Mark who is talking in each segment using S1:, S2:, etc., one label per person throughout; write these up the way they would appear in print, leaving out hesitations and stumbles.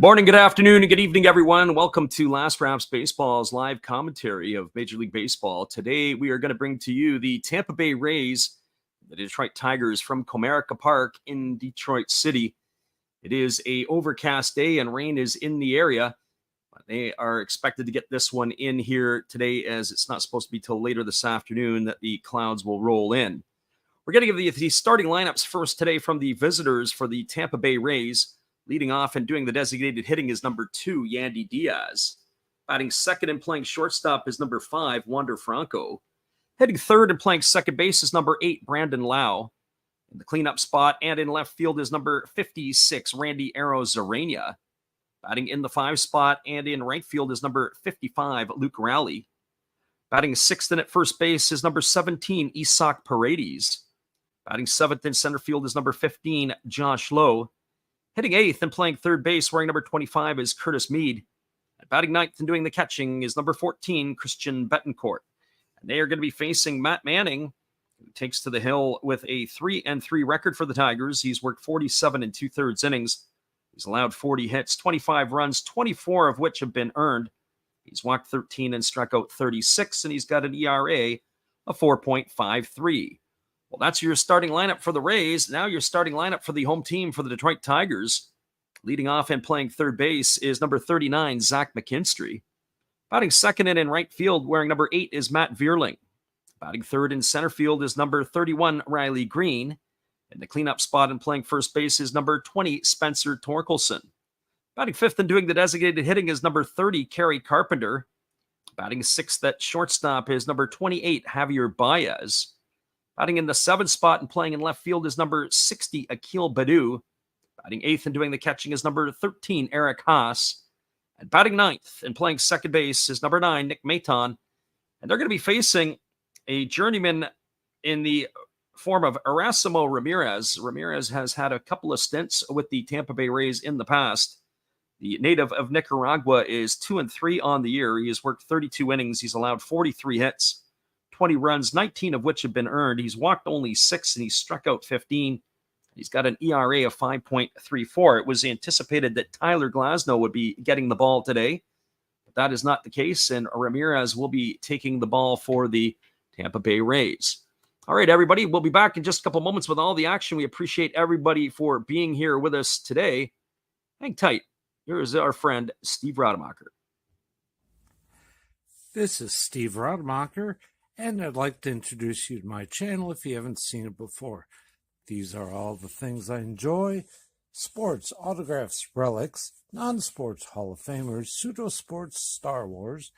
S1: morning, good afternoon, and good evening, everyone. Welcome to Last Raps Baseball's live commentary of Major League Baseball. Today, we are going to bring to you the Tampa Bay Rays, the Detroit Tigers from Comerica Park in Detroit City. It is an overcast day and rain is in the area. They are expected to get this one in here today, as it's not supposed to be till later this afternoon that the clouds will roll in. We're going to give the starting lineups first today from the visitors for the Tampa Bay Rays. Leading off and doing the designated hitting is number 2, Yandy Diaz. Batting second and playing shortstop is number 5, Wander Franco. Hitting third and playing second base is number 8, Brandon Lau. In the cleanup spot and in left field is number 56, Randy Arozarena. Batting in the 5 spot and in right field is number 55, Luke Rowley. Batting sixth and at first base is number 17, Isaac Paredes. Batting seventh in center field is number 15, Josh Lowe. Hitting eighth and playing third base, wearing number 25, is Curtis Mead. And batting ninth and doing the catching is number 14, Christian Betancourt. And they are going to be facing Matt Manning, who takes to the hill with a 3-3 record for the Tigers. He's worked 47 2/3 innings. He's allowed 40 hits, 25 runs, 24 of which have been earned. He's walked 13 and struck out 36, and he's got an ERA of 4.53. Well, that's your starting lineup for the Rays. Now your starting lineup for the home team for the Detroit Tigers. Leading off and playing third base is number 39, Zach McKinstry. Batting second and in right field, wearing number 8, is Matt Vierling. Batting third in center field is number 31, Riley Green. In the cleanup spot and playing first base is number 20, Spencer Torkelson. Batting fifth and doing the designated hitting is number 30, Kerry Carpenter. Batting sixth at shortstop is number 28, Javier Baez. Batting in the 7th spot and playing in left field is number 60, Akil Baddoo. Batting 8th and doing the catching is number 13, Eric Haas. And batting 9th and playing second base is number 9, Nick Maton. And they're going to be facing a journeyman in the form of Erasmo Ramirez. Ramirez has had a couple of stints with the Tampa Bay Rays in the past. The native of Nicaragua is 2-3 on the year. He has worked 32 innings. He's allowed 43 hits. 20 runs, 19 of which have been earned. He's walked only 6 and he's struck out 15. He's got an ERA of 5.34. It was anticipated that Tyler Glasnow would be getting the ball today, but that is not the case, and Ramirez will be taking the ball for the Tampa Bay Rays. All right, everybody, we'll be back in just a couple moments with all the action. We appreciate everybody for being here with us today. Hang tight. Here's our friend, Steve Rademacher.
S2: This is Steve Rademacher, and I'd like to introduce you to my channel if you haven't seen it before. These are all the things I enjoy: sports, autographs, relics, non-sports, Hall of Famers, pseudo-sports, Star Wars.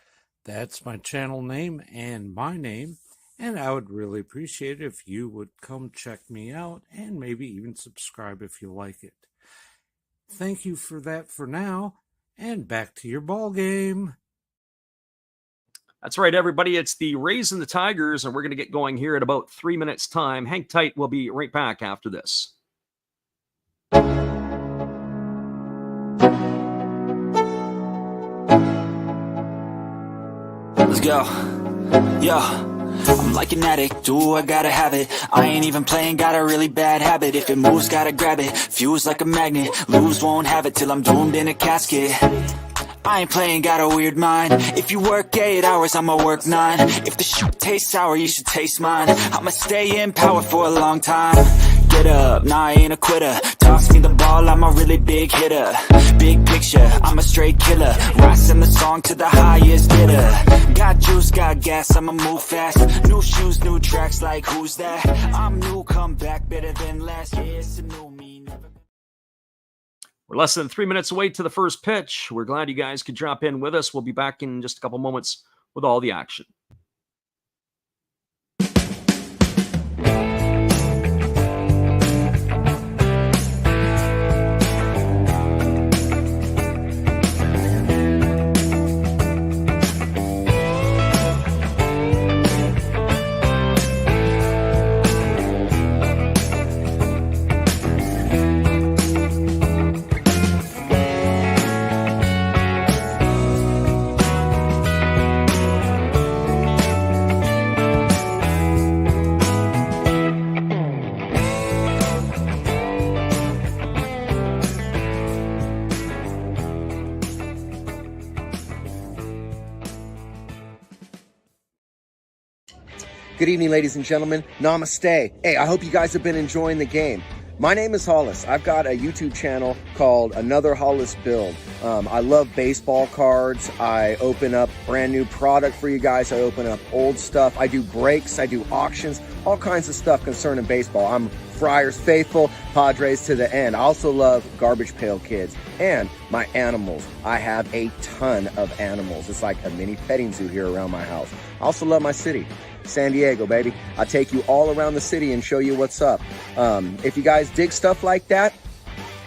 S2: That's my channel name and my name, and I would really appreciate it if you would come check me out and maybe even subscribe if you like it. Thank you for that for now, and back to your ball game.
S1: That's right, everybody. It's the Rays and the Tigers, and we're going to get going here in about 3 minutes' time. Hang tight. We'll be right back after this.
S3: Let's go. Yo. I'm like an addict, do I gotta have it. I ain't even playing, got a really bad habit. If it moves, gotta grab it, fuse like a magnet. Lose, won't have it till I'm doomed in a casket. I ain't playing, got a weird mind. If you work 8 hours, I'ma work 9. If the shit tastes sour, you should taste mine. I'ma stay in power for a long time. Get up, nah, I ain't a quitter. Toss me the ball, I'm a really big hitter. Big picture, I'm a straight killer. Rising the song to the highest bidder. Got juice, got gas, I'ma move fast. New shoes, new tracks, like who's that? I'm new, come back, better than last. Yeah, it's a new me, never.
S1: We're less than 3 minutes away to the first pitch. We're glad you guys could drop in with us. We'll be back in just a couple moments with all the action.
S4: Good evening, ladies and gentlemen. Namaste. Hey, I hope you guys have been enjoying the game. My name is Hollis. I've got a YouTube channel called Another Hollis Build. I love baseball cards. I open up brand new product for you guys. I open up old stuff. I do breaks. I do auctions. All kinds of stuff concerning baseball. I'm Friars faithful, Padres to the end. I also love Garbage Pail Kids and my animals. I have a ton of animals. It's like a mini petting zoo here around my house. I also love my city. San Diego, baby. I take you all around the city and show you what's up. If you guys dig stuff like that,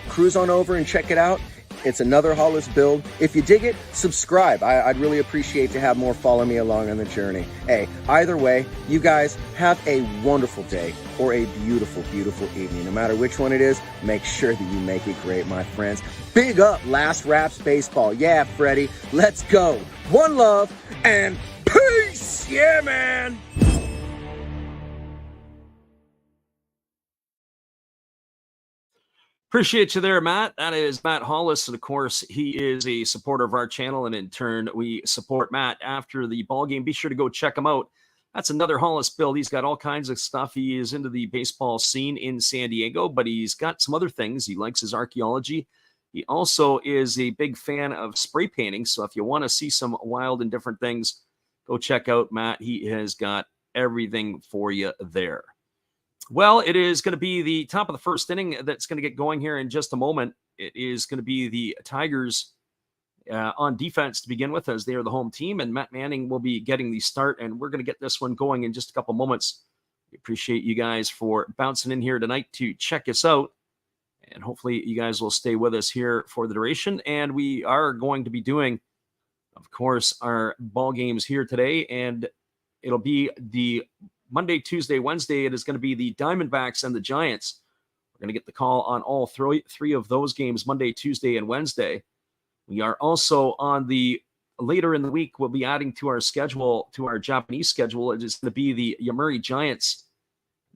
S4: cruise on over and check it out. It's Another Hollis Build. If you dig it, subscribe. I'd really appreciate to have more follow me along on the journey. Hey, either way, you guys have a wonderful day or a beautiful, beautiful evening. No matter which one it is, make sure that you make it great, my friends. Big up Last Raps Baseball. Yeah, Freddie, let's go. One love and peace. Yeah, man.
S1: Appreciate you there, Matt. That is Matt Hollis. And of course, he is a supporter of our channel. And in turn, we support Matt after the ball game. Be sure to go check him out. That's Another Hollis Build. He's got all kinds of stuff. He is into the baseball scene in San Diego, but he's got some other things. He likes his archaeology. He also is a big fan of spray painting. So if you want to see some wild and different things, go check out Matt. He has got everything for you there. Well, it is going to be the top of the first inning that's going to get going here in just a moment. It is going to be the Tigers on defense to begin with, as they are the home team, and Matt Manning will be getting the start, and we're going to get this one going in just a couple moments. We appreciate you guys for bouncing in here tonight to check us out, and hopefully you guys will stay with us here for the duration, and we are going to be doing, of course, our ball games here today, and it'll be the Monday, Tuesday, Wednesday, it is going to be the Diamondbacks and the Giants. We're going to get the call on all three of those games, Monday, Tuesday, and Wednesday. We are also on the later in the week, we'll be adding to our schedule, to our Japanese schedule. It is going to be the Yomiuri Giants,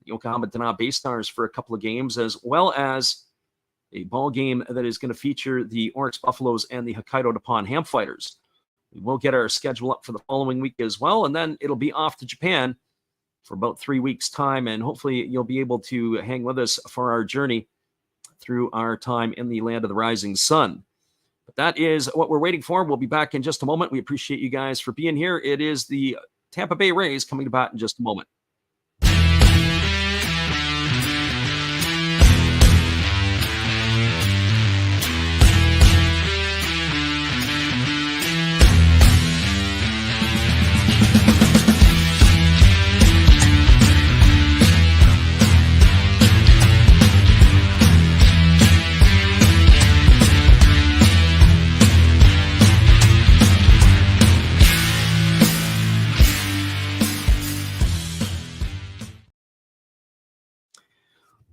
S1: the Yokohama Dana Bay Stars for a couple of games, as well as a ball game that is going to feature the Oryx Buffaloes and the Hokkaido Nippon Ham Fighters. We will get our schedule up for the following week as well, and then it'll be off to Japan for about 3 weeks' time, and hopefully you'll be able to hang with us for our journey through our time in the land of the rising sun. But that is what we're waiting for. We'll be back in just a moment. We appreciate you guys for being here. It is the Tampa Bay Rays coming to bat in just a moment.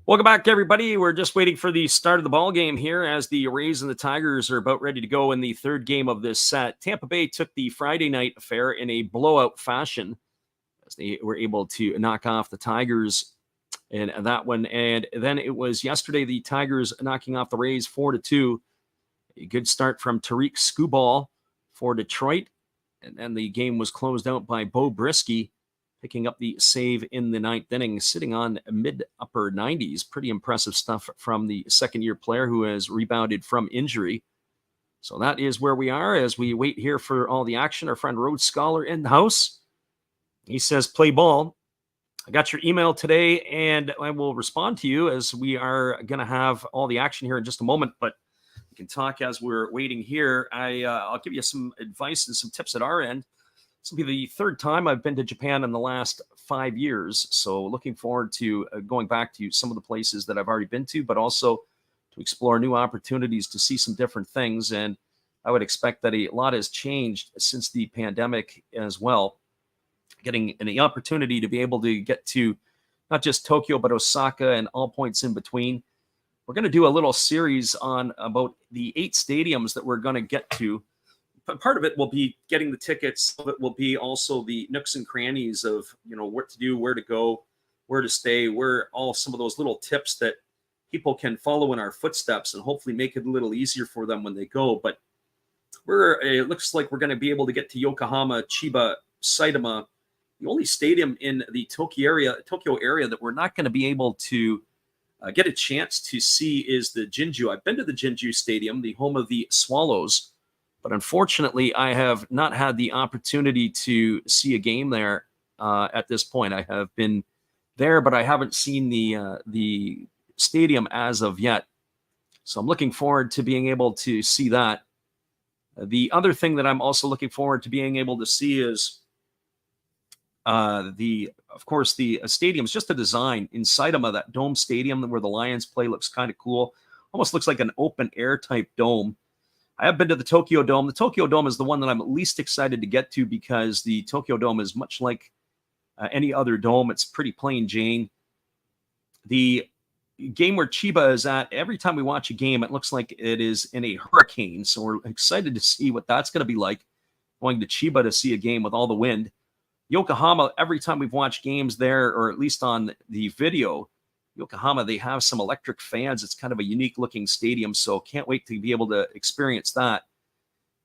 S1: Welcome back, everybody. We're just waiting for the start of the ball game here as the Rays and the Tigers are about ready to go in the third game of this set. Tampa Bay took the Friday night affair in a blowout fashion as they were able to knock off the Tigers in that one. And then it was yesterday, the Tigers knocking off the Rays 4-2. A good start from Tariq Skubal for Detroit. And then the game was closed out by Bo Brisky, picking up the save in the ninth inning, sitting on mid-upper 90s. Pretty impressive stuff from the second-year player who has rebounded from injury. So that is where we are as we wait here for all the action. Our friend Rhodes Scholar in the house. He says, play ball. I got your email today, and I will respond to you as we are going to have all the action here in just a moment. But we can talk as we're waiting here. I'll give you some advice and some tips at our end. This will be the third time I've been to Japan in the last 5 years. So looking forward to going back to some of the places that I've already been to, but also to explore new opportunities to see some different things. And I would expect that a lot has changed since the pandemic as well. Getting an opportunity to be able to get to not just Tokyo, but Osaka and all points in between. We're going to do a little series on about the 8 stadiums that we're going to get to. But part of it will be getting the tickets. Some of it will be also the nooks and crannies of, what to do, where to go, where to stay, where all some of those little tips that people can follow in our footsteps and hopefully make it a little easier for them when they go. But it looks like we're going to be able to get to Yokohama, Chiba, Saitama, the only stadium in the Tokyo area that we're not going to be able to get a chance to see is the Jinju. I've been to the Jinju Stadium, the home of the Swallows, but unfortunately, I have not had the opportunity to see a game there at this point. I have been there, but I haven't seen the stadium as of yet. So I'm looking forward to being able to see that. The other thing that I'm also looking forward to being able to see is of course, the stadium's just a design inside them of that dome stadium where the Lions play looks kind of cool. Almost looks like an open air type dome. I have been to the Tokyo Dome. The Tokyo Dome is the one that I'm least excited to get to because the Tokyo Dome is much like any other dome. It's pretty plain Jane. The game where Chiba is at, every time we watch a game, it looks like it is in a hurricane. So we're excited to see what that's going to be like, going to Chiba to see a game with all the wind. Yokohama, every time we've watched games there, or at least on the video, Yokohama, they have some electric fans. It's kind of a unique looking stadium, so can't wait to be able to experience that.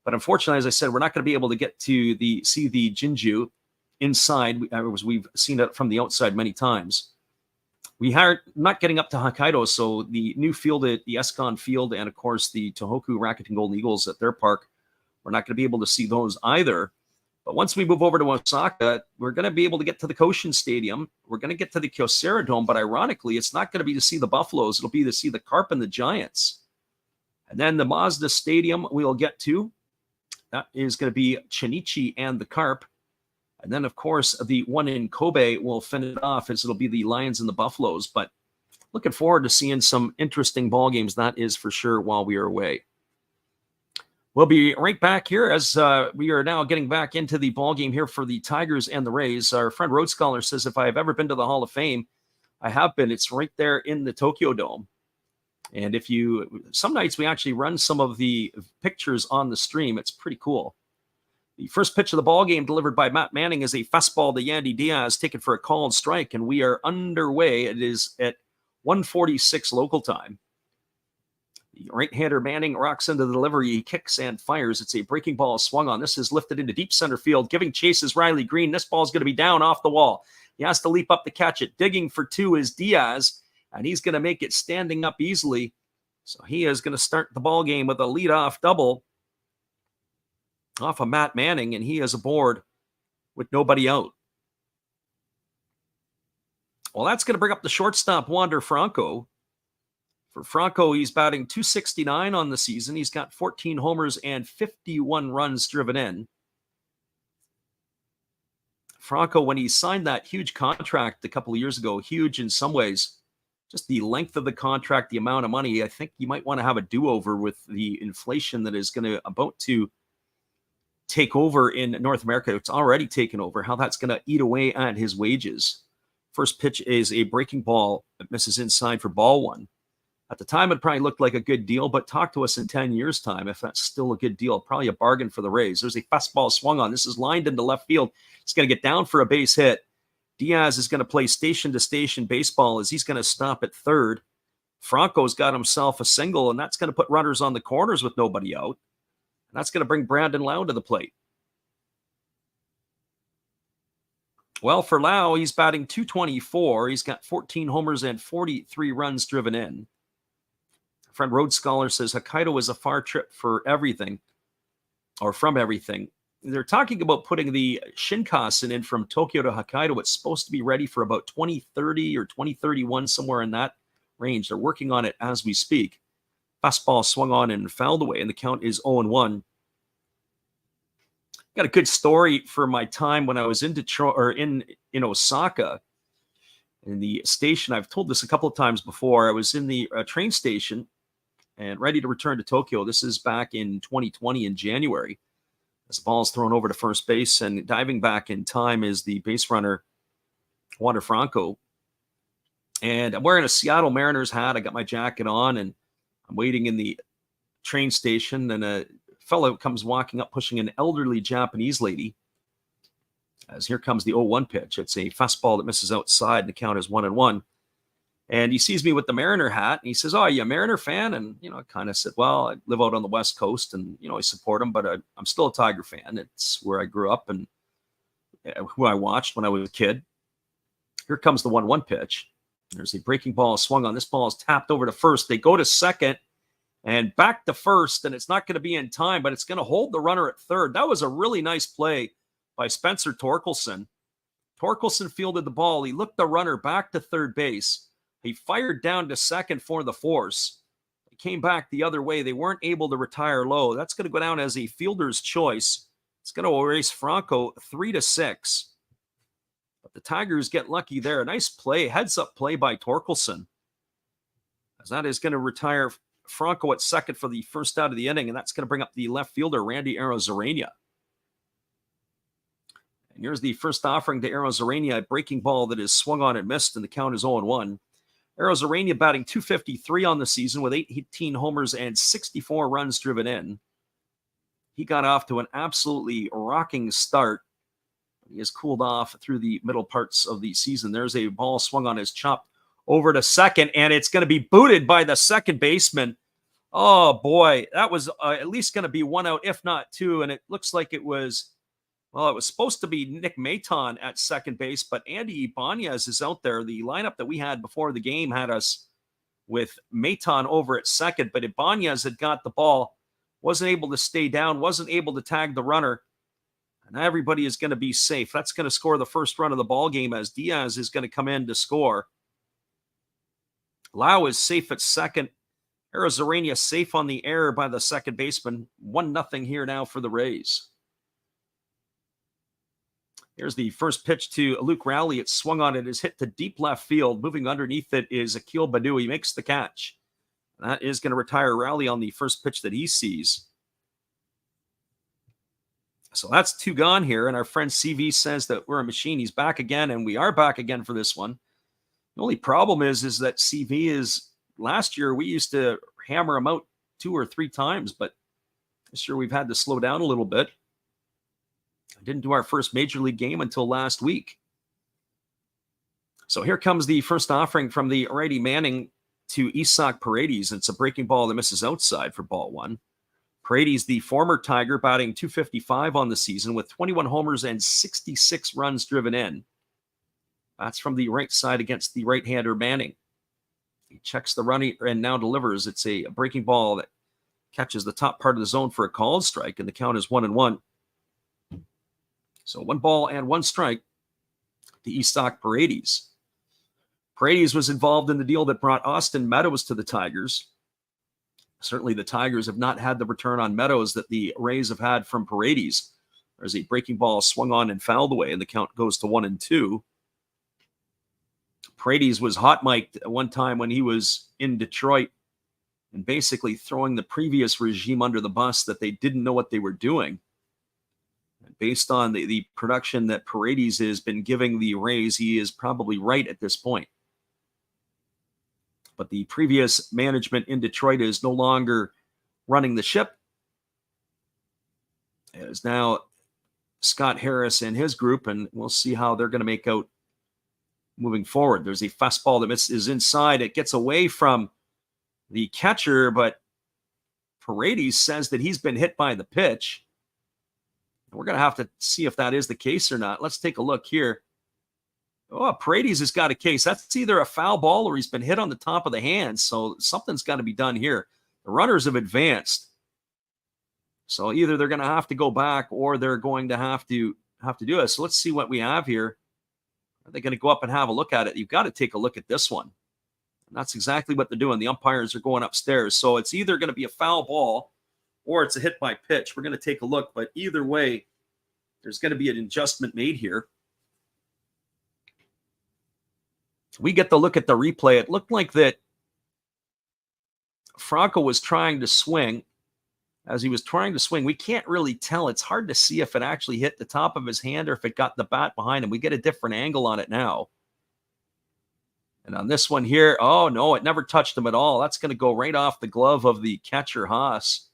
S1: But unfortunately, as I said, we're not going to be able to get to see the Jinju inside. We've seen it from the outside many times. We are not getting up to Hokkaido, so the new field at the Escon Field and, of course, the Tohoku Rakuten Golden Eagles at their park, we're not going to be able to see those either. But once we move over to Osaka, we're going to be able to get to the Koshin Stadium. We're going to get to the Kyocera Dome, but ironically, it's not going to be to see the Buffaloes. It'll be to see the Carp and the Giants. And then the Mazda Stadium we'll get to. That is going to be Chinichi and the Carp. And then, of course, the one in Kobe will finish it off as it'll be the Lions and the Buffaloes. But looking forward to seeing some interesting ball games, that is for sure, while we are away. We'll be right back here as we are now getting back into the ball game here for the Tigers and the Rays. Our friend Road Scholar says, if I have ever been to the Hall of Fame, I have been. It's right there in the Tokyo Dome. And some nights we actually run some of the pictures on the stream. It's pretty cool. The first pitch of the ball game delivered by Matt Manning is a fastball to Yandy Diaz, taken for a called strike, and we are underway. It is at 1:46 local time. The right-hander Manning rocks into the delivery. He kicks and fires. It's a breaking ball swung on. This is lifted into deep center field. Giving chase is Riley Green. This ball is going to be down off the wall. He has to leap up to catch it. Digging for two is Diaz, and he's going to make it standing up easily. So he is going to start the ball game with a leadoff double off of Matt Manning, and he is aboard with nobody out. Well, that's going to bring up the shortstop, Wander Franco. For Franco, he's batting .269 on the season. He's got 14 homers and 51 runs driven in. Franco, when he signed that huge contract a couple of years ago, huge in some ways, just the length of the contract, the amount of money, I think you might want to have a do-over with the inflation that is about to take over in North America. It's already taken over, how that's going to eat away at his wages. First pitch is a breaking ball that misses inside for ball one. At the time, it probably looked like a good deal, but talk to us in 10 years' time if that's still a good deal. Probably a bargain for the Rays. There's a fastball swung on. This is lined into left field. It's going to get down for a base hit. Diaz is going to play station-to-station baseball as he's going to stop at third. Franco's got himself a single, and that's going to put runners on the corners with nobody out. And that's going to bring Brandon Lau to the plate. Well, for Lau, he's batting .224. He's got 14 homers and 43 runs driven in. Friend Road Scholar says Hokkaido is a far trip for everything, or from everything. They're talking about putting the Shinkansen in from Tokyo to Hokkaido. It's supposed to be ready for about 2030 or 2031, somewhere in that range. They're working on it as we speak. Fastball swung on and fouled away, and the count is 0-1. Got a good story for my time when I was in Detroit, or in Osaka, in the station. I've told this a couple of times before. I was in the train station and ready to return to Tokyo. This is back in 2020 in January. As the ball is thrown over to first base, and diving back in time is the base runner, Wander Franco. And I'm wearing a Seattle Mariners hat. I got my jacket on, and I'm waiting in the train station, and a fellow comes walking up, pushing an elderly Japanese lady. As here comes the 0-1 pitch. It's a fastball that misses outside, and the count is 1-1. And he sees me with the Mariner hat, and he says, "Oh, are you a Mariner fan?" And, I kind of said, "Well, I live out on the West Coast, and, I support them, but I'm still a Tiger fan. It's where I grew up." And who I watched when I was a kid. Here comes the 1-1 pitch. There's a breaking ball swung on. This ball is tapped over to first. They go to second and back to first, and it's not going to be in time, but it's going to hold the runner at third. That was a really nice play by Spencer Torkelson. Torkelson fielded the ball. He looked the runner back to third base. He fired down to second for the force. He came back the other way. They weren't able to retire low. That's going to go down as a fielder's choice. It's going to erase Franco 3-6. But the Tigers get lucky there. A nice play, heads-up play by Torkelson. As that is going to retire Franco at second for the first out of the inning, and that's going to bring up the left fielder, Randy Arozarena. And here's the first offering to Arozarena, a breaking ball that is swung on and missed, and the count is 0-1. Arozarena batting .253 on the season with 18 homers and 64 runs driven in. He got off to an absolutely rocking start. He has cooled off through the middle parts of the season. There's a ball swung on his chop over to second, and it's going to be booted by the second baseman. Oh, boy. That was at least going to be 1 out, if not 2, and it looks like it was supposed to be Nick Maton at second base, but Andy Ibanez is out there. The lineup that we had before the game had us with Maton over at second, but Ibanez had got the ball, wasn't able to stay down, wasn't able to tag the runner. And everybody is going to be safe. That's going to score the first run of the ball game as Diaz is going to come in to score. Lau is safe at second. Arozarena safe on the error by the second baseman. 1-0 here now for the Rays. Here's the first pitch to Luke Rowley. It's swung on. It is hit to deep left field. Moving underneath it is Akil Baddoo. He makes the catch. That is going to retire Rowley on the first pitch that he sees. So that's 2 gone here, and our friend CV says that we're a machine. He's back again, and we are back again for this one. The only problem is that CV is, last year we used to hammer him out 2 or 3 times, but this year we've had to slow down a little bit. I didn't do our first Major League game until last week. So here comes the first offering from the righty Manning to Isaac Paredes. It's a breaking ball that misses outside for ball 1. Paredes, the former Tiger, batting .255 on the season with 21 homers and 66 runs driven in. That's from the right side against the right-hander Manning. He checks the run and now delivers. It's a breaking ball that catches the top part of the zone for a called strike, and the count is 1-1. So 1 ball and 1 strike to Isaac Paredes. Paredes was involved in the deal that brought Austin Meadows to the Tigers. Certainly the Tigers have not had the return on Meadows that the Rays have had from Paredes. There's a breaking ball swung on and fouled away, and the count goes to 1-2. Paredes was hot mic'd at one time when he was in Detroit and basically throwing the previous regime under the bus that they didn't know what they were doing. And based on the production that Paredes has been giving the Rays, he is probably right at this point. But the previous management in Detroit is no longer running the ship. It is now Scott Harris and his group, and we'll see how they're going to make out moving forward. There's a fastball that is inside. It gets away from the catcher, but Paredes says that he's been hit by the pitch. We're going to have to see if that is the case or not. Let's take a look here. Oh, Paredes has got a case. That's either a foul ball or he's been hit on the top of the hand. So something's got to be done here. The runners have advanced. So either they're going to have to go back or they're going to have to do it. So let's see what we have here. Are they going to go up and have a look at it? You've got to take a look at this one. And that's exactly what they're doing. The umpires are going upstairs. So it's either going to be a foul ball or it's a hit by pitch. We're going to take a look. But either way, there's going to be an adjustment made here. We get the look at the replay. It looked like that Franco was trying to swing. As he was trying to swing, we can't really tell. It's hard to see if it actually hit the top of his hand or if it got the bat behind him. We get a different angle on it now. And on this one here, oh, no, it never touched him at all. That's going to go right off the glove of the catcher, Haas.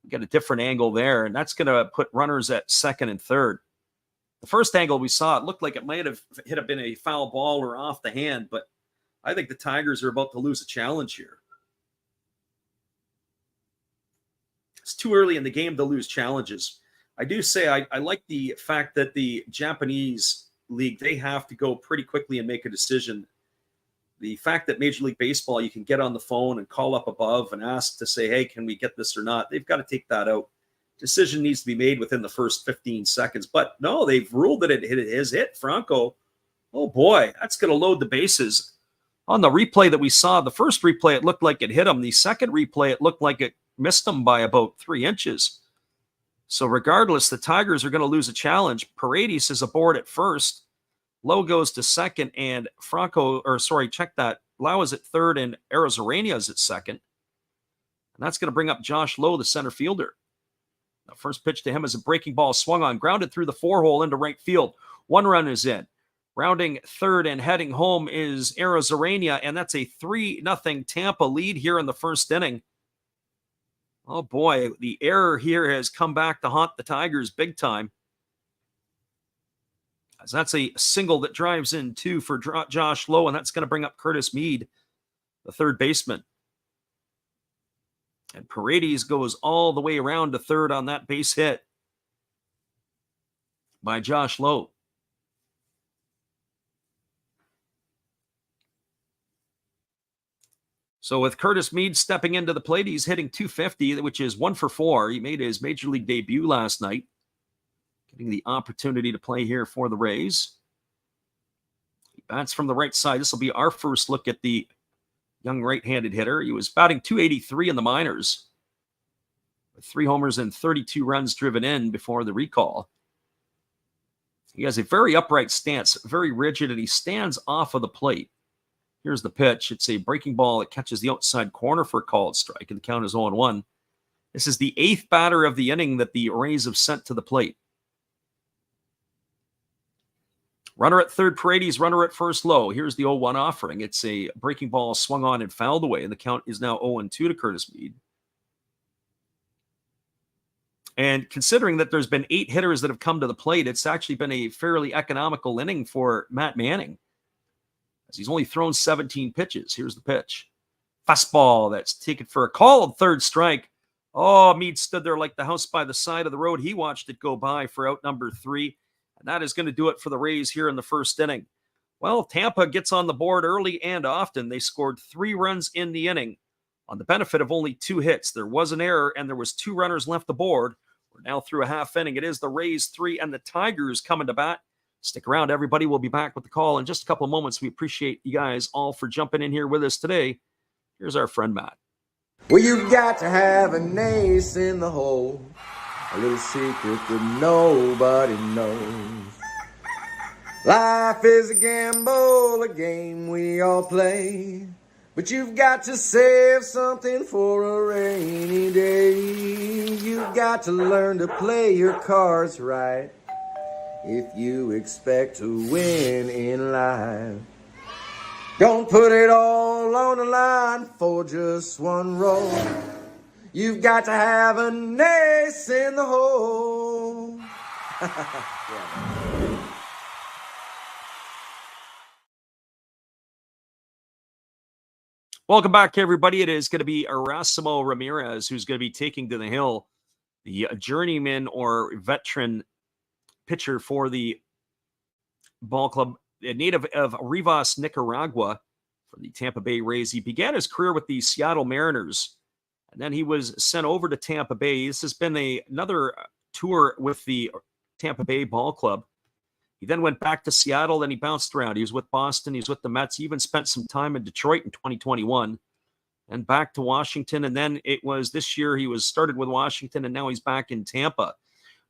S1: We get a different angle there, and that's going to put runners at second and third. The first angle we saw, it looked like it might have been a foul ball or off the hand, but I think the Tigers are about to lose a challenge here. It's too early in the game to lose challenges. I do say I like the fact that the Japanese league, they have to go pretty quickly and make a decision. The fact that Major League Baseball, you can get on the phone and call up above and ask to say, hey, can we get this or not? They've got to take that out. Decision needs to be made within the first 15 seconds. But no, they've ruled that it is hit. Franco, oh boy, that's going to load the bases. On the replay that we saw, the first replay, it looked like it hit him. The second replay, it looked like it missed him by about 3 inches. So regardless, the Tigers are going to lose a challenge. Paredes is aboard at first. Lowe goes to second, and Lau is at third, and Arozarena is at second. And that's going to bring up Josh Lowe, the center fielder. The first pitch to him is a breaking ball swung on, grounded through the 4-hole into right field. 1 run is in. Rounding third and heading home is Arozarena, and that's a 3-0 Tampa lead here in the first inning. Oh boy, the error here has come back to haunt the Tigers big time. As that's a single that drives in 2 for Josh Lowe, and that's going to bring up Curtis Mead, the third baseman. And Paredes goes all the way around to third on that base hit by Josh Lowe. So with Curtis Mead stepping into the plate, he's hitting .250, which is 1 for 4. He made his Major League debut last night, getting the opportunity to play here for the Rays. He bats from the right side. This will be our first look at the young right-handed hitter. He was batting .283 in the minors, with 3 homers and 32 runs driven in before the recall. He has a very upright stance, very rigid, and he stands off of the plate. Here's the pitch. It's a breaking ball that catches the outside corner for a called strike, and the count is 0-1. This is the 8th batter of the inning that the Rays have sent to the plate. Runner at third, Paredes. Runner at first, Lowe. Here's the 0-1 offering. It's a breaking ball swung on and fouled away, and the count is now 0-2 to Curtis Mead. And considering that there's been 8 hitters that have come to the plate, it's actually been a fairly economical inning for Matt Manning, as he's only thrown 17 pitches. Here's the pitch. Fastball that's taken for a called third strike. Oh, Mead stood there like the house by the side of the road. He watched it go by for out number 3. And that is going to do it for the Rays here in the first inning. Well, Tampa gets on the board early and often. They scored 3 runs in the inning on the benefit of only 2 hits. There was an error, and there was 2 runners left aboard. We're now through a half inning. It is the Rays 3 and the Tigers coming to bat. Stick around, everybody. We'll be back with the call in just a couple of moments. We appreciate you guys all for jumping in here with us today. Here's our friend Matt.
S4: Well, you've got to have an ace in the hole, a little secret that nobody knows. Life is a gamble, a game we all play, but you've got to save something for a rainy day. You've got to learn to play your cards right if you expect to win in life. Don't put it all on the line for just one roll. You've got to have an ace in the hole.
S1: Welcome back, everybody. It is going to be Erasmo Ramirez who's going to be taking to the hill, the journeyman or veteran pitcher for the ball club, a native of Rivas, Nicaragua, for the Tampa Bay Rays. He began his career with the Seattle Mariners, and then he was sent over to Tampa Bay. This has been another tour with the Tampa Bay ball club. He then went back to Seattle, then he bounced around. He was with Boston, he was with the Mets. He even spent some time in Detroit in 2021, and back to Washington. And then it was this year he was started with Washington, and now he's back in Tampa.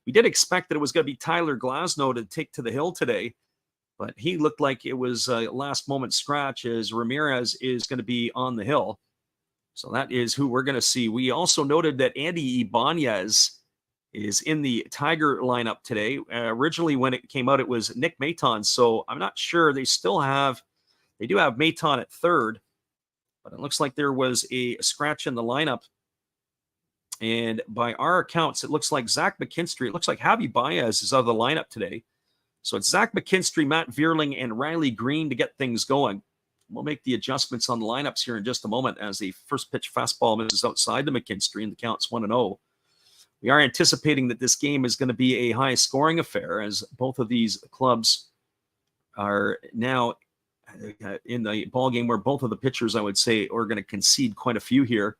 S1: We did expect that it was going to be Tyler Glasnow to take to the hill today, but he looked like it was a last-moment scratch, as Ramirez is going to be on the hill. So that is who we're going to see. We also noted that Andy Ibanez is in the Tiger lineup today. Originally, when it came out, it was Nick Maton. So I'm not sure. They do have Maton at third, but it looks like there was a scratch in the lineup. And by our accounts, it looks like Zach McKinstry. It looks like Javi Baez is out of the lineup today. So it's Zach McKinstry, Matt Vierling, and Riley Green to get things going. We'll make the adjustments on the lineups here in just a moment as the first pitch fastball misses outside to McKinstry, and the count's 1-0. We are anticipating that this game is going to be a high-scoring affair, as both of these clubs are now in the ball game where both of the pitchers, I would say, are going to concede quite a few here.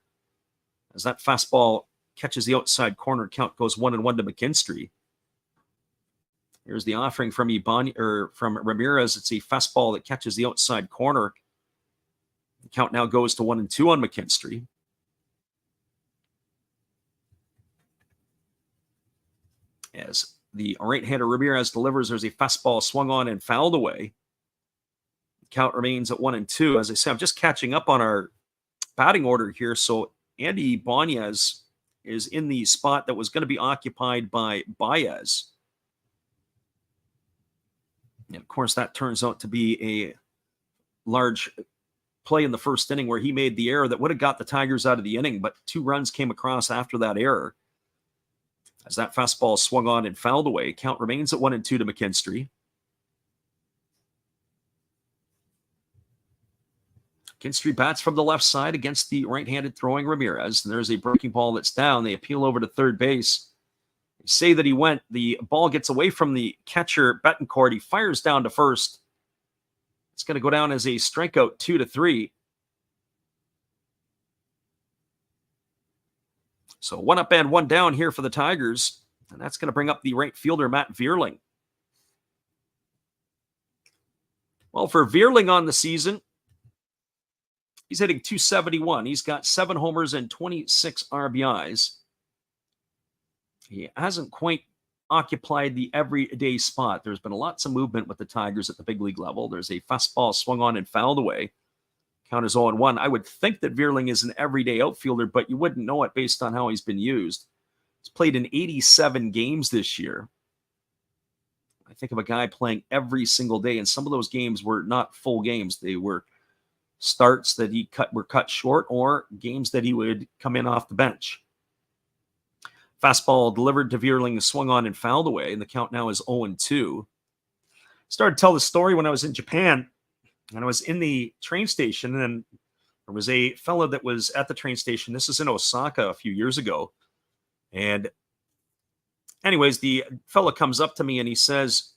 S1: As that fastball catches the outside corner, count goes 1-1 to McKinstry. Here's the offering from from Ramirez. It's a fastball that catches the outside corner. The count now goes to 1-2 on McKinstry. As the right-hander Ramirez delivers, there's a fastball swung on and fouled away. The count remains at 1-2. As I said, I'm just catching up on our batting order here. So Andy Baez is in the spot that was going to be occupied by Baez. And of course, that turns out to be a large play in the first inning where he made the error that would have got the Tigers out of the inning, but 2 runs came across after that error. As that fastball swung on and fouled away, count remains at 1-2 to McKinstry. McKinstry bats from the left side against the right-handed throwing Ramirez, and there's a breaking ball that's down. They appeal over to third base. They say that he went. The ball gets away from the catcher, Betancourt. He fires down to first. It's going to go down as a strikeout, 2-3. So 1 up and 1 down here for the Tigers, and that's going to bring up the right fielder, Matt Vierling. Well, for Vierling on the season, he's hitting .271. He's got 7 homers and 26 RBIs. He hasn't quite occupied the everyday spot. There's been lots of movement with the Tigers at the big league level. There's a fastball swung on and fouled away. Count is 0-1. I would think that Vierling is an everyday outfielder, but you wouldn't know it based on how he's been used. He's played in 87 games this year. I think of a guy playing every single day, and some of those games were not full games. They were starts that were cut short, or games that he would come in off the bench. Fastball delivered to Vierling, swung on and fouled away, and the count now is 0-2. Started to tell the story when I was in Japan, and I was in the train station, and there was a fellow that was at the train station. This is in Osaka a few years ago. And anyways, the fellow comes up to me and he says,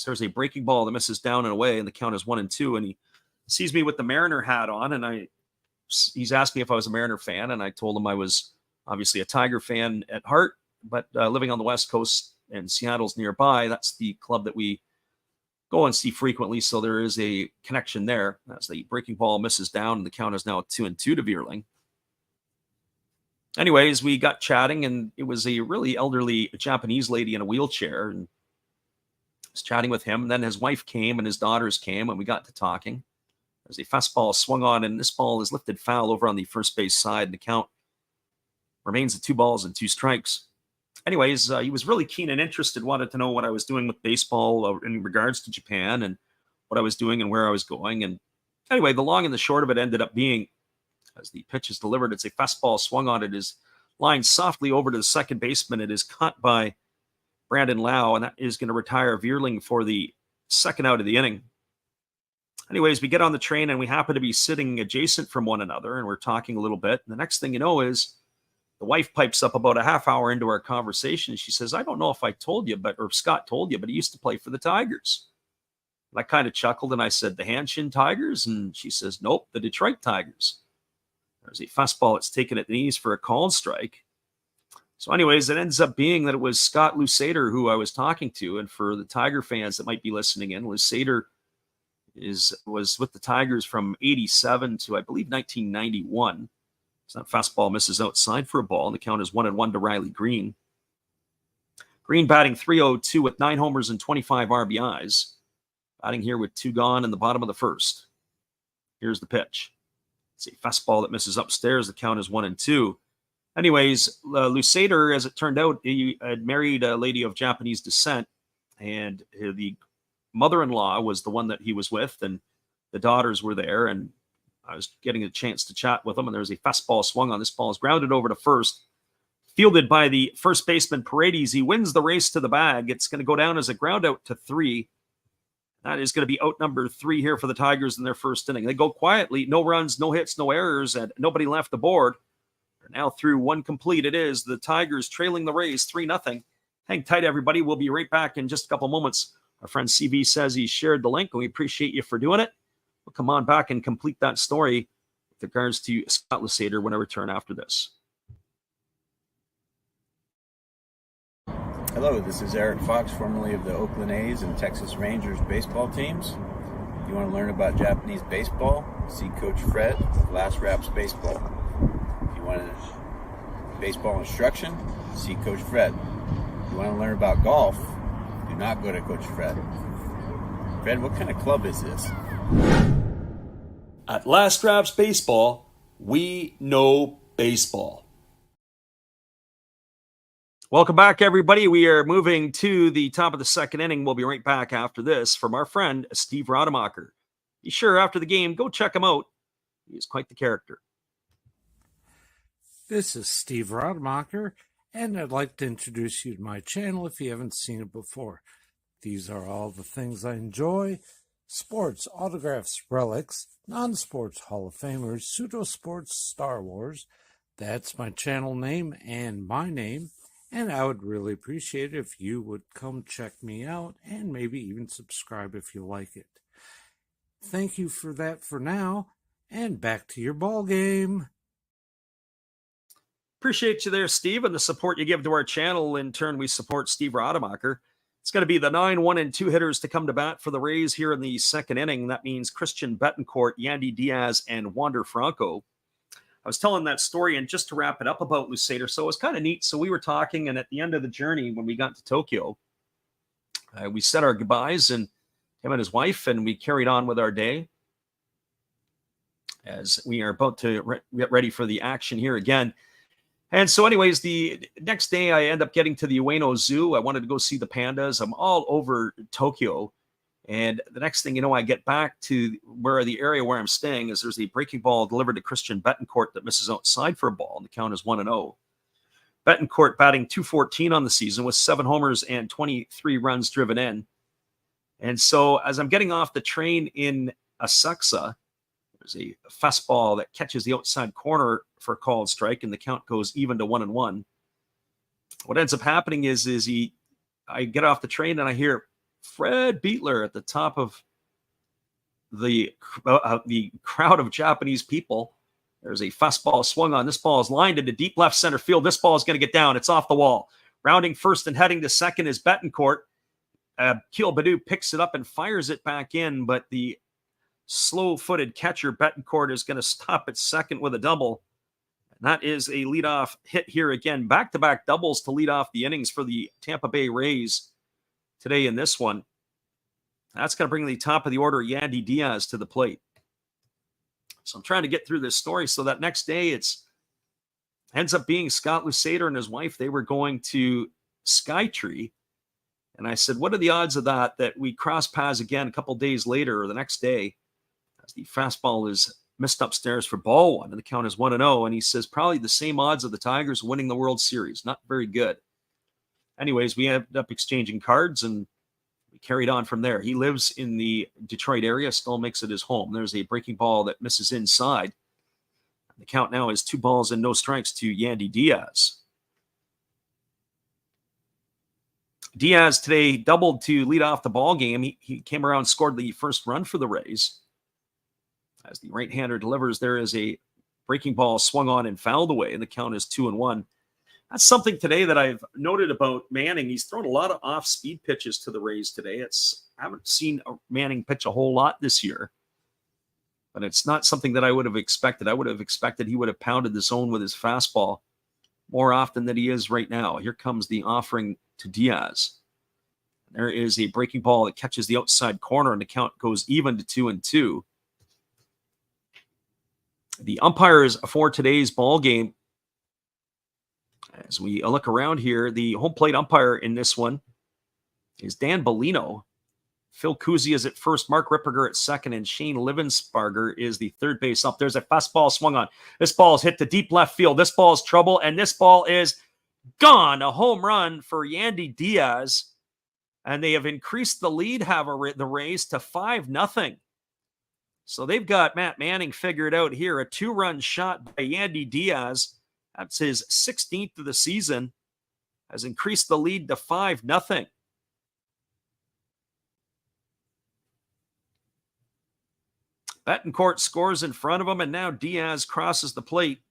S1: there's a breaking ball that misses down and away, and the count is 1-2, and he sees me with the Mariner hat on, and he's asked me if I was a Mariner fan, and I told him I was obviously a Tiger fan at heart, but living on the West Coast and Seattle's nearby, that's the club that we go and see frequently, so there is a connection there. As the breaking ball misses down, and the count is now 2-2 to Vierling. Anyways, we got chatting, and it was a really elderly Japanese lady in a wheelchair, and I was chatting with him. And then his wife came and his daughters came, and we got to talking. There's a fastball swung on, and this ball is lifted foul over on the first base side, and the count remains at 2 balls and 2 strikes. Anyways, he was really keen and interested, wanted to know what I was doing with baseball in regards to Japan and what I was doing and where I was going. And anyway, the long and the short of it ended up being, as the pitch is delivered, it's a fastball swung on. It is lined softly over to the second baseman. It is caught by Brandon Lau, and that is going to retire Vierling for the second out of the inning. Anyways, we get on the train, and we happen to be sitting adjacent from one another, and we're talking a little bit. And the next thing you know is the wife pipes up about a half hour into our conversation. She says, I don't know if I told you, or Scott told you, but he used to play for the Tigers. And I kind of chuckled, and I said, the Hanshin Tigers? And she says, nope, the Detroit Tigers. There's a fastball that's taken at the knees for a called strike. So anyways, it ends up being that it was Scott Lusader who I was talking to. And for the Tiger fans that might be listening in, Lusader was with the Tigers from 87 to, I believe, 1991. So that fastball misses outside for a ball, and the count is 1-1 to Riley Green. Green batting .302 with 9 homers and 25 RBIs. Batting here with 2 gone in the bottom of the first. Here's the pitch. It's a fastball that misses upstairs. The count is 1-2. Anyways, Lusader, as it turned out, he had married a lady of Japanese descent, and the mother-in-law was the one that he was with, and the daughters were there, and I was getting a chance to chat with him, and there was a fastball swung on. This ball is grounded over to first, fielded by the first baseman Paredes. He wins the race to the bag. It's going to go down as a ground out to 3. That is going to be out number 3 here for the Tigers in their first inning. They go quietly, no runs, no hits, no errors, and nobody left the board. Now through one complete, it is the Tigers trailing the Rays 3-0. Hang tight, everybody. We'll be right back in just a couple moments. Our friend CV says he shared the link, and we appreciate you for doing it. We'll come on back and complete that story with regards to Scott Lusader when I return after this.
S5: Hello, this is Eric Fox, formerly of the Oakland A's and Texas Rangers baseball teams. If you want to learn about Japanese baseball, see Coach Fred with Last Raps Baseball. If you want baseball instruction, see Coach Fred. If you want to learn about golf, do not go to Coach Fred. Fred, what kind of club is this?
S1: At Last Raps Baseball, we know baseball. Welcome back, everybody. We are moving to the top of the second inning. We'll be right back after this from our friend, Steve Rademacher. Be sure after the game, go check him out. He is quite the character.
S2: This is Steve Rademacher, and I'd like to introduce you to my channel if you haven't seen it before. These are all the things I enjoy: sports, autographs, relics, non-sports Hall of Famers, pseudo-sports, Star Wars. That's my channel name and my name. And I would really appreciate it if you would come check me out and maybe even subscribe if you like it. Thank you for that for now, and back to your ball game.
S1: Appreciate you there, Steve, and the support you give to our channel. In turn, we support Steve Rademacher. It's going to be the 9, 1, and 2 hitters to come to bat for the Rays here in the second inning. That means Christian Betancourt, Yandy Diaz, and Wander Franco. I was telling that story, and just to wrap it up about Lusader, so it was kind of neat. So we were talking, and at the end of the journey, when we got to Tokyo, we said our goodbyes, and him and his wife, and we carried on with our day as we are about to get ready for the action here again. And so anyways, the next day I end up getting to the Ueno Zoo. I wanted to go see the pandas. I'm all over Tokyo. And the next thing you know, I get back to where the area where I'm staying is there's a breaking ball delivered to Christian Betancourt that misses outside for a ball, and the count is 1-0. Betancourt batting .214 on the season with 7 homers and 23 runs driven in. And so as I'm getting off the train in Asakusa, there's a fastball that catches the outside corner for a called strike, and the count goes even to 1-1. What ends up happening is I get off the train and I hear Fred Beatler at the top of the crowd of Japanese people. There's a fastball swung on. This ball is lined into deep left center field. This ball is going to get down. It's off the wall. Rounding first and heading to second is Betancourt. Keel Badu picks it up and fires it back in, but the slow-footed catcher Betancourt is going to stop at second with a double. And that is a leadoff hit here again. Back-to-back doubles to lead off the innings for the Tampa Bay Rays today in this one. That's going to bring the top of the order, Yandy Diaz, to the plate. So I'm trying to get through this story so that next day ends up being Scott Lusader and his wife. They were going to Skytree. And I said, what are the odds of that we cross paths again a couple days later or the next day as the fastball is missed upstairs for ball 1 and the count is 1-0. And he says, probably the same odds of the Tigers winning the World Series. Not very good. Anyways, we ended up exchanging cards and we carried on from there. He lives in the Detroit area, still makes it his home. There's a breaking ball that misses inside. The count now is 2 balls and no strikes to Yandy Diaz. Diaz today doubled to lead off the ball game. He came around, scored the first run for the Rays. As the right-hander delivers, there is a breaking ball swung on and fouled away, and the count is 2-1. That's something today that I've noted about Manning. He's thrown a lot of off-speed pitches to the Rays today. I haven't seen Manning pitch a whole lot this year, but it's not something that I would have expected. I would have expected he would have pounded the zone with his fastball more often than he is right now. Here comes the offering to Diaz. There is a breaking ball that catches the outside corner, and the count goes even to 2-2. The umpires for today's ball game, as we look around here, the home plate umpire in this one is Dan Bellino. Phil Cousy is at first, Mark Ripperger at second, and Shane Livensparger is the third base up. There's a fastball swung on. This ball is hit to deep left field. This ball is trouble, and this ball is gone. A home run for Yandy Diaz, and they have increased the lead, the Rays, to 5-0. So they've got Matt Manning figured out here. A 2-run shot by Yandy Diaz That's his 16th of the season, has increased the lead to 5-0. Betancourt scores in front of him, and now Diaz crosses the plate.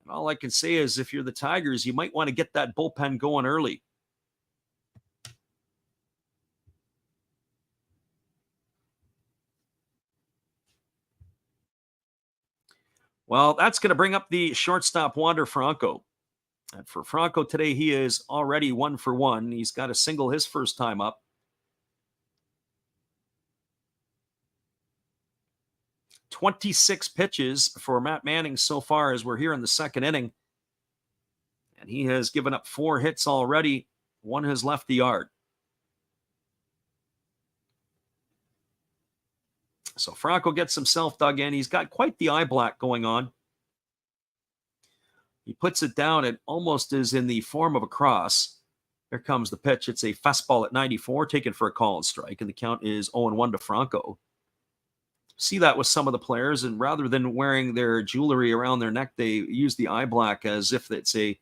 S1: And all I can say is if you're the Tigers, you might want to get that bullpen going early. Well, that's going to bring up the shortstop, Wander Franco. And for Franco today, he is already 1 for 1. He's got a single his first time up. 26 pitches for Matt Manning so far as we're here in the second inning. And he has given up 4 hits already. 1 has left the yard. So Franco gets himself dug in. He's got quite the eye black going on. He puts it down. It almost is in the form of a cross. Here comes the pitch. It's a fastball at 94, taken for a call and strike, and the count is 0-1 to Franco. See that with some of the players, and rather than wearing their jewelry around their neck, they use the eye black as if it's a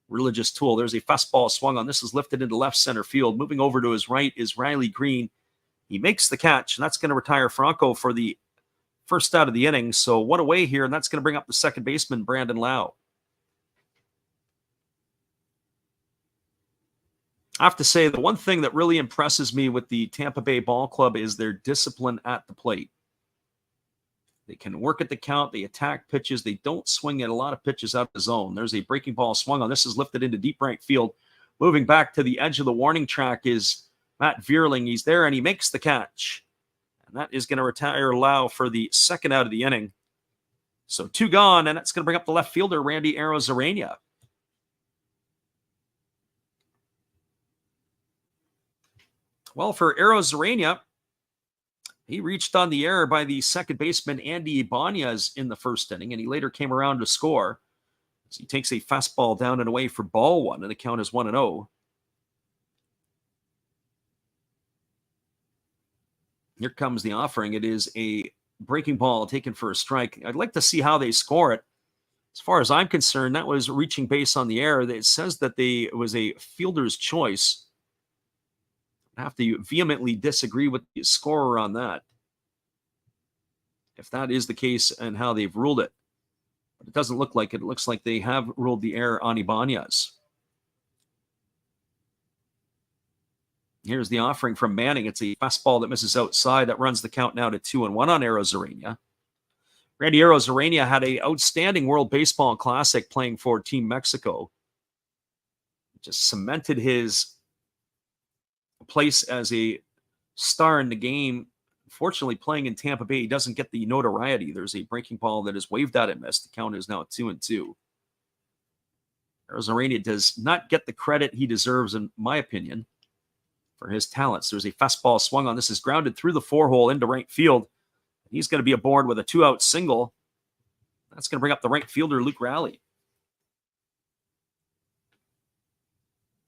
S1: religious tool. There's a fastball swung on. This is lifted into left center field. Moving over to his right is Riley Green. He makes the catch, and that's going to retire Franco for the first out of the inning. So 1 away here, and that's going to bring up the second baseman, Brandon Lau. I have to say, the one thing that really impresses me with the Tampa Bay Ball Club is their discipline at the plate. They can work at the count. They attack pitches. They don't swing at a lot of pitches out of the zone. There's a breaking ball swung on. This is lifted into deep right field. Moving back to the edge of the warning track is Matt Vierling. He's there, and he makes the catch. And that is going to retire Lau for the second out of the inning. So 2 gone, and that's going to bring up the left fielder, Randy Arozarena. Well, for Arozarena, he reached on the error by the second baseman, Andy Ibanez, in the first inning, and he later came around to score. As he takes a fastball down and away for ball 1, and the count is 1-0. Here comes the offering. It is a breaking ball taken for a strike. I'd like to see how they score it. As far as I'm concerned, that was reaching base on the error. It says that it was a fielder's choice. I have to vehemently disagree with the scorer on that, if that is the case and how they've ruled it. But it doesn't look like it. It looks like they have ruled the error on Ibanez. Here's the offering from Manning. It's a fastball that misses outside. That runs the count now to 2-1 on Arozarena. Randy Arozarena had an outstanding World Baseball Classic playing for Team Mexico. Just cemented his place as a star in the game. Fortunately, playing in Tampa Bay, he doesn't get the notoriety. There's a breaking ball that is waved at and missed. The count is now 2-2. Arozarena does not get the credit he deserves, in my opinion, for his talents. There's a fastball swung on. This is grounded through the 4-hole into right field. He's going to be aboard with a 2-out single. That's going to bring up the right fielder, Luke Raleigh.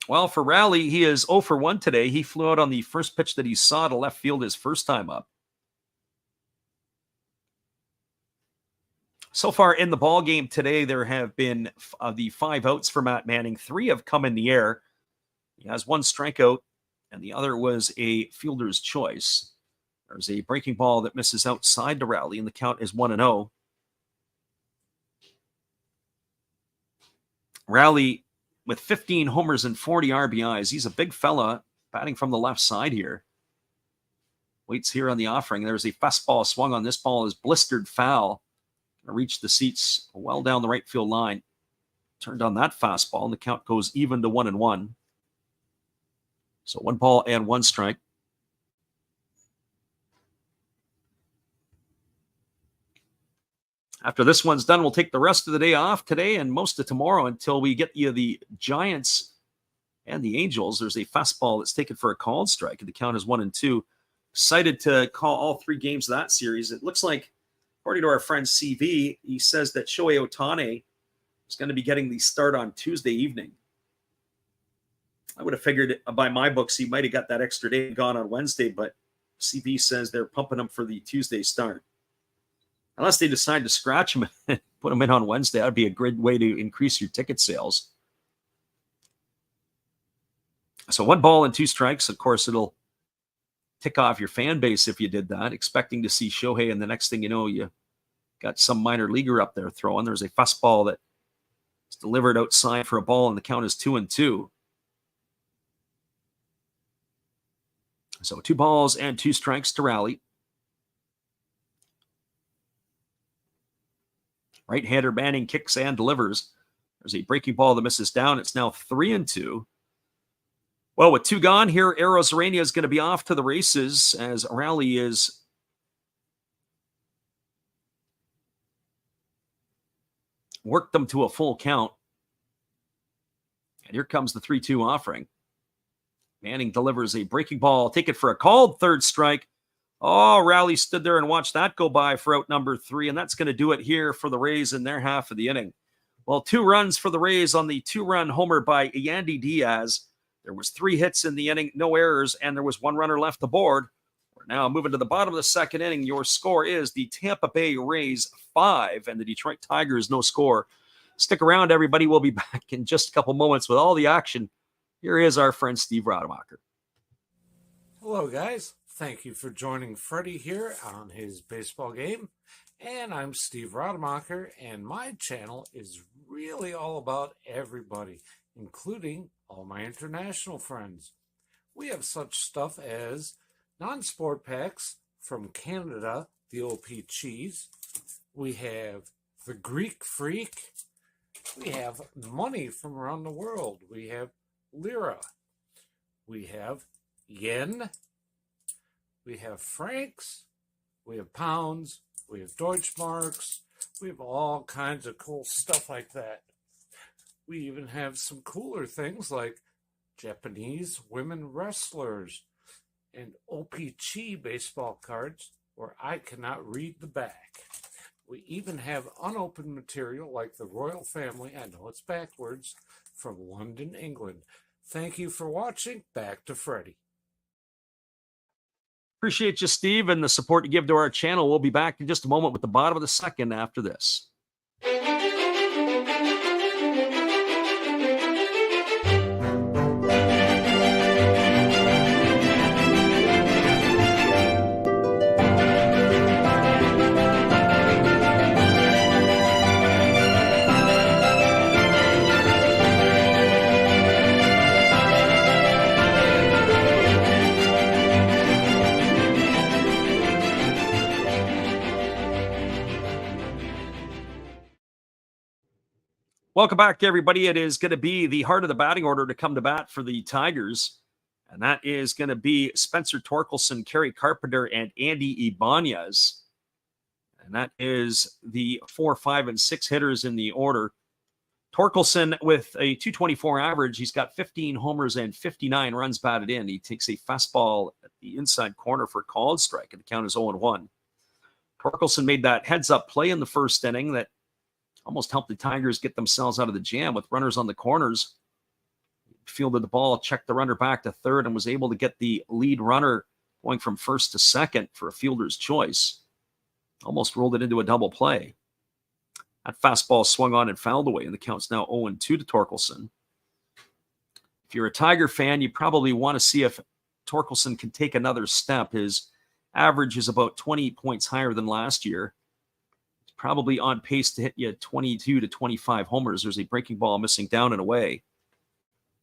S1: Well, for Raleigh, he is 0 for 1 today. He flew out on the first pitch that he saw to left field his first time up. So far in the ball game today, there have been the 5 outs for Matt Manning. 3 have come in the air. He has 1 strikeout, and the other was a fielder's choice. There's a breaking ball that misses outside to Raleigh, and the count is 1-0. Raleigh with 15 homers and 40 RBIs. He's a big fella, batting from the left side here. Waits here on the offering. There's a fastball swung on. This ball is blistered foul. Gonna reach the seats well down the right field line. Turned on that fastball, and the count goes even to 1-1. So 1 ball and 1 strike. After this one's done, we'll take the rest of the day off today and most of tomorrow until we get you the Giants and the Angels. There's a fastball that's taken for a called strike, and the count is 1-2. Excited to call all 3 games of that series. It looks like, according to our friend CV, he says that Shohei Ohtani is going to be getting the start on Tuesday evening. I would have figured by my books he might have got that extra day gone on Wednesday, but CV says they're pumping him for the Tuesday start. Unless they decide to scratch him and put him in on Wednesday, that would be a great way to increase your ticket sales. So 1-2 strikes. Of course, it'll tick off your fan base if you did that, expecting to see Shohei, and the next thing you know, you got some minor leaguer up there throwing. There's a fastball that is delivered outside for a ball, and the count is 2-2. So 2 strikes to Rally. Right-hander Manning kicks and delivers. There's a breaking ball that misses down. It's now 3-2. Well, with 2 gone here, Arozarena is going to be off to the races as Rally is worked them to a full count. And here comes the 3-2 offering. Manning delivers a breaking ball. Take it for a called third strike. Oh, Rally stood there and watched that go by for out number 3, and that's going to do it here for the Rays in their half of the inning. Well, 2 runs for the Rays on the 2-run homer by Yandy Diaz. There was 3 hits in the inning, no errors, and there was 1 runner left aboard. We're now moving to the bottom of the second inning. Your score is the Tampa Bay Rays 5 and the Detroit Tigers no score. Stick around, everybody. We'll be back in just a couple moments with all the action. Here is our friend Steve Rademacher.
S2: Hello, guys. Thank you for joining Freddie here on his baseball game. And I'm Steve Rademacher, and my channel is really all about everybody, including all my international friends. We have such stuff as non-sport packs from Canada, the OP cheese. We have the Greek Freak. We have money from around the world. We have lira. We have yen. We have francs. We have pounds. We have Deutschmarks. We have all kinds of cool stuff like that. We even have some cooler things like Japanese women wrestlers and OPG baseball cards where I cannot read the back. We even have unopened material like the royal family, I know it's backwards, from London, England. Thank you for watching. Back to Freddie.
S1: Appreciate you, Steve, and the support you give to our channel. We'll be back in just a moment with the bottom of the second after this. Welcome back, everybody. It is going to be the heart of the batting order to come to bat for the Tigers, and that is going to be Spencer Torkelson, Kerry Carpenter, and Andy Ibanez. And that is the 4, 5, and 6 hitters in the order. Torkelson with a .224 average. He's got 15 homers and 59 runs batted in. He takes a fastball at the inside corner for a called strike, and the count is 0-1. Torkelson made that heads-up play in the first inning that almost helped the Tigers get themselves out of the jam with runners on the corners. Fielded the ball, checked the runner back to third, and was able to get the lead runner going from first to second for a fielder's choice. Almost rolled it into a double play. That fastball swung on and fouled away, and the count's now 0-2 to Torkelson. If you're a Tiger fan, you probably want to see if Torkelson can take another step. His average is about 20 points higher than last year. Probably on pace to hit you 22 to 25 homers. There's a breaking ball missing down and away.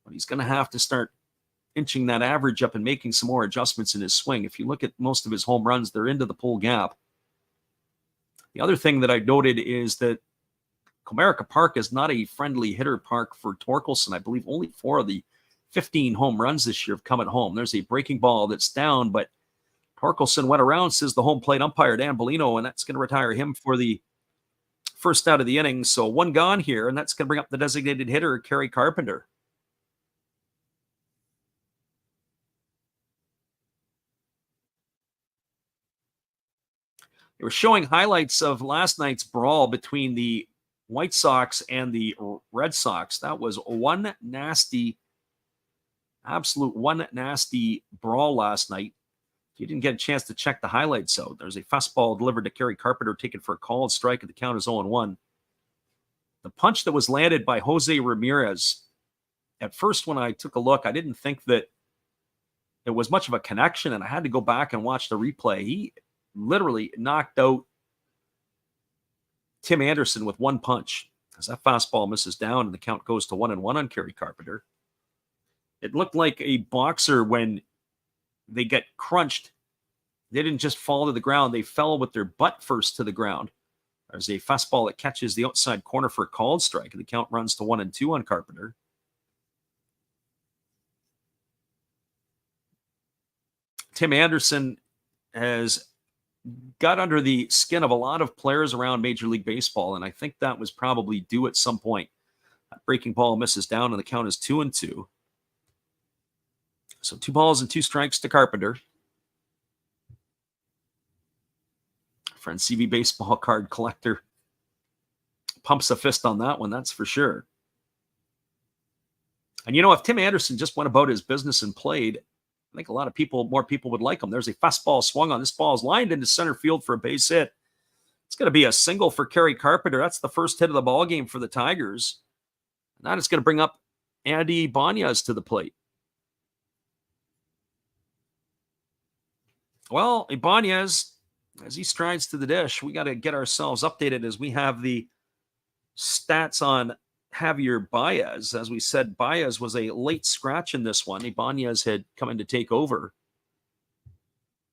S1: But he's going to have to start inching that average up and making some more adjustments in his swing. If you look at most of his home runs, they're into the pull gap. The other thing that I noted is that Comerica Park is not a friendly hitter park for Torkelson. I believe only 4 of the 15 home runs this year have come at home. There's a breaking ball that's down, but Torkelson went around, says the home plate umpire, Dan Bellino, and that's going to retire him for the first out of the inning. So 1 gone here, and that's going to bring up the designated hitter, Kerry Carpenter. They were showing highlights of last night's brawl between the White Sox and the Red Sox. That was absolute one nasty brawl last night. If you didn't get a chance to check the highlights out, there's a fastball delivered to Kerry Carpenter, taken for a called strike, and the count is 0-1. The punch that was landed by Jose Ramirez, at first when I took a look, I didn't think that it was much of a connection, and I had to go back and watch the replay. He literally knocked out Tim Anderson with one punch, as that fastball misses down and the count goes to 1-1 on Kerry Carpenter. It looked like a boxer when they get crunched. They didn't just fall to the ground. They fell with their butt first to the ground. There's a fastball that catches the outside corner for a called strike, and the count runs to 1-2 on Carpenter. Tim Anderson has got under the skin of a lot of players around Major League Baseball, and I think that was probably due at some point. That breaking ball misses down, and the count is 2-2. So 2 balls and 2 strikes to Carpenter. Friend CV baseball card collector pumps a fist on that one, that's for sure. And if Tim Anderson just went about his business and played, I think more people would like him. There's a fastball swung on. This ball is lined into center field for a base hit. It's going to be a single for Kerry Carpenter. That's the first hit of the ball game for the Tigers. And that is going to bring up Andy Ibanez to the plate. Well, Ibanez, as he strides to the dish, we got to get ourselves updated as we have the stats on Javier Baez. As we said, Baez was a late scratch in this one. Ibanez had come in to take over.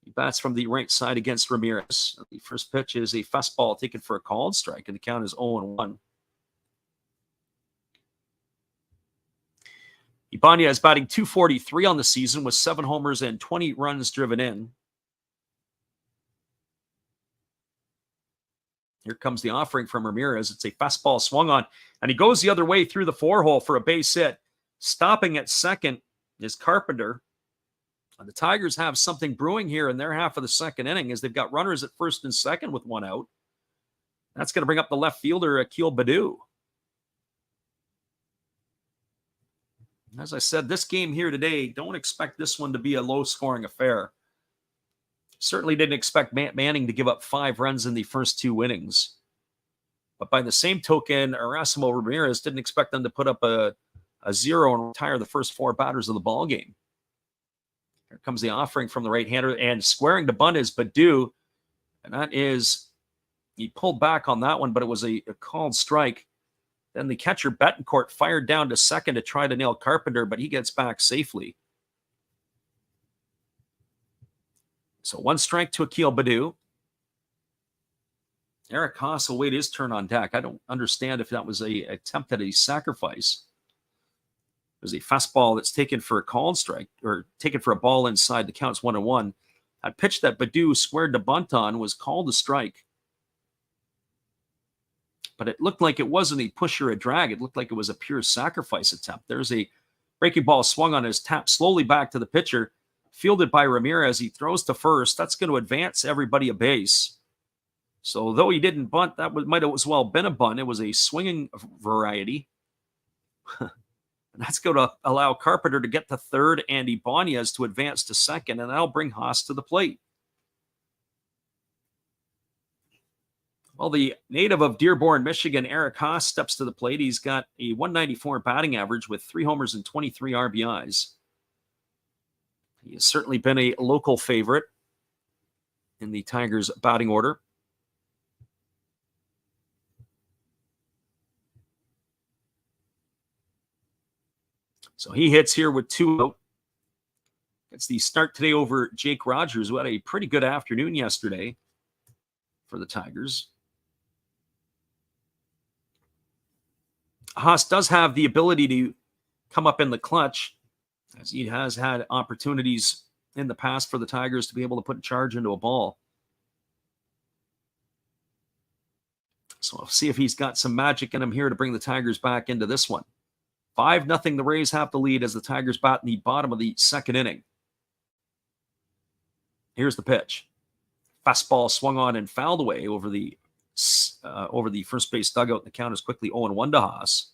S1: He bats from the right side against Ramirez. The first pitch is a fastball taken for a called strike, and the count is 0-1. Ibanez batting .243 on the season with 7 homers and 20 runs driven in. Here comes the offering from Ramirez. It's a fastball swung on, and he goes the other way through the 4-hole for a base hit. Stopping at second is Carpenter. The Tigers have something brewing here in their half of the second inning, as they've got runners at first and second with 1 out. That's going to bring up the left fielder, Akil Baddoo. As I said, this game here today, don't expect this one to be a low-scoring affair. Certainly didn't expect Manning to give up 5 runs in the first 2 innings. But by the same token, Erasmo Ramirez didn't expect them to put up a 0 and retire the first 4 batters of the ball game. Here comes the offering from the right-hander, and squaring to bunt is Baddoo. And that is, he pulled back on that one, but it was a called strike. Then the catcher Betancourt fired down to second to try to nail Carpenter, but he gets back safely. So 1 strike to Akil Baddoo. Eric Haas will wait his turn on deck. I don't understand if that was an attempt at a sacrifice. There's a fastball that's taken for a called strike, or taken for a ball inside. The count's 1-1. A pitch that Baddoo squared to bunt on was called a strike. But it looked like it wasn't a push or a drag. It looked like it was a pure sacrifice attempt. There's a breaking ball swung on, his tap slowly back to the pitcher. Fielded by Ramirez, he throws to first. That's going to advance everybody a base. So though he didn't bunt, that might have as well been a bunt. It was a swinging variety. And that's going to allow Carpenter to get to third and Ibanez to advance to second, and that'll bring Haas to the plate. Well, the native of Dearborn, Michigan, Eric Haas, steps to the plate. He's got a .194 batting average with 3 homers and 23 RBIs. He has certainly been a local favorite in the Tigers' batting order. So he hits here with 2 out. Gets the start today over Jake Rogers, who had a pretty good afternoon yesterday for the Tigers. Haas does have the ability to come up in the clutch, as he has had opportunities in the past for the Tigers to be able to put a charge into a ball. So we'll see if he's got some magic in him here to bring the Tigers back into this one. 5-0, the Rays have the lead as the Tigers bat in the bottom of the second inning. Here's the pitch. Fastball swung on and fouled away over the first base dugout. The count is quickly 0-1 to Haas.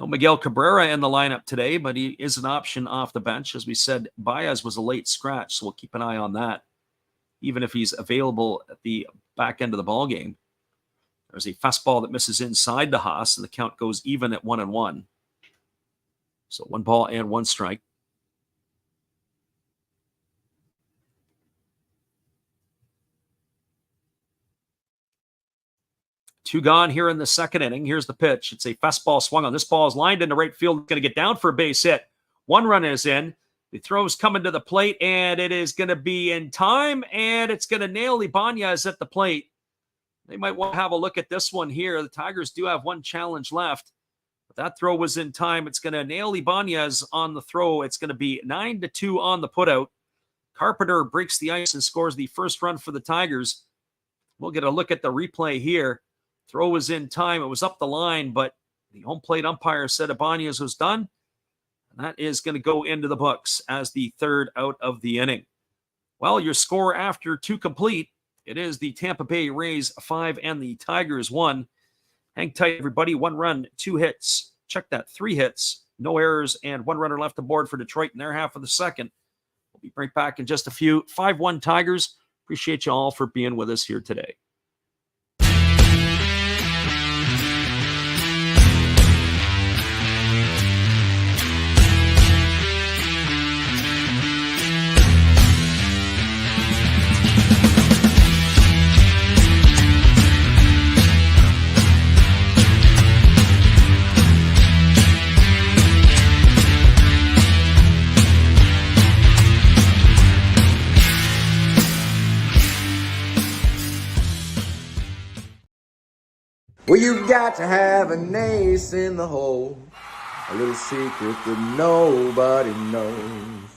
S1: No Miguel Cabrera in the lineup today, but he is an option off the bench. As we said, Baez was a late scratch, so we'll keep an eye on that, even if he's available at the back end of the ball game. There's a fastball that misses inside the Haas, and the count goes even at 1-1. So 1 ball and 1 strike. Two gone here in the second inning. Here's the pitch. It's a fastball swung on. This ball is lined into right field. It's going to get down for a base hit. 1 run is in. The throw's coming to the plate, and it is going to be in time, and it's going to nail Ibanez at the plate. They might want to have a look at this one here. The Tigers do have 1 challenge left, but that throw was in time. It's going to nail Ibanez on the throw. It's going to be 9-2 on the putout. Carpenter breaks the ice and scores the first run for the Tigers. We'll get a look at the replay here. Throw was in time. It was up the line, but the home plate umpire said Ibanez was done. And that is going to go into the books as the 3rd out of the inning. Well, your score after 2 complete. It is the Tampa Bay Rays 5 and the Tigers 1. Hang tight, everybody. 1 run, 2 hits. Check that. 3 hits, no errors, and 1 runner left aboard for Detroit in their half of the second. We'll be right back in just a few. 5-1 Tigers. Appreciate you all for being with us here today.
S4: Well, you've got to have an ace in the hole, a little secret that nobody knows.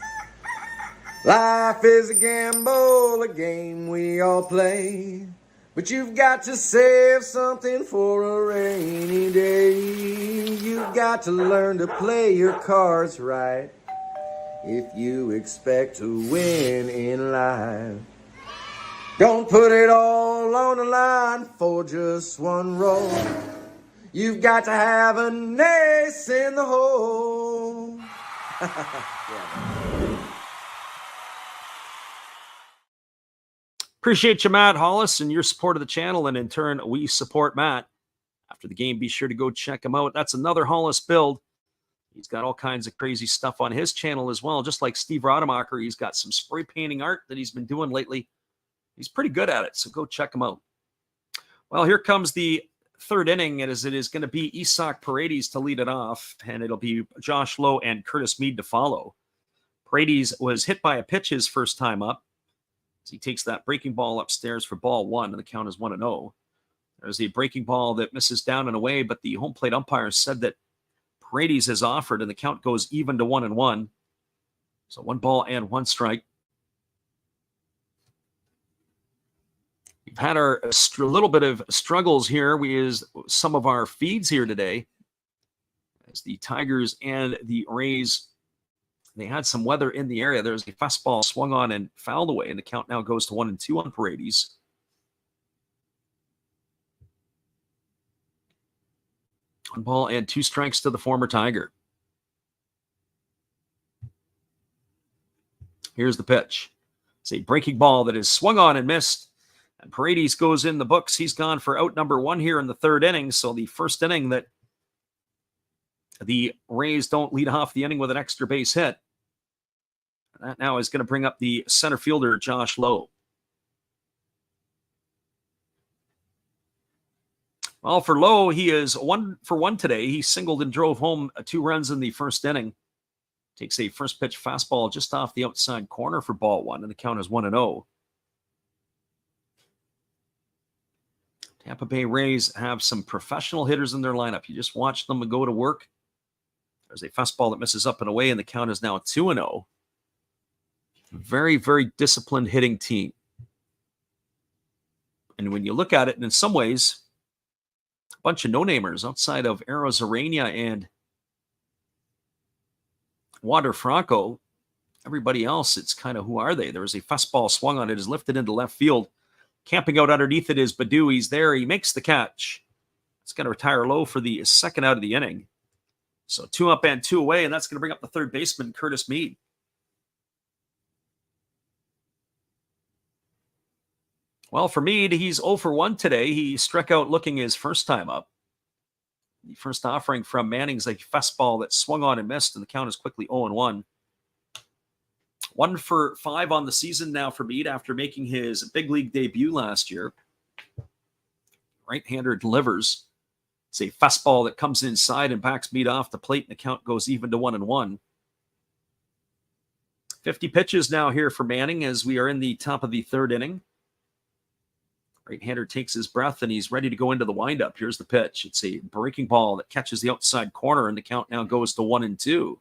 S4: Life is a gamble, a game we all play, but you've got to save something for a rainy day. You've got to learn to play your cards right if you expect to win in life. Don't put it all on the line for just 1 roll. You've got to have an ace in the hole.
S1: Appreciate you, Matt Hollis, and your support of the channel, and in turn, we support Matt. After the game, be sure to go check him out. That's another Hollis build. He's got all kinds of crazy stuff on his channel as well. Just like Steve Rademacher, he's got some spray painting art that he's been doing lately. He's pretty good at it, so go check him out. Well, here comes the 3rd inning, as it is going to be Isaac Paredes to lead it off, and it'll be Josh Lowe and Curtis Mead to follow. Paredes was hit by a pitch his first time up, as he takes that breaking ball upstairs for ball 1, and the count is 1-0. There's a breaking ball that misses down and away, but the home plate umpire said that Paredes has offered, and the count goes even to 1-1. So 1 ball and 1 strike. We've had a little bit of struggles here with some of our feeds here today, as the Tigers and the Rays, they had some weather in the area. There's a fastball swung on and fouled away, and the count now goes to 1-2 on Paredes. One ball and 2 strikes to the former Tiger. Here's the pitch. It's a breaking ball that is swung on and missed. And Paredes goes in the books. He's gone for out number 1 here in the 3rd inning. So the first inning that the Rays don't lead off the inning with an extra base hit. That now is going to bring up the center fielder, Josh Lowe. Well, for Lowe, he is 1 for 1 today. He singled and drove home 2 runs in the first inning. Takes a first pitch fastball just off the outside corner for ball 1, and the count is 1-0. Tampa Bay Rays have some professional hitters in their lineup. You just watch them go to work. There's a fastball that misses up and away, and the count is now 2-0. Very, very disciplined hitting team. And when you look at it, and in some ways, a bunch of no-namers outside of Arozarena and Wander Franco, everybody else, it's kind of who are they? There is a fastball swung on it, is lifted into left field. Camping out underneath it is Badu. He's there. He makes the catch. It's going to retire Lowe for the 2nd out of the inning. So 2 up and 2 away, and that's going to bring up the third baseman, Curtis Mead. Well, for Mead, he's 0 for 1 today. He struck out looking his first time up. The first offering from Manning's a fastball that swung on and missed, and the count is quickly 0-1. 1 for 5 on the season now for Mead after making his big league debut last year. Right-hander delivers. It's a fastball that comes inside and backs Mead off the plate, and the count goes even to 1-1. 50 pitches now here for Manning as we are in the top of the third inning. Right-hander takes his breath, and he's ready to go into the windup. Here's the pitch. It's a breaking ball that catches the outside corner, and the count now goes to 1-2.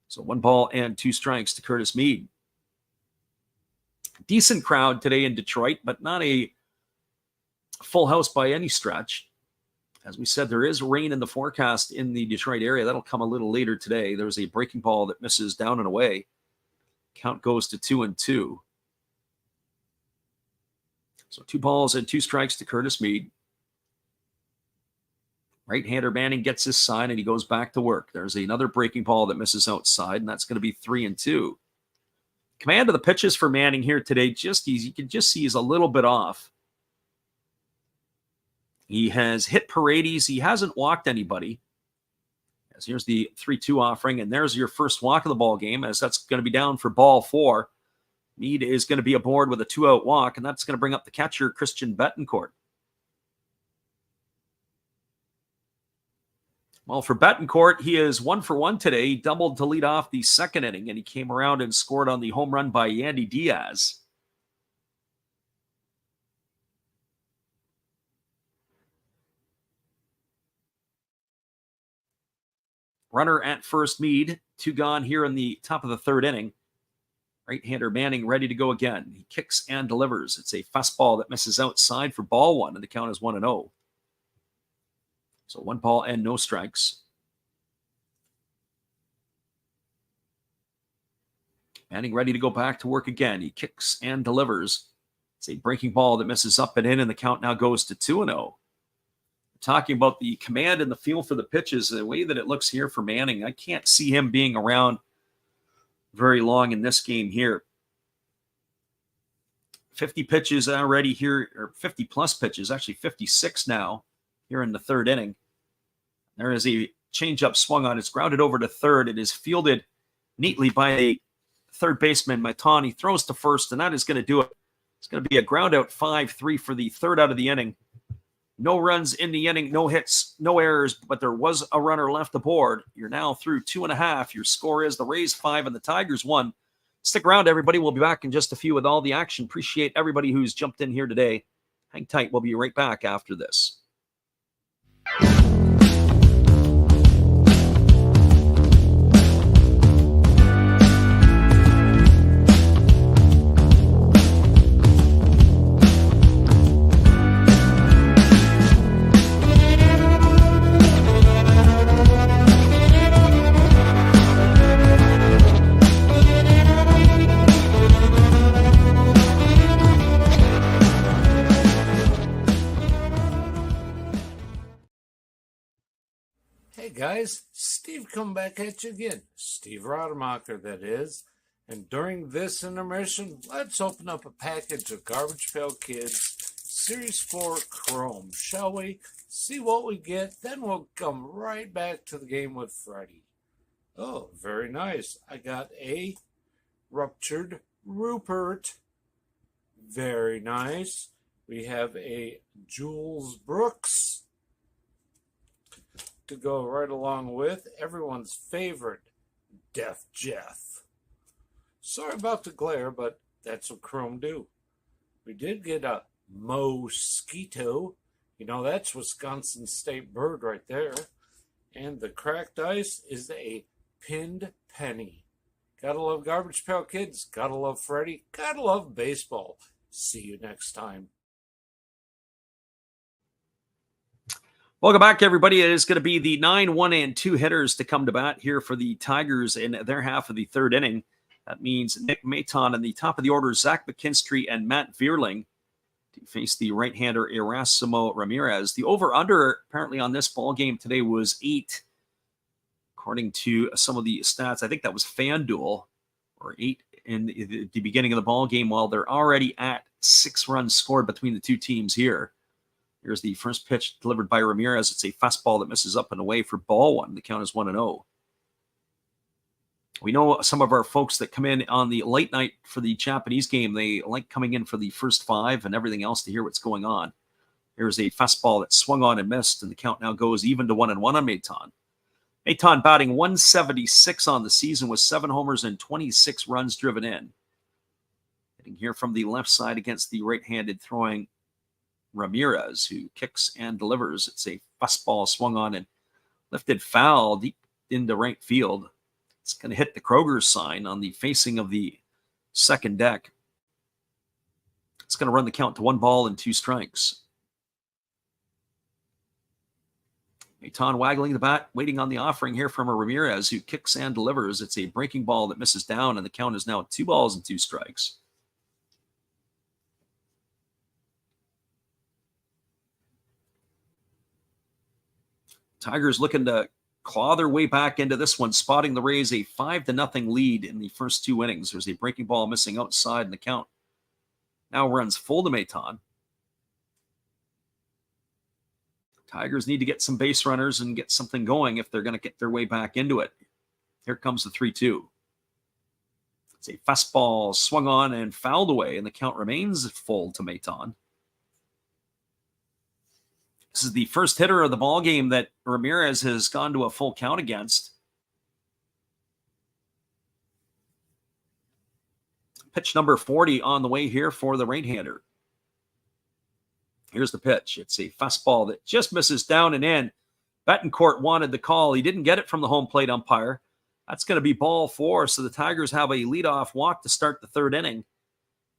S1: So 1 ball and 2 strikes to Curtis Mead. Decent crowd today in Detroit, but not a full house by any stretch. As we said, there is rain in the forecast in the Detroit area. That'll come a little later today. There's a breaking ball that misses down and away. Count goes to 2-2. So 2 balls and 2 strikes to Curtis Mead. Right-hander Manning gets his sign, and he goes back to work. There's another breaking ball that misses outside, and that's going to be 3-2. Command of the pitches for Manning here today, you can just see he's a little bit off. He has hit Paredes. He hasn't walked anybody. As here's the 3-2 offering, and there's your first walk of the ball game, as that's going to be down for ball 4. Mead is going to be aboard with a 2-out walk, and that's going to bring up the catcher, Christian Betancourt. Well, for Betancourt, he is 1 for 1 today. He doubled to lead off the second inning, and he came around and scored on the home run by Yandy Diaz. Runner at first, Mead. 2 gone here in the top of the third inning. Right-hander Manning ready to go again. He kicks and delivers. It's a fastball that misses outside for ball 1, and the count is 1-0. So 1 ball and no strikes. Manning ready to go back to work again. He kicks and delivers. It's a breaking ball that misses up and in, and the count now goes to 2-0. Talking about the command and the feel for the pitches, the way that it looks here for Manning, I can't see him being around very long in this game here. 50 pitches already here, or 50 plus pitches, actually 56 now here in the third inning. There is a changeup swung on. It's grounded over to third. It is fielded neatly by a third baseman, Maitan. He throws to first, and that is going to do it. It's going to be a ground out 5-3 for the third out of the inning. No runs in the inning, no hits, no errors, but there was a runner left aboard. You're now through 2.5. Your score is the Rays 5 and the Tigers 1. Stick around, everybody. We'll be back in just a few with all the action. Appreciate everybody who's jumped in here today. Hang tight. We'll be right back after this.
S2: Hey guys, Steve come back at you again. Steve Rademacher, that is. And during this intermission, let's open up a package of Garbage Pail Kids Series 4 Chrome, shall we? See what we get, then we'll come right back to the game with Freddie. Oh, very nice. I got a Ruptured Rupert. Very nice. We have a Jules Brooks to go right along with everyone's favorite Def Jeff. Sorry about the glare, but that's what Chrome do. We did get a Mosquito. You know, that's Wisconsin State bird right there. And the cracked ice is a Pinned Penny. Gotta love Garbage Pail Kids. Gotta love Freddie. Gotta love baseball. See you next time.
S1: Welcome back, everybody. It is going to be the 9, 1, and 2 hitters to come to bat here for the Tigers in their half of the third inning. That means Nick Maitan in the top of the order, Zach McKinstry and Matt Vierling. to face the right-hander Erasmo Ramirez. The over-under apparently on this ball game today was 8. According to some of the stats, I think that was FanDuel, or 8 in the beginning of the ball game, while they're already at 6 runs scored between the two teams here. Here's the first pitch delivered by Ramirez. It's a fastball that misses up and away for ball one. The count is 1-0. We know some of our folks that come in on the late night for the Japanese game, they like coming in for the first 5 and everything else to hear what's going on. Here's a fastball that swung on and missed, and the count now goes even to 1-1 on Maton. Maton batting 176 on the season with 7 homers and 26 runs driven in. Hitting here from the left side against the right-handed throwing Ramirez, who kicks and delivers. It's a fastball swung on and lifted foul deep into right field. It's going to hit the Kroger sign on the facing of the second deck. It's going to run the count to 1-2 strikes. Maton waggling the bat, waiting on the offering here from a Ramirez, who kicks and delivers. It's a breaking ball that misses down, and the count is now 2-2 strikes. Tigers looking to claw their way back into this one, spotting the Rays a 5-0 lead in the first 2 innings. There's a breaking ball missing outside, and the count now runs full to Maton. Tigers need to get some base runners and get something going if they're going to get their way back into it. Here comes the 3-2. It's a fastball swung on and fouled away, and the count remains full to Maton. This is the first hitter of the ball game that Ramirez has gone to a full count against. Pitch number 40 on the way here for the right-hander. Here's the pitch. It's a fastball that just misses down and in. Betancourt wanted the call. He didn't get it from the home plate umpire. That's going to be ball 4, so the Tigers have a leadoff walk to start the 3rd inning.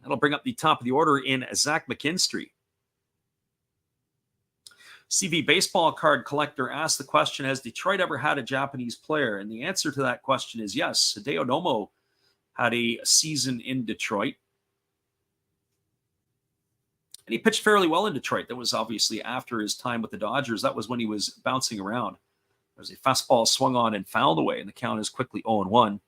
S1: That'll bring up the top of the order in Zach McKinstry. CV Baseball Card Collector asked the question, has Detroit ever had a Japanese player? And the answer to that question is yes. Hideo Nomo had a season in Detroit. And he pitched fairly well in Detroit. That was obviously after his time with the Dodgers. That was when he was bouncing around. There was a fastball swung on and fouled away, and the count is quickly 0-1.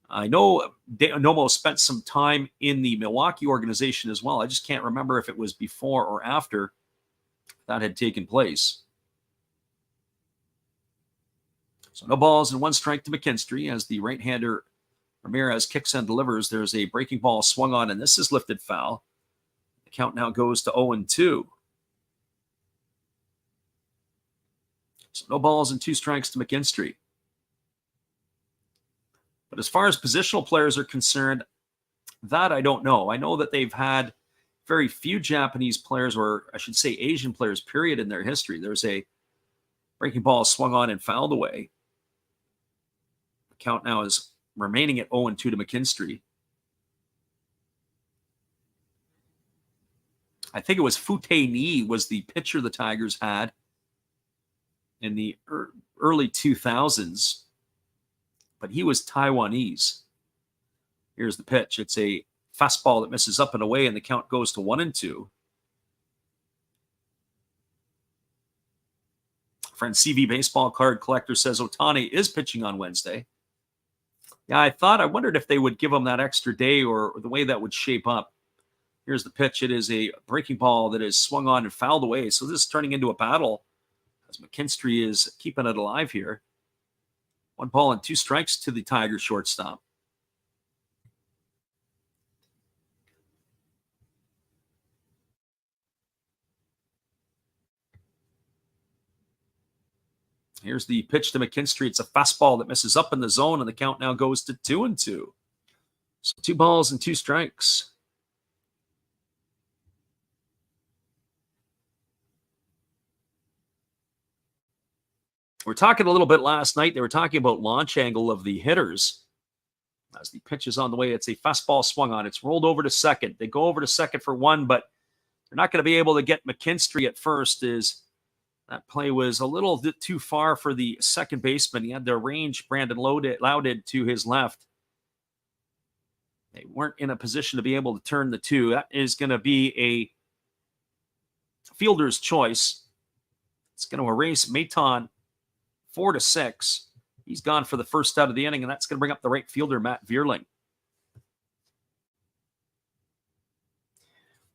S1: I know Nomo spent some time in the Milwaukee organization as well. I just can't remember if it was before or after that had taken place. So no balls and 1 strike to McKinstry as the right-hander Ramirez kicks and delivers. There's a breaking ball swung on, and this is lifted foul. The count now goes to 0-2. So no balls and 2 strikes to McKinstry. But as far as positional players are concerned, that I don't know. I know that they've had very few Japanese players, or I should say Asian players, period, in their history. There's a breaking ball swung on and fouled away. The count now is remaining at 0-2 to McKinstry. I think it was Fute Ni was the pitcher the Tigers had in the early 2000s, but he was Taiwanese. Here's the pitch. It's a fastball that misses up and away, and the count goes to 1-2. Friend CV Baseball Card Collector says Ohtani is pitching on Wednesday. Yeah, I wondered if they would give him that extra day or the way that would shape up. Here's the pitch. It is a breaking ball that is swung on and fouled away. So this is turning into a battle as McKinstry is keeping it alive here. 1-2 strikes to the Tiger shortstop. Here's the pitch to McKinstry. It's a fastball that misses up in the zone, and the count now goes to 2-2. So 2 strikes. We're talking a little bit last night. They were talking about launch angle of the hitters. As the pitch is on the way, it's a fastball swung on. It's rolled over to second. They go over to second for 1, but they're not going to be able to get McKinstry at first. That play was a little bit too far for the second baseman. He had the range, Brandon Louded, to his left. They weren't in a position to be able to turn the 2. That is going to be a fielder's choice. It's going to erase Maton 4-6. He's gone for the first out of the inning, and that's going to bring up the right fielder, Matt Vierling.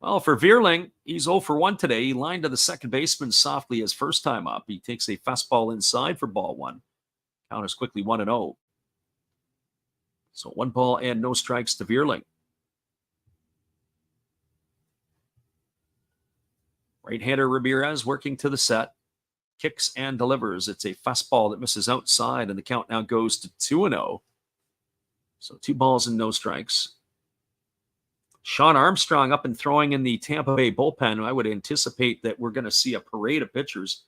S1: Well, for Vierling, he's 0 for 1 today. He lined to the second baseman softly his first time up. He takes a fastball inside for ball one. Count is quickly 1-0. So 1 ball and no strikes to Vierling. Right-hander Ramirez working to the set. Kicks and delivers. It's a fastball that misses outside, and the count now goes to 2-0. So 2 balls and no strikes. Sean Armstrong up and throwing in the Tampa Bay bullpen. I would anticipate that we're going to see a parade of pitchers.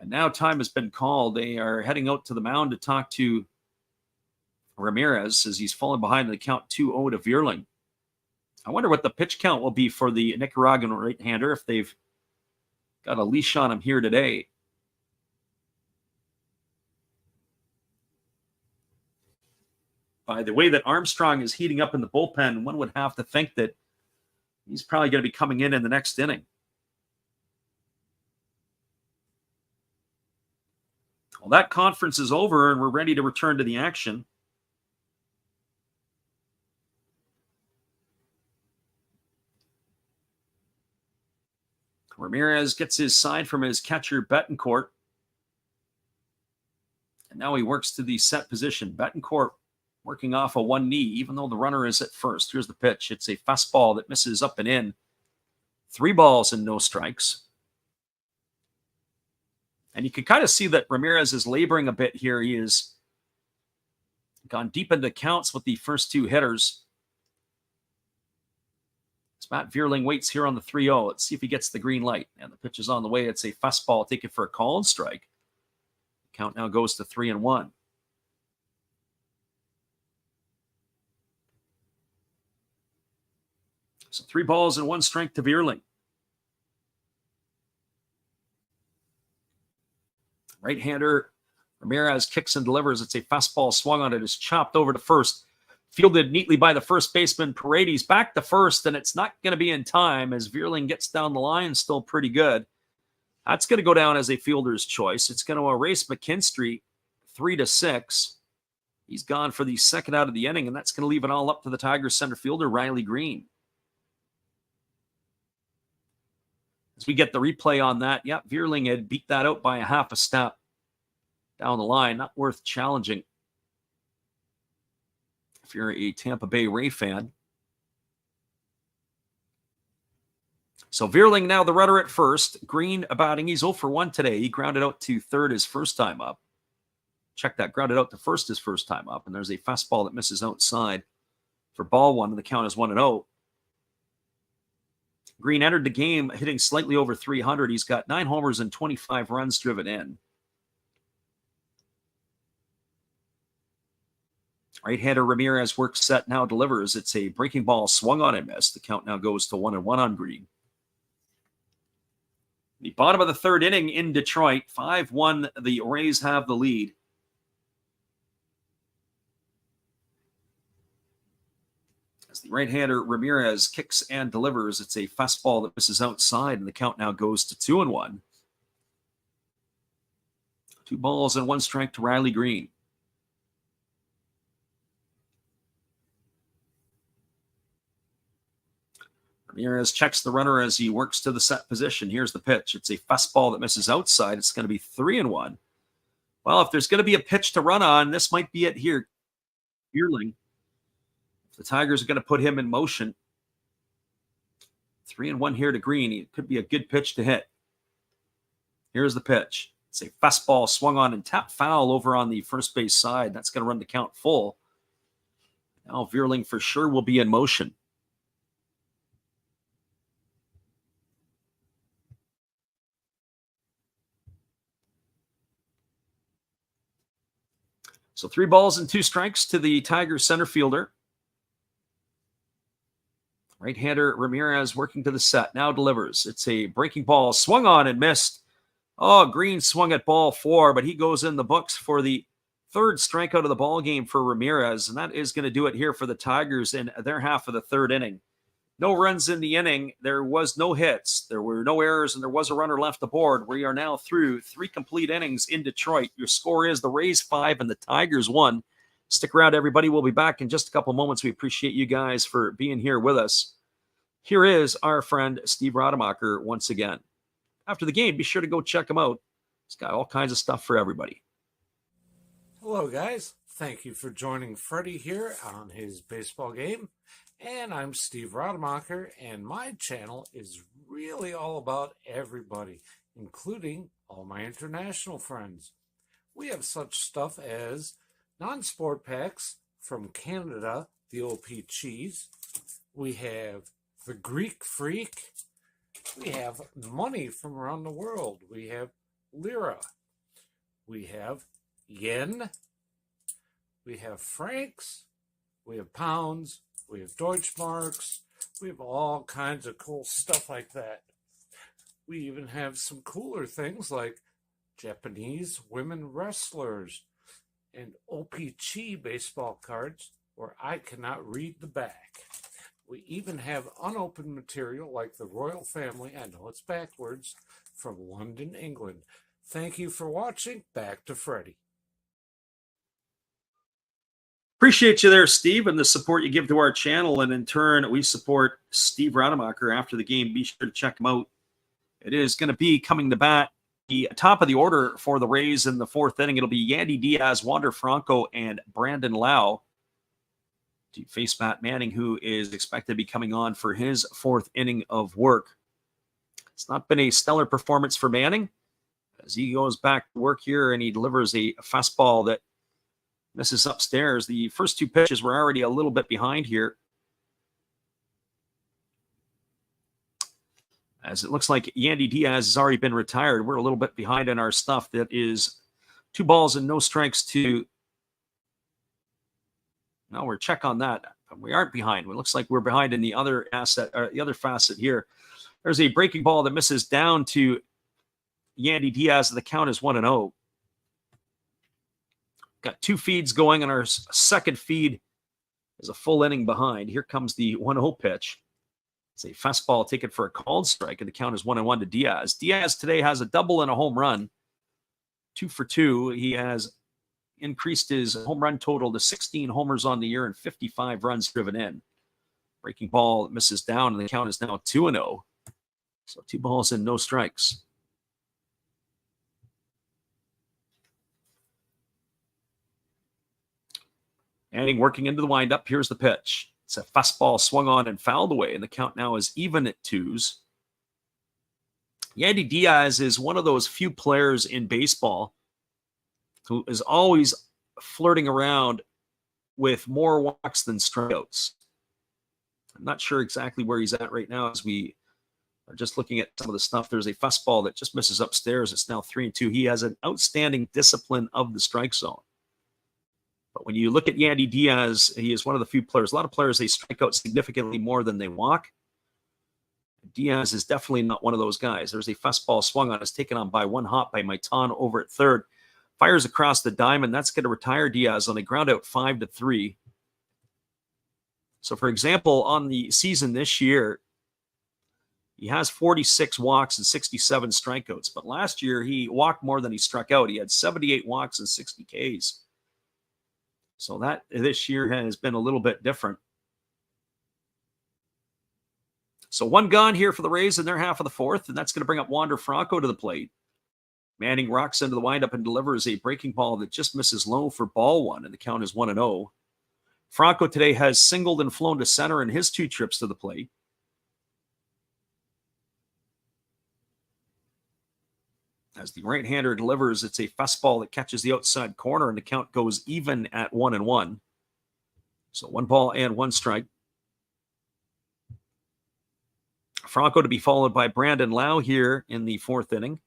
S1: And now time has been called. They are heading out to the mound to talk to Ramirez as he's fallen behind in the count 2-0 to Vierling. I wonder what the pitch count will be for the Nicaraguan right-hander if they've got a leash on him here today. By the way that Armstrong is heating up in the bullpen, one would have to think that he's probably going to be coming in the next inning. Well, that conference is over, and we're ready to return to the action. Ramirez gets his side from his catcher, Betancourt. And now he works to the set position. Betancourt working off a one knee, even though the runner is at first. Here's the pitch. It's a fastball that misses up and in. 3 balls and no strikes. And you can kind of see that Ramirez is laboring a bit here. He has gone deep into counts with the first 2 hitters. As Matt Vierling waits here on the 3-0. Let's see if he gets the green light. And the pitch is on the way. It's a fastball taken for a call and strike. The count now goes to 3-1. So 3 balls and 1 strike to Vierling. Right-hander Ramirez kicks and delivers. It's a fastball swung on it. It's chopped over to first. Fielded neatly by the first baseman, Paredes. Back to first, and it's not going to be in time as Vierling gets down the line. Still pretty good. That's going to go down as a fielder's choice. It's going to erase McKinstry 3-6. He's gone for the second out of the inning, and that's going to leave it all up to the Tigers center fielder, Riley Green. As we get the replay on that, yeah, Vierling had beat that out by a half a step down the line. Not worth challenging if you're a Tampa Bay Ray fan. So Vierling now the runner at first. Green batting. He's 0 for 1 today. He grounded out to third his first time up. Check that. Grounded out to first his first time up. And there's a fastball that misses outside for ball 1. And the count is 1-0. Green entered the game hitting slightly over 300. He's got 9 homers and 25 runs driven in. Right-hander Ramirez works set, now delivers. It's a breaking ball swung on and missed. The count now goes to 1-1 on Green. The bottom of the third inning in Detroit, 5-1. The Rays have the lead. As the right-hander Ramirez kicks and delivers, it's a fastball that misses outside, and the count now goes to 2-1. 2 balls and 1 strike to Riley Green. Ramirez checks the runner as he works to the set position. Here's the pitch. It's a fastball that misses outside. It's going to be 3-1. Well, if there's going to be a pitch to run on, this might be it here. Vierling. If the Tigers are going to put him in motion. 3-1 here to Green. It could be a good pitch to hit. Here's the pitch. It's a fastball swung on and tapped foul over on the first base side. That's going to run the count full. Now Vierling for sure will be in motion. So 3 balls and 2 strikes to the Tigers center fielder. Right-hander Ramirez working to the set. Now delivers. It's a breaking ball. Swung on and missed. Oh, Green swung at ball 4, but he goes in the books for the 3rd strikeout of the ball game for Ramirez. And that is going to do it here for the Tigers in their half of the 3rd inning. No runs in the inning. There was no hits. There were no errors, and there was a runner left aboard. We are now through 3 complete innings in Detroit. Your score is the Rays 5 and the Tigers 1. Stick around, everybody. We'll be back in just a couple moments. We appreciate you guys for being here with us. Here is our friend Steve Rademacher once again. After the game, be sure to go check him out. He's got all kinds of stuff for everybody.
S2: Hello, guys. Thank you for joining Freddie here on his baseball game. And I'm Steve Rademacher, and my channel is really all about everybody, including all my international friends. We have such stuff as non-sport packs from Canada, the OP cheese. We have the Greek Freak. We have money from around the world. We have lira. We have yen. We have francs. We have pounds. We have Deutschmarks. We have all kinds of cool stuff like that. We even have some cooler things like Japanese women wrestlers and OP-Chi baseball cards where I cannot read the back. We even have unopened material like the royal family, I know it's backwards, from London, England. Thank you for watching. Back to Freddie.
S1: Appreciate you there, Steve, and the support you give to our channel. And in turn, we support Steve Rademacher after the game. Be sure to check him out. It is going to be coming to bat. The top of the order for the Rays in the 4th inning. It'll be Yandy Diaz, Wander Franco, and Brandon Lau to face Matt Manning, who is expected to be coming on for his 4th inning of work. It's not been a stellar performance for Manning as he goes back to work here and he delivers a fastball that misses upstairs. The first 2 pitches were already a little bit behind here, as it looks like Yandy Diaz has already been retired. We're a little bit behind in our stuff. That is 2 balls and no strikes to... No, we're check on that. We aren't behind. It looks like we're behind in the other asset, or the other facet here. There's a breaking ball that misses down to Yandy Diaz. The count is 1-0. Got 2 feeds going, and our second feed is a full inning behind. Here comes the 1-0 pitch. It's a fastball taken for a called strike, and the count is 1-1 to Diaz. Diaz today has a double and a home run. 2 for 2. He has increased his home run total to 16 homers on the year and 55 runs driven in. Breaking ball misses down, and the count is now 2-0. So 2 balls and no strikes. Manning working into the windup. Here's the pitch. It's a fastball swung on and fouled away, and the count now is even at 2s. Yandy Diaz is one of those few players in baseball who is always flirting around with more walks than strikeouts. I'm not sure exactly where he's at right now as we are just looking at some of the stuff. There's a fastball that just misses upstairs. It's now 3-2. He has an outstanding discipline of the strike zone. But when you look at Yandy Diaz, he is one of the few players. A lot of players, they strike out significantly more than they walk. Diaz is definitely not one of those guys. There's a fastball swung on. It's taken on by 1 hop by Maitan over at third. Fires across the diamond. That's going to retire Diaz on a ground out 5-3. So, for example, on the season this year, he has 46 walks and 67 strikeouts. But last year, he walked more than he struck out. He had 78 walks and 60 Ks. So that this year has been a little bit different. So 1 gone here for the Rays in their half of the 4th, and that's going to bring up Wander Franco to the plate. Manning rocks into the windup and delivers a breaking ball that just misses low for ball 1, and the count is 1-0. Franco today has singled and flown to center in his 2 trips to the plate. As the right-hander delivers, it's a fastball that catches the outside corner, and the count goes even at 1-1. So 1 ball and 1 strike. Franco to be followed by Brandon Lau here in the 4th inning.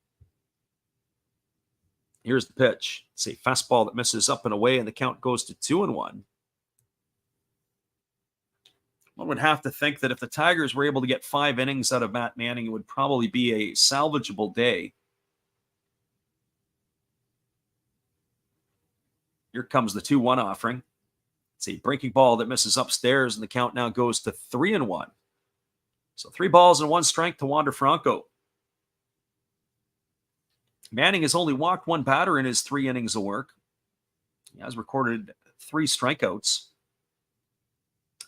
S1: Here's the pitch. It's a fastball that misses up and away, and the count goes to 2-1. One would have to think that if the Tigers were able to get 5 innings out of Matt Manning, it would probably be a salvageable day. Here comes the 2-1 offering. It's a breaking ball that misses upstairs, and the count now goes to 3-1. So 3 balls and 1 strike to Wander Franco. Manning has only walked 1 batter in his 3 innings of work. He has recorded 3 strikeouts.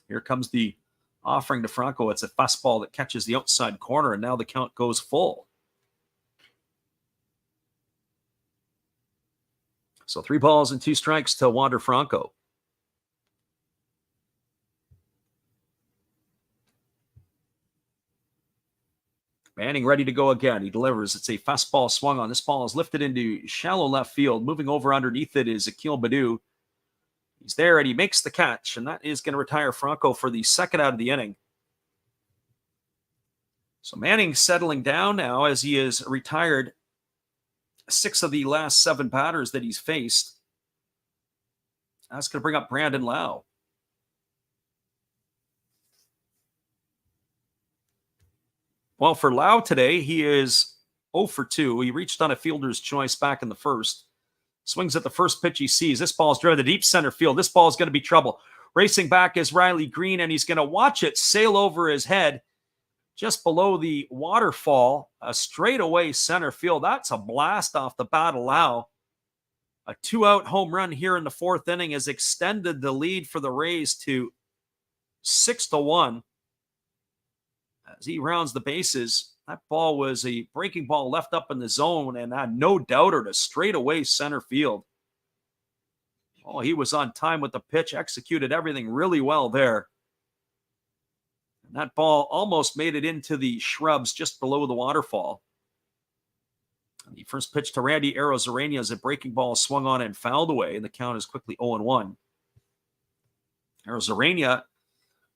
S1: Here comes the offering to Franco. It's a fastball that catches the outside corner, and now the count goes full. So 3 balls and 2 strikes to Wander Franco. Manning ready to go again. He delivers. It's a fastball swung on. This ball is lifted into shallow left field. Moving over underneath it is Akil Baddoo. He's there, and he makes the catch, and that is going to retire Franco for the 2nd out of the inning. So Manning settling down now as he has retired 6 of the last 7 batters that he's faced. That's going to bring up Brandon Lau. Well, for Lau today, he is 0 for 2. He reached on a fielder's choice back in the first. Swings at the first pitch he sees. This ball is driven to deep center field. This ball is going to be trouble. Racing back is Riley Green, and he's going to watch it sail over his head just below the waterfall, a straightaway center field. That's a blast off the bat of Lau. A 2-out home run here in the 4th inning has extended the lead for the Rays to 6-1. As he rounds the bases, that ball was a breaking ball left up in the zone and had no doubter to straightaway center field. Oh, he was on time with the pitch, executed everything really well there. And that ball almost made it into the shrubs just below the waterfall. And the first pitch to Randy Arozarena is a breaking ball swung on and fouled away, and the count is quickly 0-1. Arozarena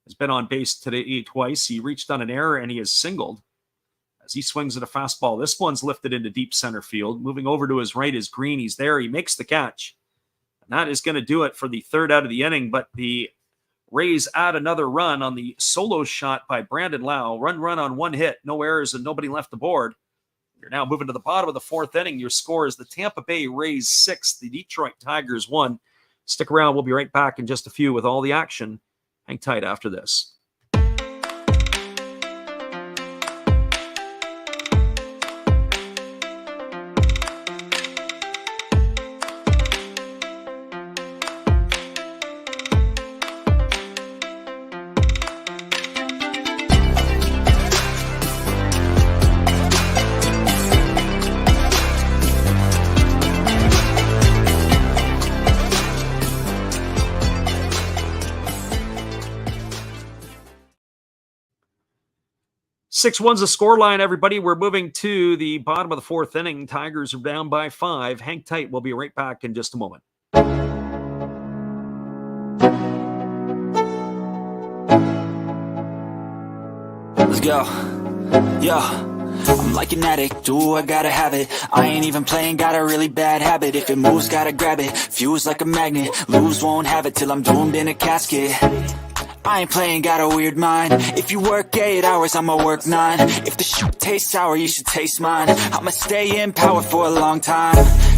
S1: has been on base today twice. He reached on an error, and he has singled. As he swings at a fastball, this one's lifted into deep center field. Moving over to his right is Green. He's there. He makes the catch. And that is going to do it for the 3rd out of the inning, but the Rays add another run on the solo shot by Brandon Lau. Run on 1 hit, no errors, and nobody left the board. You're now moving to the bottom of the 4th inning. Your score is the Tampa Bay Rays 6, the Detroit Tigers 1. Stick around. We'll be right back in just a few with all the action. Hang tight after this. Six one's the scoreline, everybody. We're moving to the bottom of the 4th inning. Tigers are down by 5. Hang tight. We'll be right back in just a moment.
S3: Let's go. Yo, I'm like an addict, ooh, I gotta have it. I ain't even playing, got a really bad habit. If it moves, gotta grab it. Fuse like a magnet, lose, won't have it till I'm doomed in a casket. I ain't playing, got a weird mind. If you work 8 hours, I'ma work 9. If the shit tastes sour, you should taste mine. I'ma stay in power for a long time.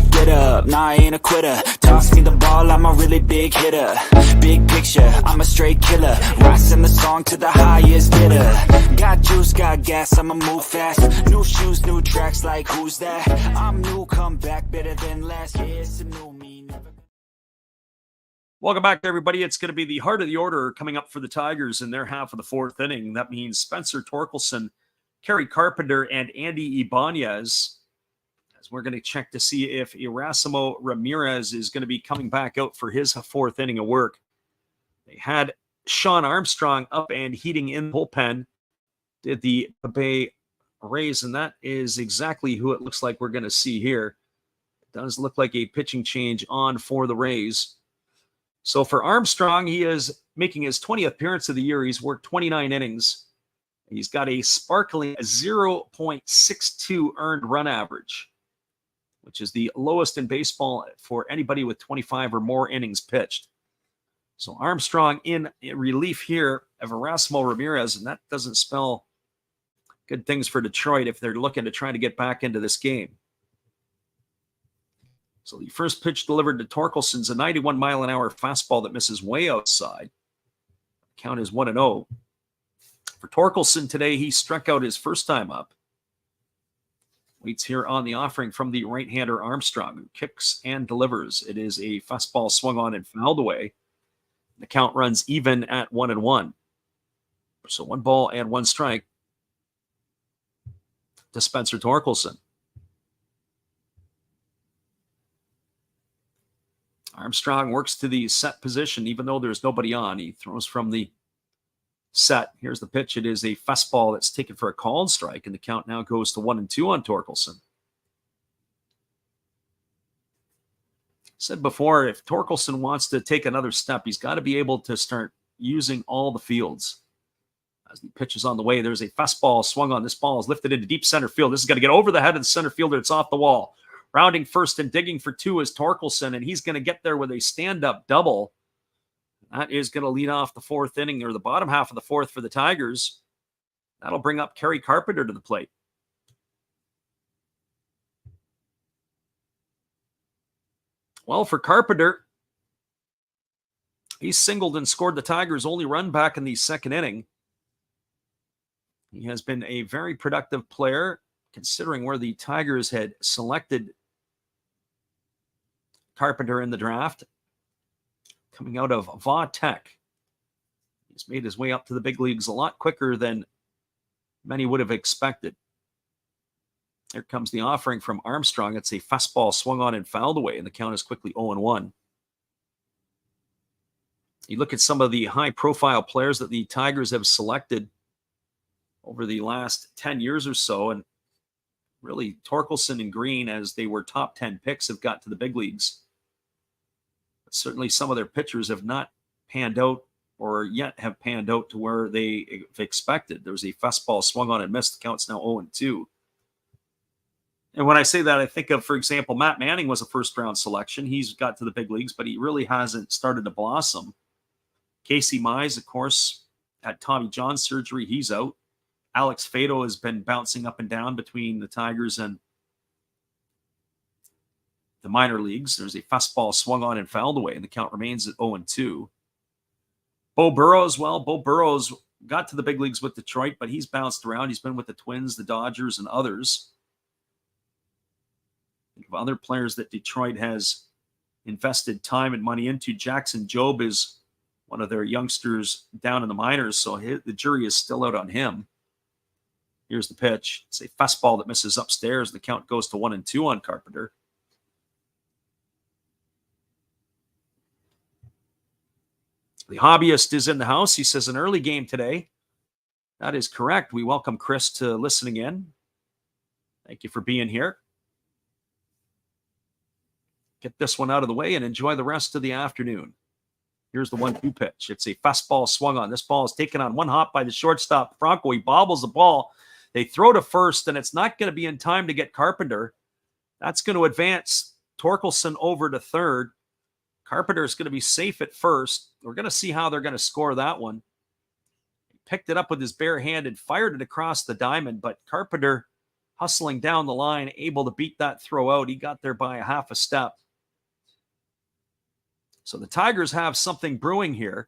S3: Get up, nah, I ain't a quitter. Toss me the ball, I'm a really big hitter. Big picture, I'm a straight killer. Rising the song to the highest bidder. Got juice, got gas, I'ma move fast. New shoes, new tracks, like who's that? I'm new, come back, better than last. Yeah, it's a new me, never.
S1: Welcome back, everybody. It's going to be the heart of the order coming up for the Tigers in their half of the 4th inning. That means Spencer Torkelson, Kerry Carpenter, and Andy Ibanez. As we're going to check to see if Erasmo Ramirez is going to be coming back out for his 4th inning of work. They had Sean Armstrong up and heating in the bullpen, did the Bay Rays, and that is exactly who it looks like we're going to see here. It does look like a pitching change on for the Rays. So for Armstrong, he is making his 20th appearance of the year. He's worked 29 innings. He's got a sparkling 0.62 earned run average, which is the lowest in baseball for anybody with 25 or more innings pitched. So Armstrong in relief here of Erasmo Ramirez, and that doesn't spell good things for Detroit if they're looking to try to get back into this game. So the first pitch delivered to Torkelson's a 91-mile-an-hour fastball that misses way outside. Count is 1-0. For Torkelson today, he struck out his first time up. Waits here on the offering from the right-hander Armstrong, who kicks and delivers. It is a fastball swung on and fouled away. The count runs even at 1-1. So 1 ball and 1 strike to Spencer Torkelson. Armstrong works to the set position, even though there's nobody on. He throws from the set. Here's the pitch. It is a fastball that's taken for a called strike, and the count now goes to 1-2 on Torkelson. Said before, if Torkelson wants to take another step, he's got to be able to start using all the fields. As the pitch is on the way, there's a fastball swung on. This ball is lifted into deep center field. This is going to get over the head of the center fielder. It's off the wall. Rounding first and digging for 2 is Torkelson, and he's going to get there with a stand-up double. That is going to lead off the 4th inning, or the bottom half of the 4th for the Tigers. That'll bring up Kerry Carpenter to the plate. Well, for Carpenter, he singled and scored the Tigers' only run back in the 2nd inning. He has been a very productive player, considering where the Tigers had selected Carpenter in the draft. Coming out of Va Tech. He's made his way up to the big leagues a lot quicker than many would have expected. Here comes the offering from Armstrong. It's a fastball swung on and fouled away, and the count is quickly 0-1. You look at some of the high-profile players that the Tigers have selected over the last 10 years or so, and really Torkelson and Green, as they were top 10 picks, have got to the big leagues. But certainly some of their pitchers have not panned out, or yet have panned out to where they have expected. There was a fastball swung on and missed. The count's now 0-2. And when I say that, I think of, for example, Matt Manning was a first-round selection. He's got to the big leagues, but he really hasn't started to blossom. Casey Mize, of course, had Tommy John surgery. He's out. Alex Fado has been bouncing up and down between the Tigers and the minor leagues. There's a fastball swung on and fouled away, and the count remains at 0-2. Bo Burrows, well, Bo Burrows got to the big leagues with Detroit, but he's bounced around. He's been with the Twins, the Dodgers, and others. Think of other players that Detroit has invested time and money into. Jackson Jobe is one of their youngsters down in the minors, so the jury is still out on him. Here's the pitch. It's a fastball that misses upstairs. The count goes to 1-2 on Carpenter. The hobbyist is in the house. He says an early game today. That is correct. We welcome Chris to listening in. Thank you for being here. Get this one out of the way and enjoy the rest of the afternoon. Here's the 1-2 pitch. It's a fastball swung on. This ball is taken on one hop by the shortstop, Franco. He bobbles the ball. They throw to first, and it's not going to be in time to get Carpenter. That's going to advance Torkelson over to third. Carpenter is going to be safe at first. We're going to see how they're going to score that one. He picked it up with his bare hand and fired it across the diamond, but Carpenter hustling down the line, able to beat that throw out. He got there by a half a step. So the Tigers have something brewing here.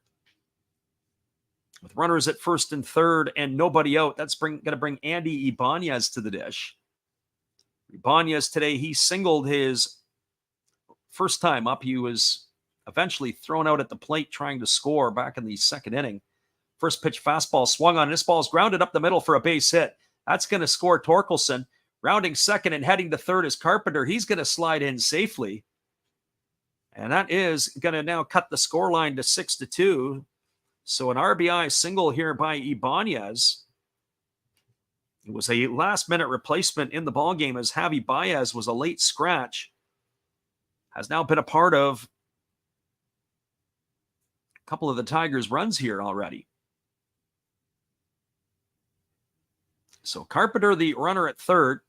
S1: With runners at first and third and nobody out, that's going to bring Andy Ibanez to the dish. Ibanez today, he singled his first time up. He was eventually thrown out at the plate trying to score back in the 2nd inning. First pitch fastball swung on. This ball's grounded up the middle for a base hit. That's going to score Torkelson. Rounding second and heading to third is Carpenter. He's going to slide in safely. And that is going to now cut the scoreline to 6-2. So an RBI single here by Ibanez. It was a last-minute replacement in the ballgame, as Javi Baez was a late scratch. Has now been a part of a couple of the Tigers' runs here already. So Carpenter, the runner at third.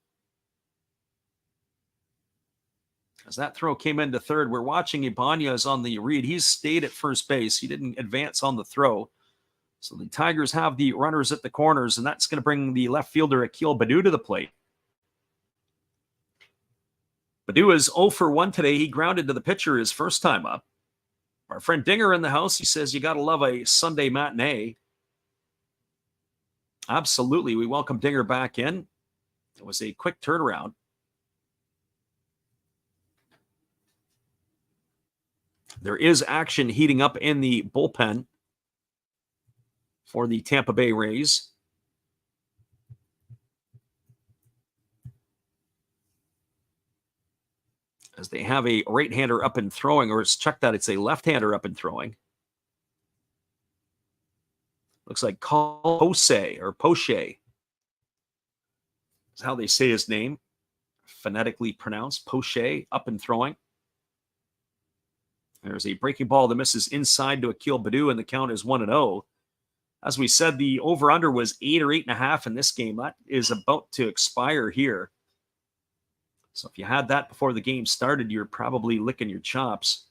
S1: As that throw came into third, we're watching Ibanez on the read. He's stayed at first base. He didn't advance on the throw. So the Tigers have the runners at the corners, and that's going to bring the left fielder Akil Baddoo to the plate. Baddoo is 0 for 1 today. He grounded to the pitcher his first time up. Our friend Dinger in the house, he says you got to love a Sunday matinee. Absolutely. We welcome Dinger back in. It was a quick turnaround. There is action heating up in the bullpen for the Tampa Bay Rays. As they have a right-hander up and throwing, or it's checked that it's a left-hander up and throwing. Looks like Poche or Poche is how they say his name. Phonetically pronounced. Poche up and throwing. There's a breaking ball that misses inside to Akil Baddoo, and the count is 1-0. As we said, the over-under was 8 or 8.5 in this game. That is about to expire here. So if you had that before the game started, you're probably licking your chops.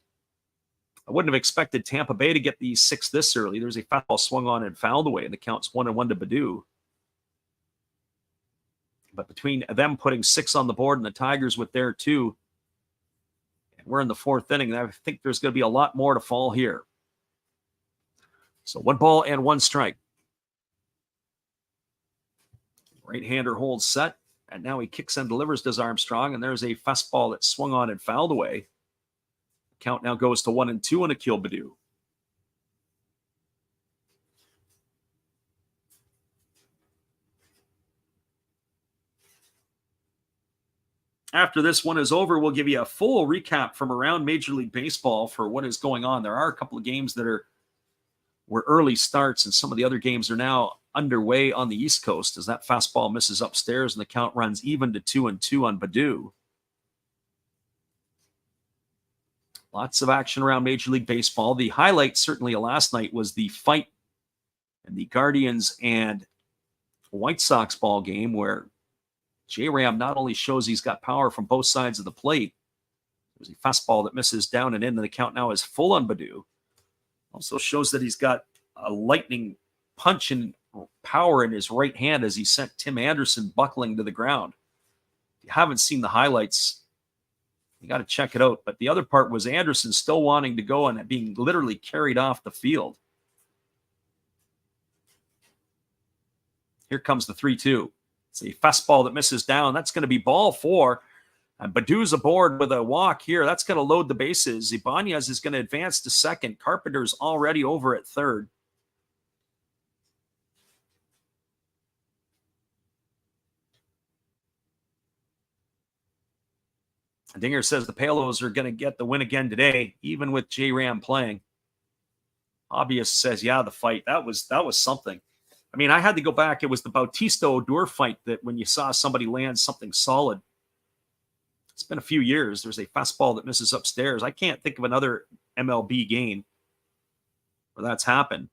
S1: I wouldn't have expected Tampa Bay to get the 6 this early. There's a fastball swung on and fouled away, and the count's 1-1 to Baddoo. But between them putting 6 on the board and the Tigers with their 2, and we're in the 4th inning, I think there's going to be a lot more to fall here. So 1 ball and 1 strike. Right-hander holds set, and now he kicks and delivers, does Armstrong, and there's a fastball that swung on and fouled away. Count now goes to 1-2 on Akil Baddoo. After this one is over, we'll give you a full recap from around Major League Baseball for what is going on. There are a couple of games that were early starts, and some of the other games are now underway on the East Coast as that fastball misses upstairs and the count runs even to 2-2 on Baddoo. Lots of action around Major League Baseball. The highlight certainly last night was the fight in the Guardians and White Sox ball game where J-Ram not only shows he's got power from both sides of the plate. There's a fastball that misses down and in, and the count now is full on Baddoo. Also shows that he's got a lightning punch and power in his right hand as he sent Tim Anderson buckling to the ground. If you haven't seen the highlights, you got to check it out. But the other part was Anderson still wanting to go and being literally carried off the field. Here comes the 3-2. It's a fastball that misses down. That's going to be ball 4. And Baddoo's aboard with a walk here. That's going to load the bases. Ibanez is going to advance to second. Carpenter's already over at third. Dinger says the Palos are going to get the win again today, even with J-Ram playing. Hobbyist says, yeah, the fight. That was something. I mean, I had to go back. It was the Bautista Odor fight that when you saw somebody land something solid. It's been a few years. There's a fastball that misses upstairs. I can't think of another MLB game where that's happened.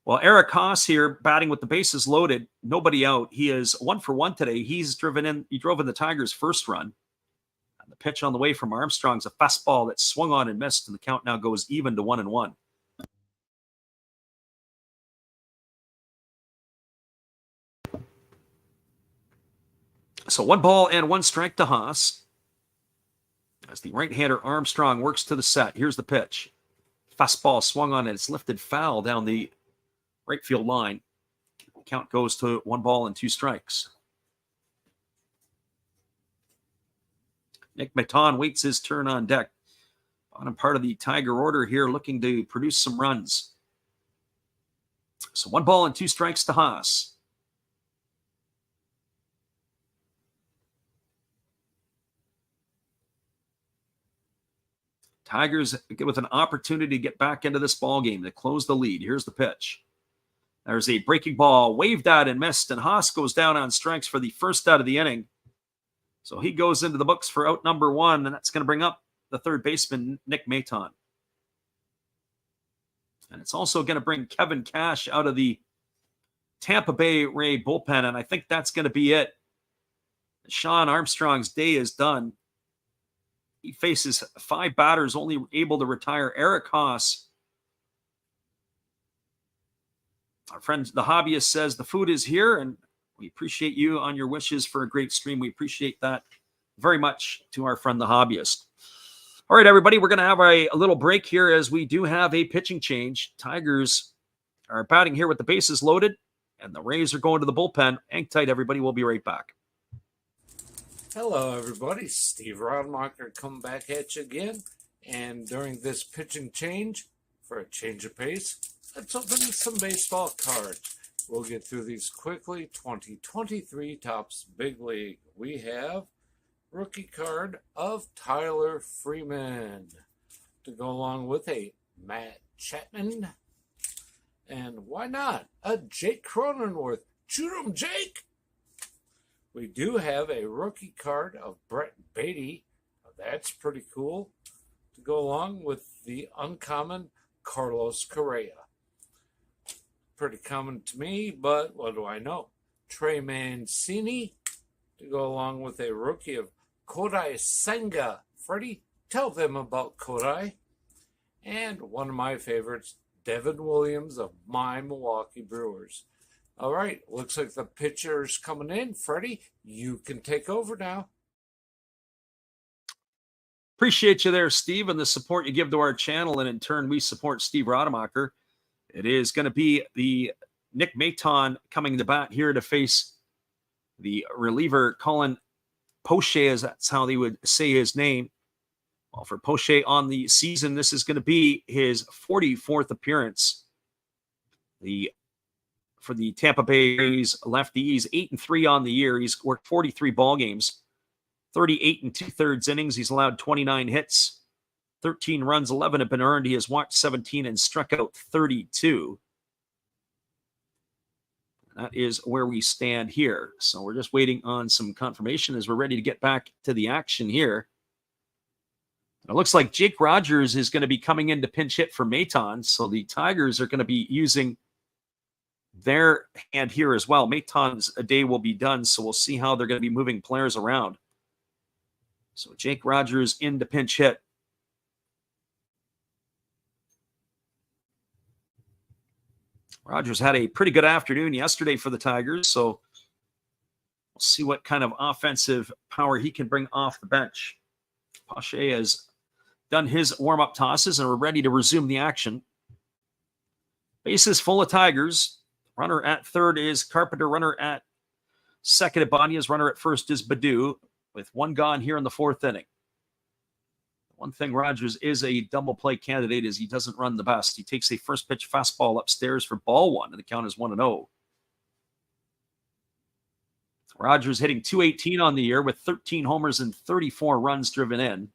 S1: Well, Eric Haas here batting with the bases loaded, nobody out. He is 1 for 1 today. He drove in the Tigers' first run. And the pitch on the way from Armstrong's a fastball that swung on and missed, and the count now goes even to 1-1. So 1 ball and 1 strike to Haas. As the right-hander Armstrong works to the set. Here's the pitch. Fastball swung on and it's lifted foul down the right field line. Count goes to 1 ball and 2 strikes. Nick Maton waits his turn on deck. Bottom part of the Tiger order here looking to produce some runs. So 1 ball and 2 strikes to Haas. Tigers with an opportunity to get back into this ball game to close the lead. Here's the pitch. There's a breaking ball waved at and missed, and Haas goes down on strikes for the first out of the inning. So he goes into the books for out number 1, and that's going to bring up the third baseman, Nick Maton. And it's also going to bring Kevin Cash out of the Tampa Bay Ray bullpen, and I think that's going to be it. Sean Armstrong's day is done. He faces 5 batters, only able to retire Eric Haas. Our friend, the hobbyist, says the food is here, and we appreciate you on your wishes for a great stream. We appreciate that very much to our friend, the hobbyist. All right, everybody, we're going to have a little break here as we do have a pitching change. Tigers are batting here with the bases loaded, and the Rays are going to the bullpen. Hang tight, everybody. We'll be right back.
S2: Hello, everybody. Steve Rodemacher coming back at you again. And during this pitching change, for a change of pace, let's open some baseball cards. We'll get through these quickly. 2023 Topps Big League. We have rookie card of Tyler Freeman to go along with a Matt Chapman. And why not a Jake Cronenworth? Shoot 'em, Jake! We do have a rookie card of Brett Beatty. That's pretty cool. To go along with the uncommon Carlos Correa. Pretty common to me, but what do I know? Trey Mancini to go along with a rookie of Kodai Senga. Freddie, tell them about Kodai. And one of my favorites, Devin Williams of my Milwaukee Brewers. All right, looks like the pitcher's coming in. Freddie, you can take over now.
S1: Appreciate you there, Steve, and the support you give to our channel, and in turn, we support Steve Rodemacher. It is going to be the Nick Maton coming to bat here to face the reliever Colin Poche, as that's how they would say his name. Well, for Poche on the season, this is going to be his 44th appearance. For the Tampa Bay Rays lefty, he's 8-3 on the year. He's worked 43 ball games, 38 2/3 innings. He's allowed 29 hits, 13 runs, 11 have been earned. He has walked 17 and struck out 32. That is where we stand here. So we're just waiting on some confirmation as we're ready to get back to the action here. It looks like Jake Rogers is going to be coming in to pinch hit for Maton. So the Tigers are going to be using their hand here as well. Maton's day will be done, so we'll see how they're going to be moving players around. So Jake Rogers in to pinch hit. Rogers had a pretty good afternoon yesterday for the Tigers, so we'll see what kind of offensive power he can bring off the bench. Poche has done his warm-up tosses, and we're ready to resume the action. Bases full of Tigers. Runner at third is Carpenter. Runner at second, Ibanez. Runner at first is Baду, with one gone here in the fourth inning. One thing Rogers is a double play candidate is he doesn't run the best. He takes a first pitch fastball upstairs for ball one, and the count is 1-0. Rogers hitting .218 on the year with 13 homers and 34 runs driven in.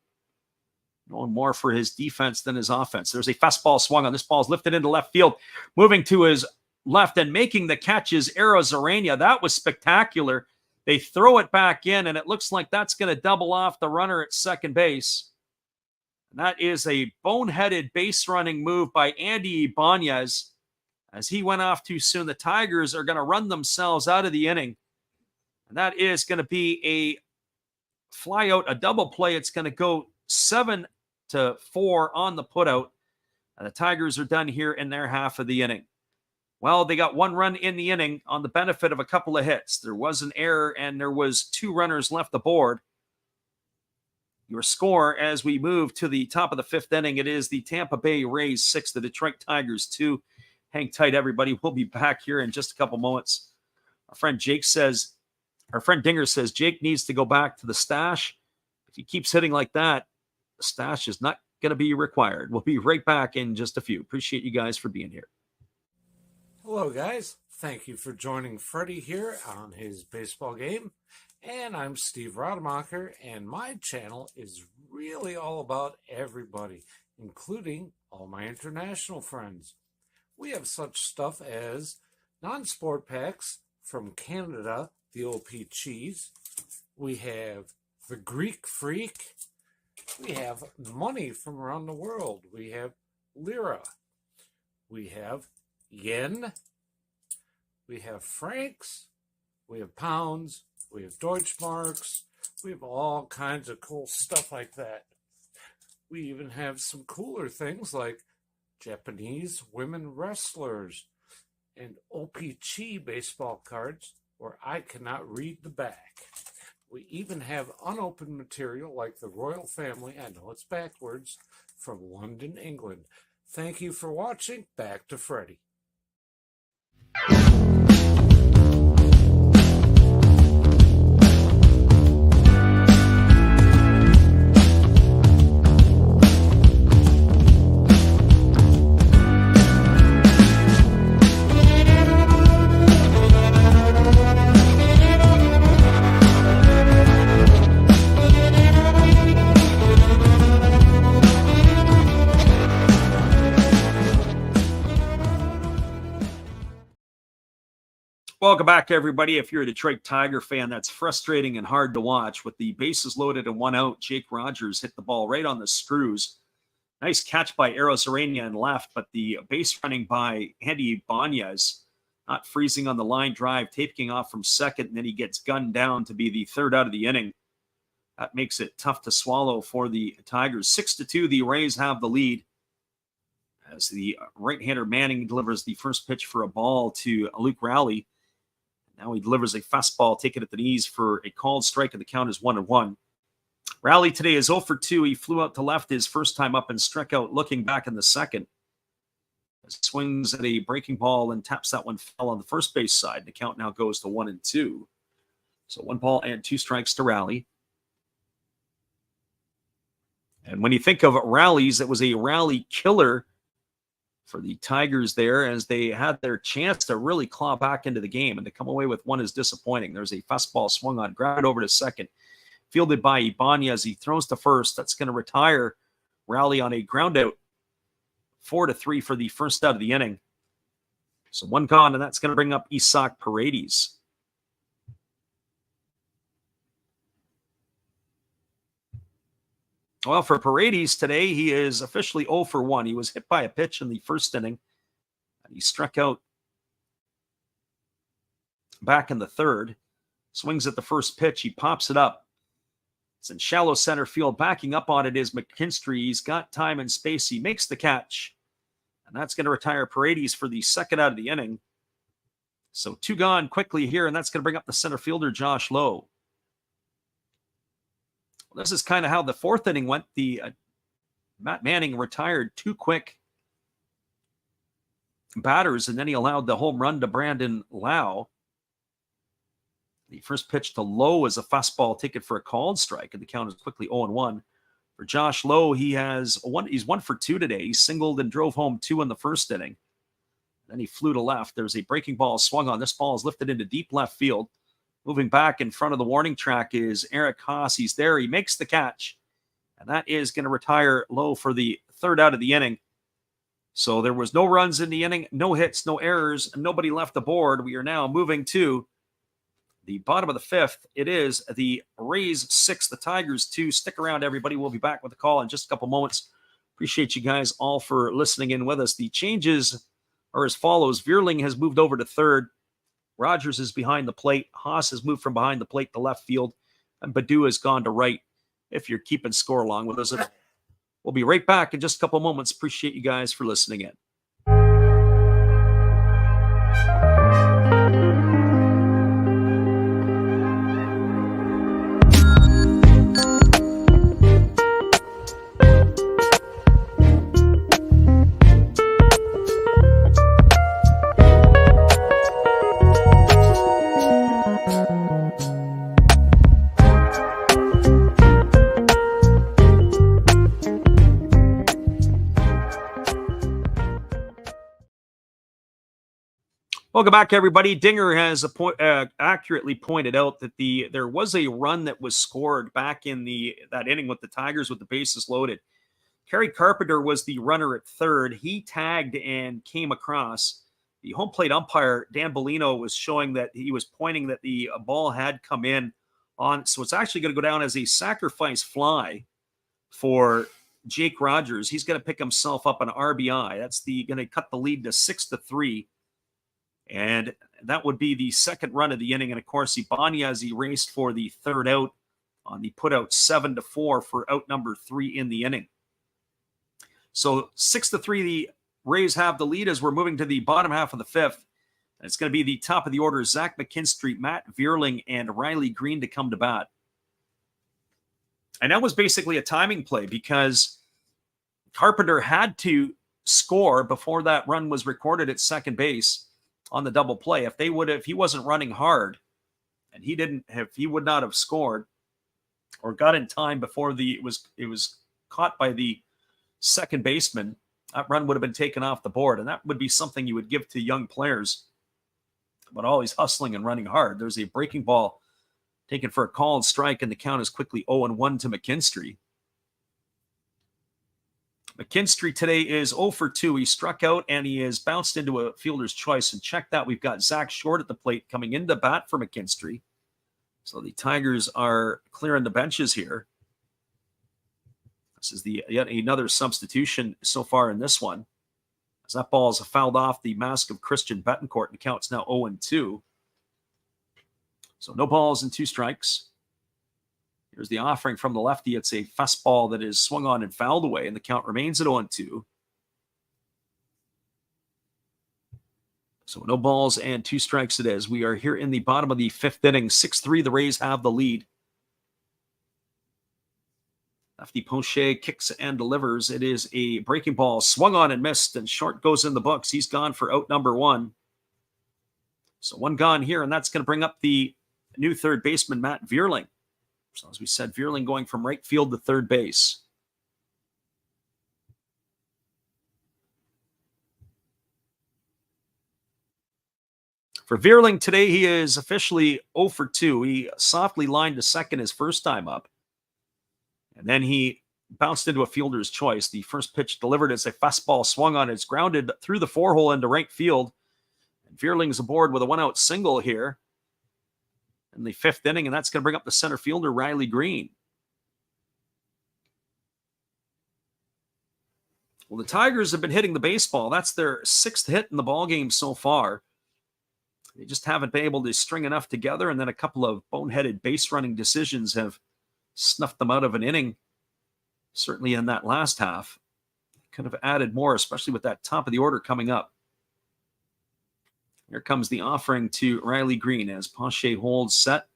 S1: Going more for his defense than his offense. There's a fastball swung on. This ball is lifted into left field. Moving to his left and making the catch is Arizarena. That was spectacular. They throw it back in, and it looks like that's going to double off the runner at second base. And that is a boneheaded base running move by Andy Ibanez. As he went off too soon, the Tigers are going to run themselves out of the inning. And that is going to be a fly out, a double play. It's going to go 7-4 on the putout. And the Tigers are done here in their half of the inning. Well, they got one run in the inning on the benefit of a couple of hits. There was an error, and there was two runners left the board. Your score as we move to the top of the fifth inning, it is the Tampa Bay Rays 6, the Detroit Tigers 2. Hang tight, everybody. We'll be back here in just a couple moments. Our friend Dinger says Jake needs to go back to the stash. If he keeps hitting like that, the stash is not going to be required. We'll be right back in just a few. Appreciate you guys for being here.
S2: Hello, guys. Thank you for joining Freddie here on his baseball game. And I'm Steve Rodemacher, and my channel is really all about everybody, including all my international friends. We have such stuff as non-sport packs from Canada, the OP Cheese. We have the Greek Freak. We have money from around the world. We have lira. We have yen. We have francs. We have pounds. We have Deutschmarks. We have all kinds of cool stuff like that. We even have some cooler things like Japanese women wrestlers and OP-Chi baseball cards where I cannot read the back. We even have unopened material like the royal family, I know it's backwards, from London, England. Thank you for watching. Back to Freddie.
S1: Welcome back, everybody. If you're a Detroit Tiger fan, that's frustrating and hard to watch. With the bases loaded and 1 out, Jake Rogers hit the ball right on the screws. Nice catch by Eros Arena and left, but the base running by Andy Ibanez, not freezing on the line drive, taking off from second, and then he gets gunned down to be the third out of the inning. That makes it tough to swallow for the Tigers. 6-2, the Rays have the lead as the right-hander Manning delivers the first pitch for a ball to Luke Rowley. Now he delivers a fastball taken at the knees for a called strike, and the count is 1-1. Rowley today is 0 for 2. He flew out to left his first time up and struck out looking back in the second. Swings at a breaking ball and taps that one foul on the first base side. The count now goes to 1-2. So 1 ball and 2 strikes to Rowley. And when you think of rallies, it was a rally killer for the Tigers there as they had their chance to really claw back into the game, and to come away with one is disappointing. There's a fastball swung on, grounded over to second, fielded by Ibanez. He throws to first. That's going to retire Rowley on a ground out. 4-3 for the first out of the inning. So 1 gone, and that's going to bring up Isaac Paredes. Well, for Paredes today, he is officially 0 for 1. He was hit by a pitch in the first inning, and he struck out back in the third. Swings at the first pitch. He pops it up. It's in shallow center field. Backing up on it is McKinstry. He's got time and space. He makes the catch, and that's going to retire Paredes for the second out of the inning. So 2 gone quickly here, and that's going to bring up the center fielder, Josh Lowe. Well, this is kind of how the fourth inning went. The Matt Manning retired 2 quick batters, and then he allowed the home run to Brandon Lau. The first pitch to Lowe is a fastball taken for a called strike, and the count is quickly 0-1. For Josh Lowe, he's 1 for 2 today. He singled and drove home 2 in the first inning. Then he flew to left. There's a breaking ball swung on. This ball is lifted into deep left field. Moving back in front of the warning track is Eric Haas. He's there. He makes the catch, and that is going to retire Lowe for the third out of the inning. So there was no runs in the inning, no hits, no errors, and nobody left the board. We are now moving to the bottom of the fifth. It is the Rays 6, the Tigers 2. Stick around, everybody. We'll be back with a call in just a couple moments. Appreciate you guys all for listening in with us. The changes are as follows. Vierling has moved over to third. Rogers is behind the plate. Haas has moved from behind the plate to left field. And Badu has gone to right, if you're keeping score along with us. We'll be right back in just a couple moments. Appreciate you guys for listening in. Welcome back, everybody. Dinger has accurately pointed out that there was a run that was scored back in that inning with the Tigers with the bases loaded. Kerry Carpenter was the runner at third. He tagged and came across. The home plate umpire, Dan Bellino, was showing that he was pointing that the ball had come in on. So it's actually going to go down as a sacrifice fly for Jake Rogers. He's going to pick himself up an RBI. That's going to cut the lead to 6-3. And that would be the second run of the inning. And, of course, Ibanez erased for the third out on the put-out 7-4 for out number 3 in the inning. So 6-3, the Rays have the lead as we're moving to the bottom half of the fifth. And it's going to be the top of the order, Zach McKinstry, Matt Vierling, and Riley Green to come to bat. And that was basically a timing play because Carpenter had to score before that run was recorded at second base on the double play. If he wasn't running hard and he would not have scored or got in time before it was caught by the second baseman, that run would have been taken off the board. And that would be something you would give to young players, but always hustling and running hard. There's a breaking ball taken for a called strike, and the count is quickly 0-1 to McKinstry. McKinstry today is 0 for 2. He struck out and he is bounced into a fielder's choice. And check that. We've got Zach Short at the plate coming into bat for McKinstry. So the Tigers are clearing the benches here. This is yet another substitution so far in this one. As that ball is fouled off the mask of Christian Betancourt and counts now 0-2. So no balls and 2 strikes. Here's the offering from the lefty. It's a fastball that is swung on and fouled away, and the count remains at 0-2. So no balls and 2 strikes it is. We are here in the bottom of the 5th inning. 6-3, the Rays have the lead. Lefty Poche kicks and delivers. It is a breaking ball, swung on and missed, and Short goes in the books. He's gone for out number 1. So 1 gone here, and that's going to bring up the new third baseman, Matt Vierling. So as we said, Vierling going from right field to third base. For Vierling today, he is officially 0 for 2. He softly lined to second his first time up. And then he bounced into a fielder's choice. The first pitch delivered as a fastball swung on. It's grounded through the 4-hole into right field. And Vierling's aboard with a 1-out single here in the 5th inning, and that's going to bring up the center fielder, Riley Green. Well, the Tigers have been hitting the baseball. That's their 6th hit in the ballgame so far. They just haven't been able to string enough together, and then a couple of boneheaded base-running decisions have snuffed them out of an inning, certainly in that last half. Could have added more, especially with that top of the order coming up. Here comes the offering to Riley Green as Poche holds set.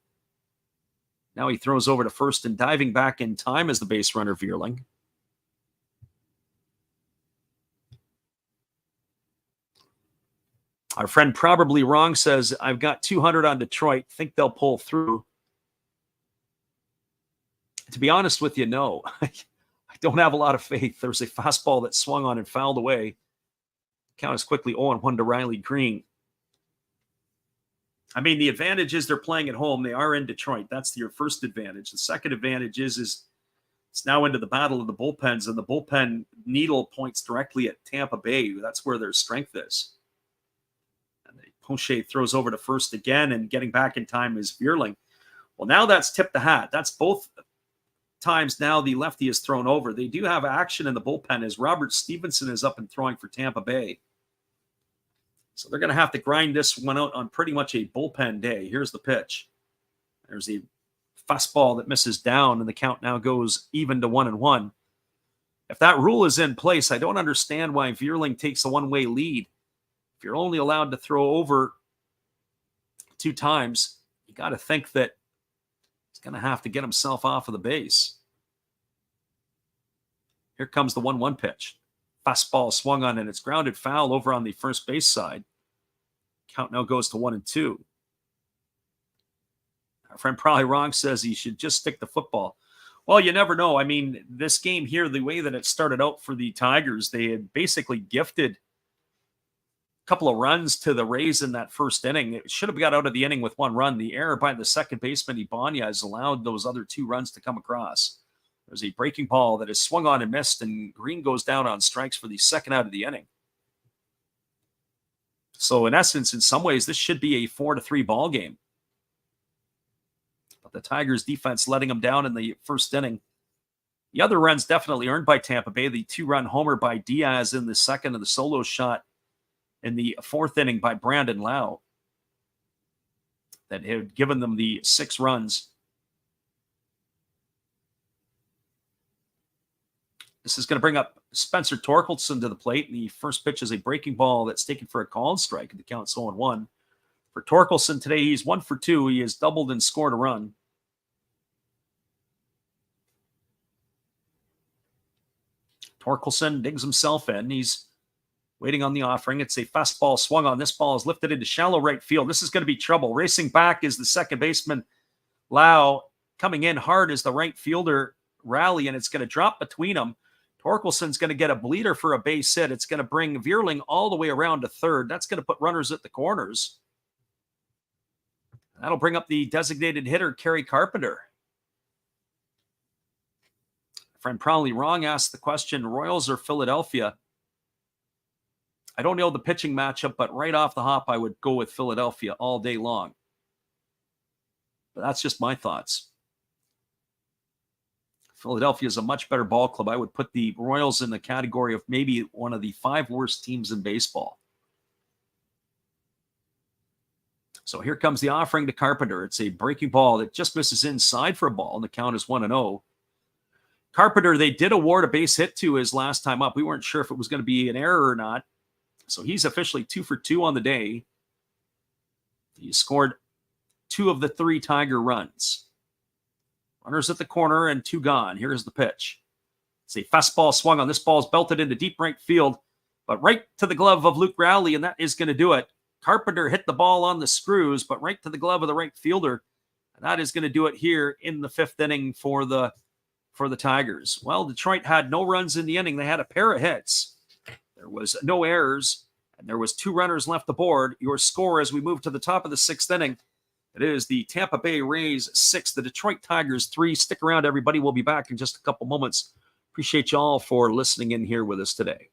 S1: Now he throws over to first and diving back in time as the base runner, Vierling. Our friend Probably Wrong says, I've got 200 on Detroit. Think they'll pull through. To be honest with you, no. I don't have a lot of faith. There's a fastball that swung on and fouled away. Count is quickly 0-1 to Riley Green. I mean, the advantage is they're playing at home. They are in Detroit. That's your first advantage. The second advantage is it's now into the battle of the bullpens, and the bullpen needle points directly at Tampa Bay. That's where their strength is. And Poche throws over to first again, and getting back in time is Vierling. Well, now that's tipped the hat. That's both times now the lefty is thrown over. They do have action in the bullpen as Robert Stevenson is up and throwing for Tampa Bay. So they're going to have to grind this one out on pretty much a bullpen day. Here's the pitch. There's the fastball that misses down, and the count now goes even to 1-1. If that rule is in place, I don't understand why Vierling takes a one-way lead. If you're only allowed to throw over 2 times, you got to think that he's going to have to get himself off of the base. Here comes the 1-1 pitch. Fastball swung on, and it's grounded foul over on the first base side. Count now goes to 1-2. Our friend Probably Wrong says he should just stick to football. Well, you never know. I mean, this game here, the way that it started out for the Tigers, they had basically gifted a couple of runs to the Rays in that first inning. It should have got out of the inning with 1 run. The error by the second baseman, Ibanez, has allowed those other 2 runs to come across. There's a breaking ball that is swung on and missed, and Green goes down on strikes for the second out of the inning. So in essence, in some ways, this should be a 4-3 ball game. But the Tigers defense letting them down in the first inning. The other runs definitely earned by Tampa Bay. The 2-run homer by Diaz in the second, and the solo shot in the 4th inning by Brandon Lau that had given them the 6 runs. This is going to bring up Spencer Torkelson to the plate. And the first pitch is a breaking ball that's taken for a called strike. And the count's 0-1. For Torkelson today, he's 1 for 2. He has doubled and scored a run. Torkelson digs himself in. He's waiting on the offering. It's a fastball swung on. This ball is lifted into shallow right field. This is going to be trouble. Racing back is the second baseman, Lau. Coming in hard is the right fielder, Rally, and it's going to drop between them. Torkelson's going to get a bleeder for a base hit. It's going to bring Vierling all the way around to third. That's going to put runners at the corners. That'll bring up the designated hitter, Kerry Carpenter. Friend Probably Wrong asked the question, Royals or Philadelphia? I don't know the pitching matchup, but right off the hop, I would go with Philadelphia all day long. But that's just my thoughts. Philadelphia is a much better ball club. I would put the Royals in the category of maybe one of the 5 worst teams in baseball. So here comes the offering to Carpenter. It's a breaking ball that just misses inside for a ball, and the count is 1-0. Carpenter, they did award a base hit to his last time up. We weren't sure if it was going to be an error or not. So he's officially 2 for 2 on the day. He scored 2 of the 3 Tiger runs. Runners at the corner and 2 gone. Here's the pitch. It's a fastball swung on. This ball's belted into deep right field, but right to the glove of Luke Rowley, and that is going to do it. Carpenter hit the ball on the screws, but right to the glove of the right fielder, and that is going to do it here in the 5th inning for the Tigers. Well, Detroit had no runs in the inning. They had a pair of hits. There was no errors, and there was 2 runners left aboard. Your score as we move to the top of the 6th inning. It is the Tampa Bay Rays 6, the Detroit Tigers 3. Stick around, everybody. We'll be back in just a couple moments. Appreciate you all for listening in here with us today.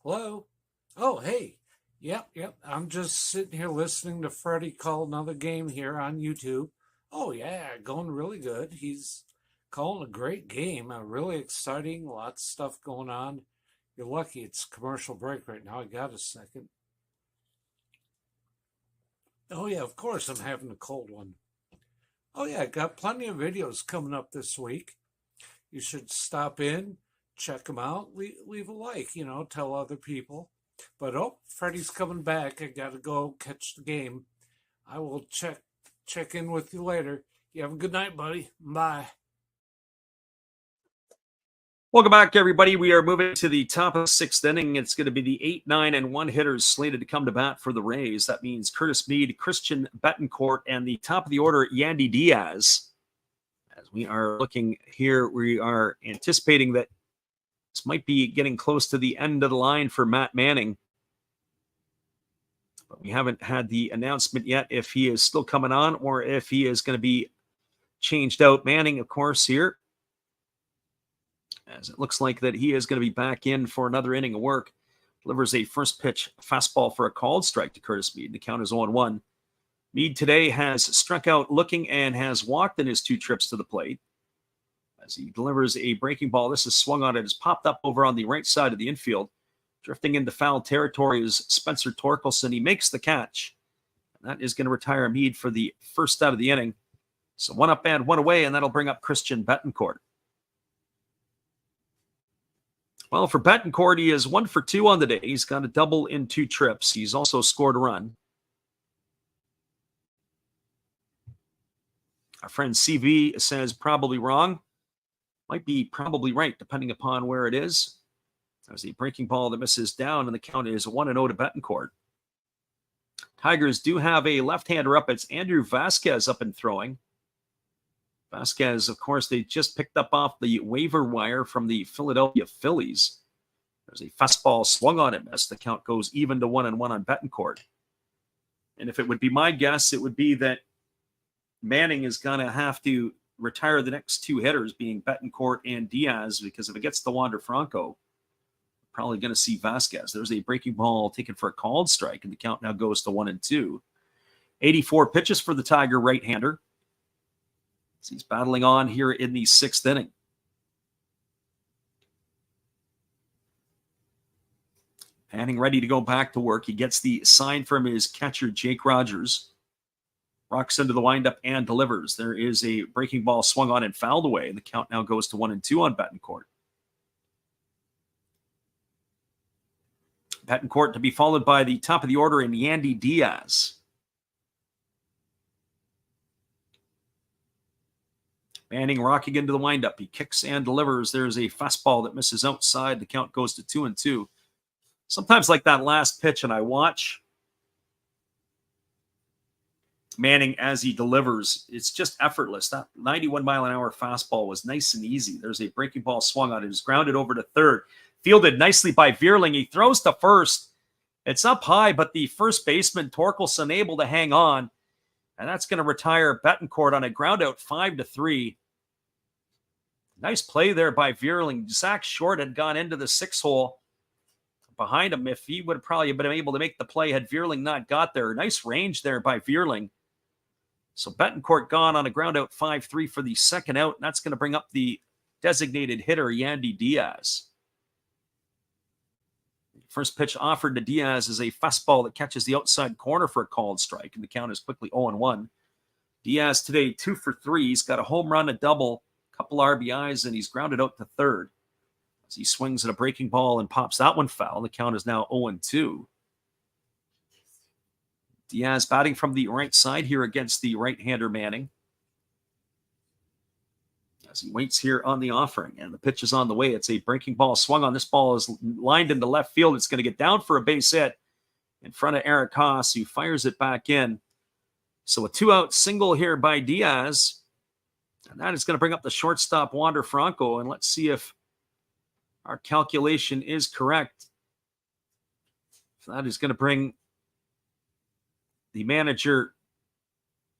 S2: Hello? Oh, hey. Yep. I'm just sitting here listening to Freddie call another game here on YouTube. Oh, yeah, going really good. He's calling a great game. Really exciting. Lots of stuff going on. You're lucky it's commercial break right now. I got a second. Oh, yeah, of course I'm having a cold one. Oh, yeah, got plenty of videos coming up this week. You should stop in. Check them out. Leave a like, tell other people. But Freddie's coming back. I got to go catch the game. I will check in with you later. You have a good night, buddy. Bye.
S1: Welcome back, everybody. We are moving to the top of the 6th inning. It's going to be the 8, 9, and 1 hitters slated to come to bat for the Rays. That means Curtis Mead, Christian Betancourt, and the top of the order, Yandy Diaz. As we are looking here, we are anticipating that this might be getting close to the end of the line for Matt Manning. But we haven't had the announcement yet if he is still coming on or if he is going to be changed out. Manning, of course, here, as it looks like that he is going to be back in for another inning of work. Delivers a first pitch fastball for a called strike to Curtis Mead. The count is 0-1. Mead today has struck out looking and has walked in his 2 trips to the plate. As he delivers a breaking ball, this is swung on. It has popped up over on the right side of the infield. Drifting into foul territory is Spencer Torkelson. He makes the catch. And that is going to retire Mead for the first out of the inning. So 1 up and 1 away, and that'll bring up Christian Betancourt. Well, for Betancourt, he is 1 for 2 on the day. He's got a double in 2 trips. He's also scored a run. Our friend CV says probably wrong. Might be probably right, depending upon where it is. There's a breaking ball that misses down, and the count is 1-0 to Betancourt. Tigers do have a left-hander up. It's Andrew Vasquez up and throwing. Vasquez, of course, they just picked up off the waiver wire from the Philadelphia Phillies. There's a fastball swung on and missed. The count goes even to 1-1 on Betancourt. And if it would be my guess, it would be that Manning is going to have to retire the next 2 hitters, being Betancourt and Diaz, because if it gets to Wander Franco, probably going to see Vasquez. There's a breaking ball taken for a called strike, and the count now goes to 1-2. 84 pitches for the Tiger right-hander. He's battling on here in the 6th inning. Manning ready to go back to work. He gets the sign from his catcher, Jake Rogers. Rocks into the windup and delivers. There is a breaking ball swung on and fouled away. And the count now goes to 1-2 on Betancourt. Betancourt to be followed by the top of the order in Yandy Diaz. Manning rocking into the windup. He kicks and delivers. There's a fastball that misses outside. The count goes to 2-2. Sometimes like that last pitch, and I watch Manning as he delivers, it's just effortless. That 91-mile-an-hour fastball was nice and easy. There's a breaking ball swung on it. It's grounded over to third. Fielded nicely by Vierling. He throws to first. It's up high, but the first baseman, Torkelson, able to hang on. And that's going to retire Betancourt on a ground out 5-3. Nice play there by Vierling. Zach Short had gone into the 6-hole behind him. If he would have probably been able to make the play had Vierling not got there. Nice range there by Vierling. So Betancourt gone on a ground out 5-3 for the second out. And that's going to bring up the designated hitter, Yandy Diaz. First pitch offered to Diaz is a fastball that catches the outside corner for a called strike, and the count is quickly 0-1. Diaz today 2 for 3. He's got a home run, a double, a couple RBIs, and he's grounded out to third as he swings at a breaking ball and pops that one foul. The count is now 0-2. Diaz batting from the right side here against the right-hander Manning, as he waits here on the offering, and the pitch is on the way. It's a breaking ball swung on. This ball is lined into left field. It's going to get down for a base hit in front of Eric Haas, who fires it back in. So a 2-out single here by Diaz, and that is going to bring up the shortstop Wander Franco. And let's see if our calculation is correct. So that is going to bring the manager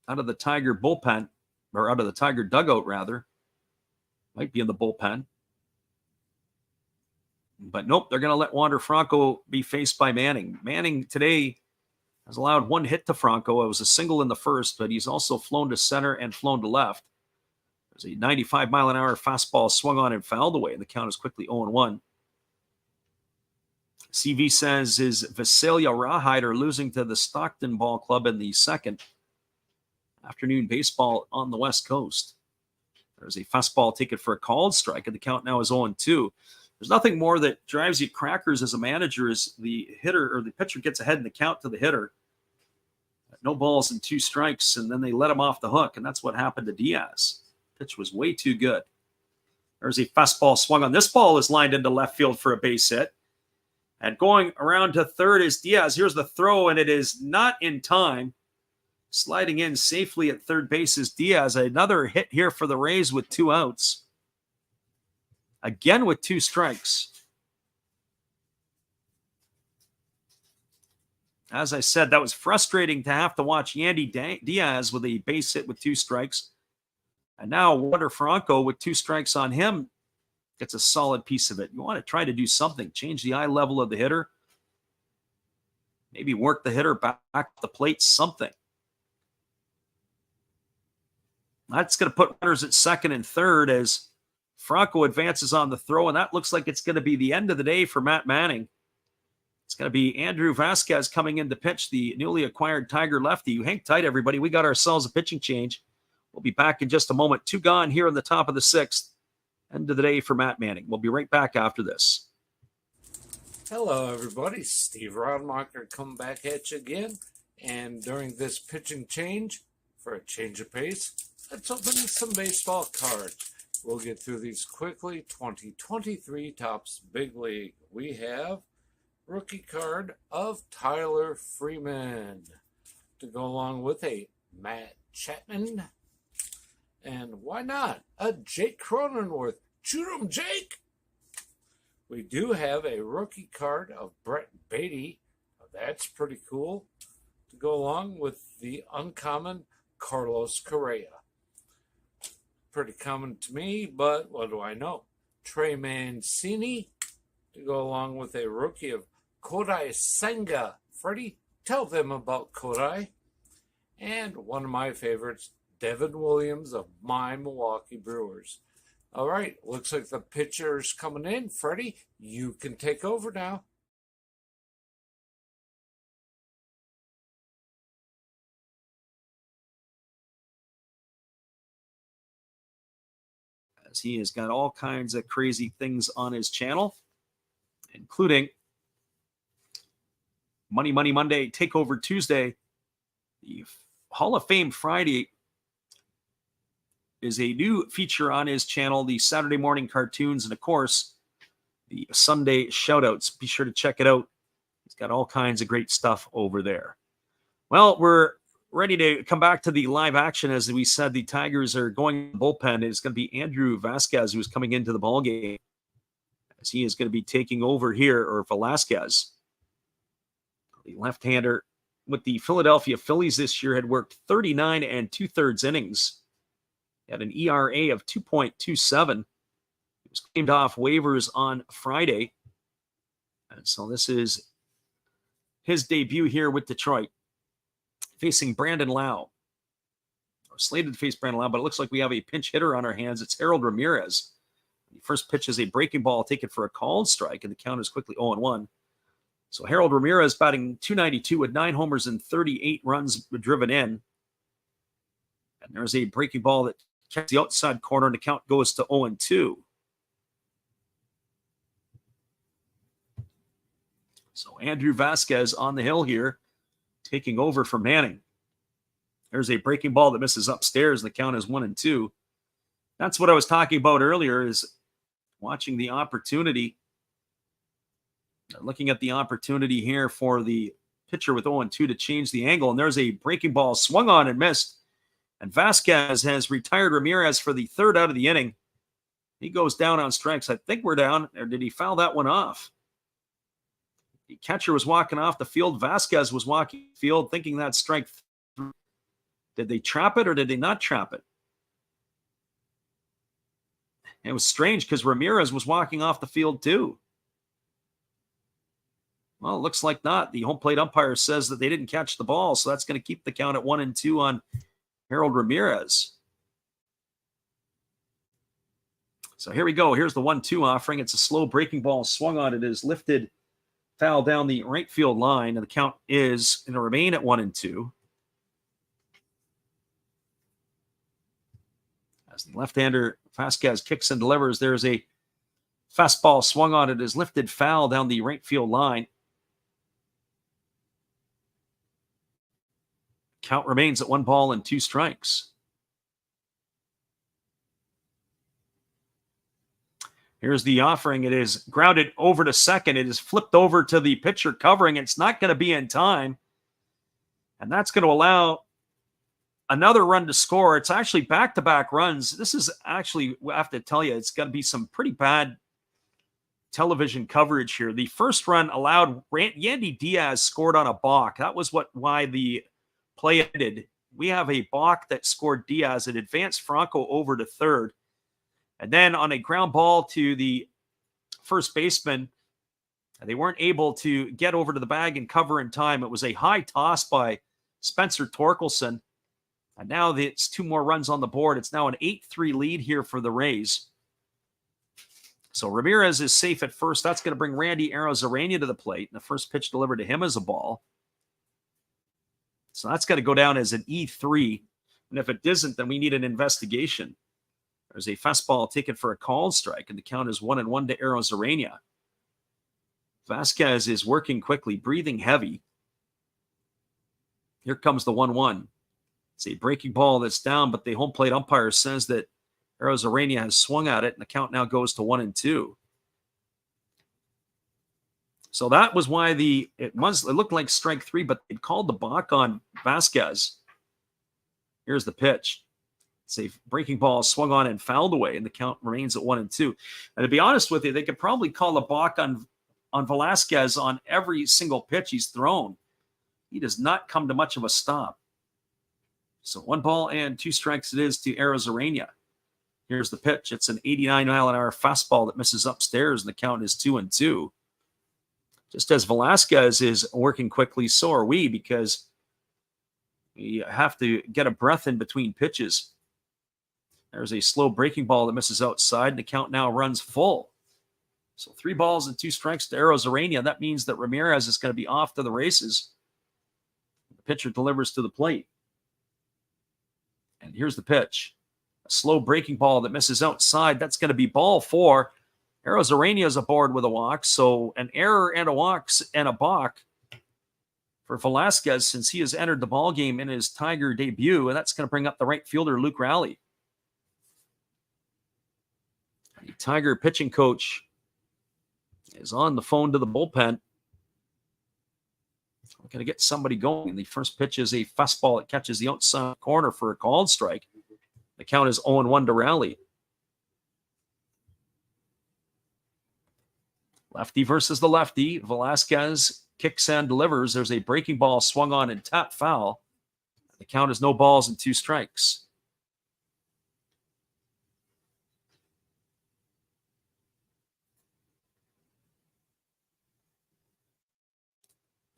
S1: out of the Tiger bullpen, or out of the Tiger dugout rather. Might be in the bullpen. But nope, they're going to let Wander Franco be faced by Manning. Manning today has allowed one hit to Franco. It was a single in the first, but he's also flown to center and flown to left. There's a 95-mile-an-hour fastball swung on and fouled away, and the count is quickly 0-1. CV says, is Visalia Rawhide losing to the Stockton Ball Club in the second? Afternoon baseball on the West Coast. There's a fastball taken for a called strike, and the count now is 0-2. There's nothing more that drives you crackers as a manager as the hitter or the pitcher gets ahead in the count to the hitter. No balls and 2 strikes, and then they let him off the hook, and that's what happened to Diaz. Pitch was way too good. There's a fastball swung on. This ball is lined into left field for a base hit. And going around to third is Diaz. Here's the throw, and it is not in time. Sliding in safely at third base is Diaz. Another hit here for the Rays with 2 outs. Again with 2 strikes. As I said, that was frustrating to have to watch Yandy Diaz with a base hit with 2 strikes. And now Wander Franco with 2 strikes on him gets a solid piece of it. You want to try to do something. Change the eye level of the hitter. Maybe work the hitter back to the plate, something. That's going to put runners at second and third as Franco advances on the throw, and that looks like it's going to be the end of the day for Matt Manning. It's going to be Andrew Vasquez coming in to pitch, the newly acquired Tiger lefty. You hang tight, everybody. We got ourselves a pitching change. We'll be back in just a moment. 2 gone here in the top of the 6th. End of the day for Matt Manning. We'll be right back after this.
S2: Hello, everybody. Steve Rodmacher coming back at you again. And during this pitching change, for a change of pace, let's open some baseball cards. We'll get through these quickly. 2023 Topps Big League. We have rookie card of Tyler Freeman to go along with a Matt Chapman. And why not a Jake Cronenworth? Shoot 'em, Jake! We do have a rookie card of Brett Beatty. That's pretty cool. To go along with the uncommon Carlos Correa. Pretty common to me, but what do I know? Trey Mancini to go along with a rookie of Kodai Senga. Freddie, tell them about Kodai. And one of my favorites, Devin Williams of my Milwaukee Brewers. All right, looks like the pitcher's coming in. Freddie, you can take over now.
S1: As he has got all kinds of crazy things on his channel, including Money Money Monday, Takeover Tuesday, the Hall of Fame Friday is a new feature on his channel, the Saturday morning cartoons, and of course, the Sunday shoutouts. Be sure to check it out. He's got all kinds of great stuff over there. Well, we're ready to come back to the live action. As we said, the Tigers are going to the bullpen. It's going to be Andrew Vasquez who's coming into the ballgame, as he is going to be taking over here, or Velasquez. The left-hander with the Philadelphia Phillies this year had worked 39 2/3 innings. He had an ERA of 2.27. He was claimed off waivers on Friday. And so this is his debut here with Detroit, facing Brandon Lau. Or slated to face Brandon Lau, but it looks like we have a pinch hitter on our hands. It's Harold Ramirez. The first pitch is a breaking ball taken for a called strike, and the count is quickly 0-1. So Harold Ramirez batting .292 with 9 homers and 38 runs driven in. And there's a breaking ball that catches the outside corner, and the count goes to 0-2. So Andrew Vasquez on the hill here, taking over for Manning. There's a breaking ball that misses upstairs, and the count is 1-2. That's what I was talking about earlier, is watching the opportunity. Looking at the opportunity here for the pitcher with 0-2 to change the angle. And there's a breaking ball swung on and missed. And Vasquez has retired Ramirez for the third out of the inning. He goes down on strikes. I think we're down. Or did he foul that one off? The catcher was walking off the field. Vasquez was walking the field thinking that strike. Did they trap it or did they not trap it? It was strange because Ramirez was walking off the field too. Well, it looks like not. The home plate umpire says that they didn't catch the ball, so that's going to keep the count at 1-2 on Harold Ramirez. So here we go. Here's the 1-2 offering. It's a slow breaking ball swung on. It is lifted foul down the right field line, and the count is going to remain at 1-2. As the left-hander Vasquez kicks and delivers, there's a fastball swung on. It is lifted foul down the right field line. Count remains at 1-2 strikes. Here's the offering. It is grounded over to second. It is flipped over to the pitcher covering. It's not going to be in time. And that's going to allow another run to score. It's actually back-to-back runs. This is actually, I have to tell you, it's going to be some pretty bad television coverage here. The first run allowed Yandy Diaz scored on a balk. That was why the play ended. We have a balk that scored Diaz. It advanced Franco over to third. And then on a ground ball to the first baseman, they weren't able to get over to the bag and cover in time. It was a high toss by Spencer Torkelson. And now it's 2 more runs on the board. It's now an 8-3 lead here for the Rays. So Ramirez is safe at first. That's going to bring Randy Arozarena to the plate. And the first pitch delivered to him is a ball. So that's got to go down as an E3. And if it doesn't, then we need an investigation. There's a fastball taken for a called strike, and the count is 1-1 to Arozarena. Vasquez is working quickly, breathing heavy. Here comes the 1-1. It's a breaking ball that's down, but the home plate umpire says that Arozarena has swung at it, and the count now goes to 1-2. So that was why it looked like strike 3, but it called the balk on Vasquez. Here's the pitch. It's a breaking ball swung on and fouled away, and the count remains at 1-2. And to be honest with you, they could probably call a balk on Velasquez on every single pitch he's thrown. He does not come to much of a stop. So 1-2 strikes it is to Arozarena. Here's the pitch. It's an 89-mile-an-hour fastball that misses upstairs, and the count is 2-2. Just as Velasquez is working quickly, so are we, because we have to get a breath in between pitches. There's a slow breaking ball that misses outside, and the count now runs full. So 3-2 strikes to Arozarena. That means that Ramirez is going to be off to the races. The pitcher delivers to the plate. And here's the pitch. A slow breaking ball that misses outside. That's going to be ball 4. Arozarena is aboard with a walk. So an error and a walk and a balk for Velasquez since he has entered the ball game in his Tiger debut. And that's going to bring up the right fielder, Luke Raleigh. The Tiger pitching coach is on the phone to the bullpen. We're going to get somebody going. The first pitch is a fastball. It catches the outside corner for a called strike. The count is 0-1 to Raleigh. Lefty versus the lefty. Velasquez kicks and delivers. There's a breaking ball swung on and tapped foul. The count is no balls and 2 strikes.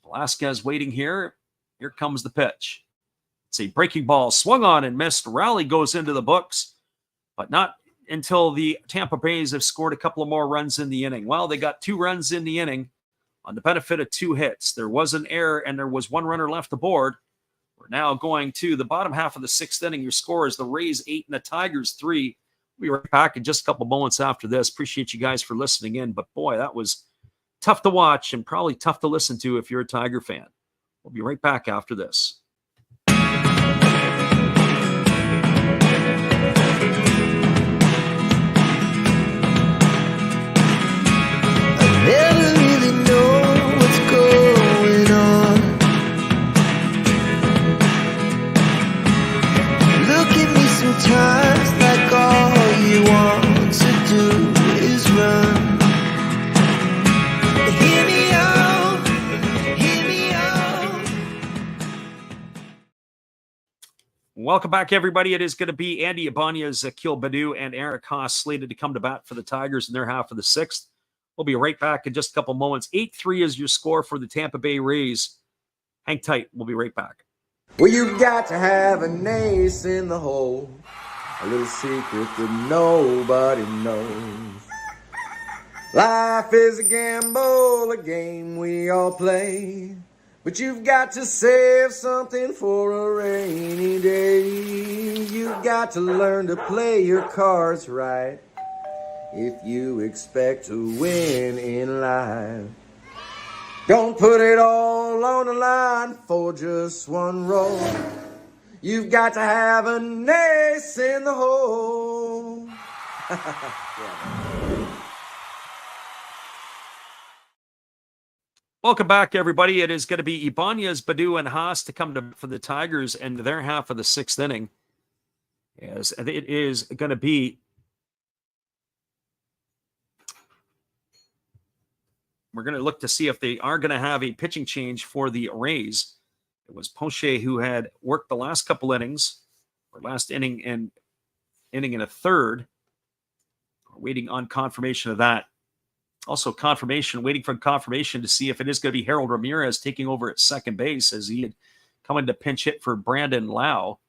S1: Velasquez waiting here. Here comes the pitch. It's a breaking ball swung on and missed. Raleigh goes into the books, but not until the Tampa Bays have scored a couple of more runs in the inning. Well, they got 2 runs in the inning on the benefit of 2 hits. There was an error and there was 1 runner left aboard. We're now going to the bottom half of the 6th inning. Your score is the Rays 8 and the Tigers 3. We'll be right back in just a couple moments after this. Appreciate you guys for listening in, but boy, that was tough to watch and probably tough to listen to if you're a Tiger fan. We'll be right back after this.
S6: Never really know what's going on. Look at me sometimes like all you want to do is run. Hear me out, hear me out.
S1: Welcome back, everybody. It is going to be Andy Ibanez, Akil Badu, and Eric Haas slated to come to bat for the Tigers in their half of the 6th. We'll be right back in just a couple moments. 8-3 is your score for the Tampa Bay Rays. Hang tight. We'll be right back.
S4: Well, you've got to have an ace in the hole, a little secret that nobody knows. Life is a gamble, a game we all play, but you've got to save something for a rainy day. You've got to learn to play your cards right if you expect to win in life. Don't put it all on the line for just one roll. You've got to have an ace in the hole.
S1: Welcome back, everybody. It is going to be Ibanez, Badu, and Haas to come to for the Tigers in their half of the 6th inning. As it is going to be we're going to look to see if they are going to have a pitching change for the Rays. It was Poche who had worked the last couple innings, or last inning and a third. We're waiting on confirmation of that. Also waiting for confirmation to see if it is going to be Harold Ramirez taking over at second base, as he had come in to pinch hit for Brandon Lau.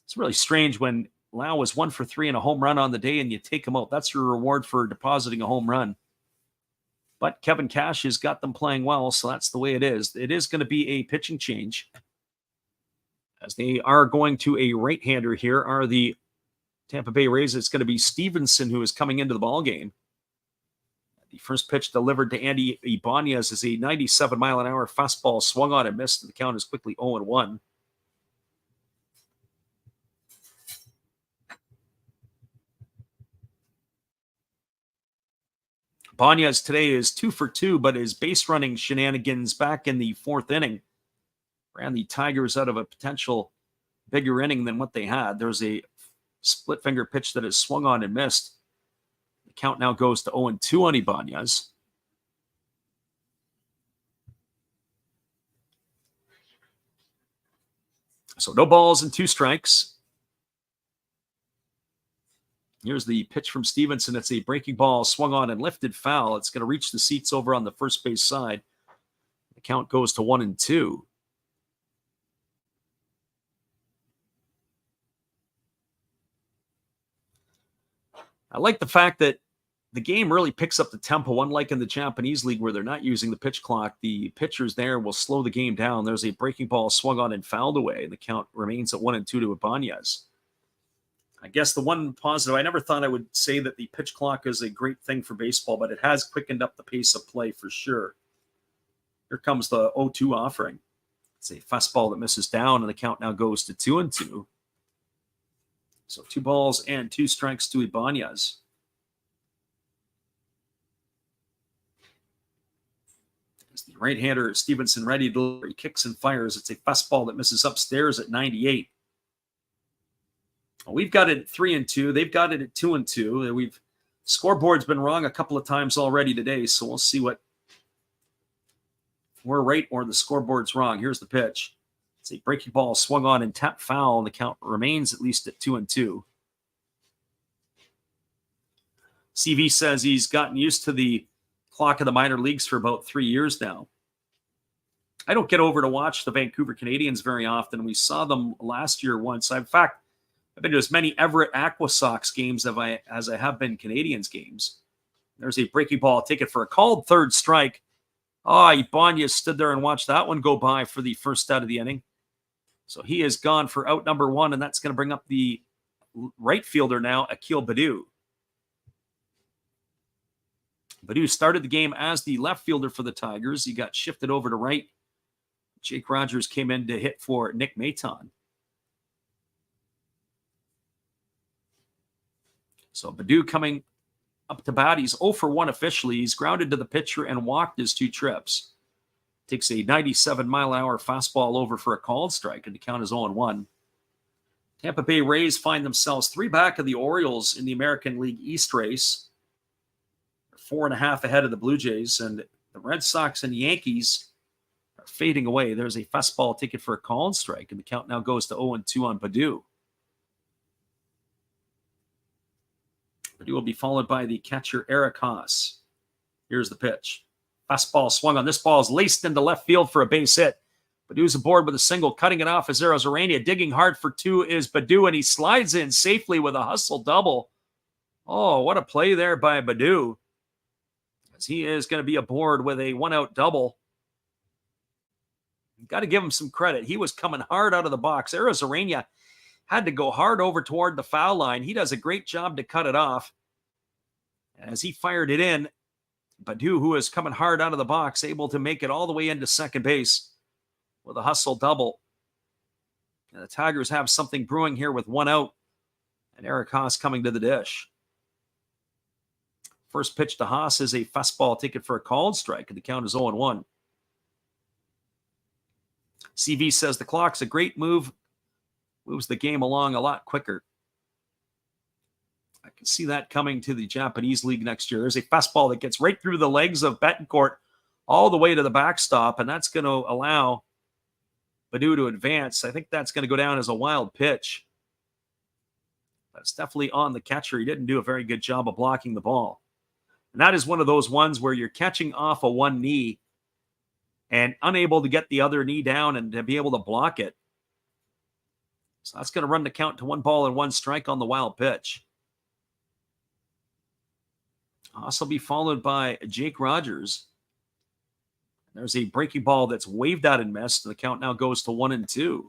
S1: It's really strange when Lau was 1 for 3 and a home run on the day and you take him out. That's your reward for depositing a home run. But Kevin Cash has got them playing well, so that's the way it is. It is going to be a pitching change, as they are going to a right-hander here, are the Tampa Bay Rays. It's going to be Stevenson who is coming into the ballgame. The first pitch delivered to Andy Ibanez is a 97-mile-an-hour fastball swung on and missed, and the count is quickly 0-1. Ibanez today is 2 for 2, but his base running shenanigans back in the 4th inning ran the Tigers out of a potential bigger inning than what they had. There's a split finger pitch that is swung on and missed. The count now goes to 0-2 on Ibanez. So no balls and 2 strikes. Here's the pitch from Stevenson. It's a breaking ball swung on and lifted foul. It's going to reach the seats over on the first base side. The count goes to 1-2. I like the fact that the game really picks up the tempo, unlike in the Japanese League where they're not using the pitch clock. The pitchers there will slow the game down. There's a breaking ball swung on and fouled away. The count remains at 1-2 to Ibanez. I guess the one positive, I never thought I would say that the pitch clock is a great thing for baseball, but it has quickened up the pace of play for sure. Here comes the 0-2 offering. It's a fastball that misses down, and the count now goes to 2-2. So 2 balls and 2 strikes to Ibanez. The right-hander Stevenson ready to deliver. He kicks and fires. It's a fastball that misses upstairs at 98. We've got it at 3-2. They've got it at 2-2. Scoreboard's been wrong a couple of times already today, so we'll see what we're right or the scoreboard's wrong. Here's the pitch. It's a breaking ball swung on and tapped foul, and the count remains at least at 2-2. CV says he's gotten used to the clock of the minor leagues for about 3 years now. I don't get over to watch the Vancouver Canadians very often. We saw them last year once. In fact, I've been to as many Everett Aqua Sox games as I have been Canadians games. There's a breaking ball ticket for a called third strike. Ibanez stood there and watched that one go by for the first out of the inning. So he is gone for out number 1, and that's going to bring up the right fielder now, Akil Baddoo. Baddoo started the game as the left fielder for the Tigers. He got shifted over to right. Jake Rogers came in to hit for Nick Maton. So Baddoo coming up to bat. He's 0 for 1 officially. He's grounded to the pitcher and walked his 2 trips. Takes a 97-mile-an-hour fastball over for a called strike, and the count is 0-1. Tampa Bay Rays find themselves 3 back of the Orioles in the American League East race. They're 4.5 ahead of the Blue Jays, and the Red Sox and Yankees are fading away. There's a fastball ticket for a called strike, and the count now goes to 0-2 on Baddoo. Baddoo will be followed by the catcher, Eric Haas. Here's the pitch. Fastball swung on. This ball is laced into left field for a base hit. Baddoo's aboard with a single. Cutting it off is Arozarena. Digging hard for 2 is Baddoo, and he slides in safely with a hustle double. Oh, what a play there by Baddoo, as he is going to be aboard with a 1-out double. You've got to give him some credit. He was coming hard out of the box. Arozarena had to go hard over toward the foul line. He does a great job to cut it off. As he fired it in, Baddoo, who is coming hard out of the box, able to make it all the way into second base with a hustle double. And the Tigers have something brewing here with 1 out, and Eric Haas coming to the dish. First pitch to Haas is a fastball ticket for a called strike, and the count is 0-1. CV says the clock's a great move. Moves the game along a lot quicker. I can see that coming to the Japanese League next year. There's a fastball that gets right through the legs of Betancourt all the way to the backstop, and that's going to allow Baddoo to advance. I think that's going to go down as a wild pitch. That's definitely on the catcher. He didn't do a very good job of blocking the ball. And that is one of those ones where you're catching off of one knee and unable to get the other knee down and to be able to block it. So that's going to run the count to 1-1 strike on the wild pitch. Also be followed by Jake Rogers. There's a breaking ball that's waved out and missed. The count now goes to 1-2.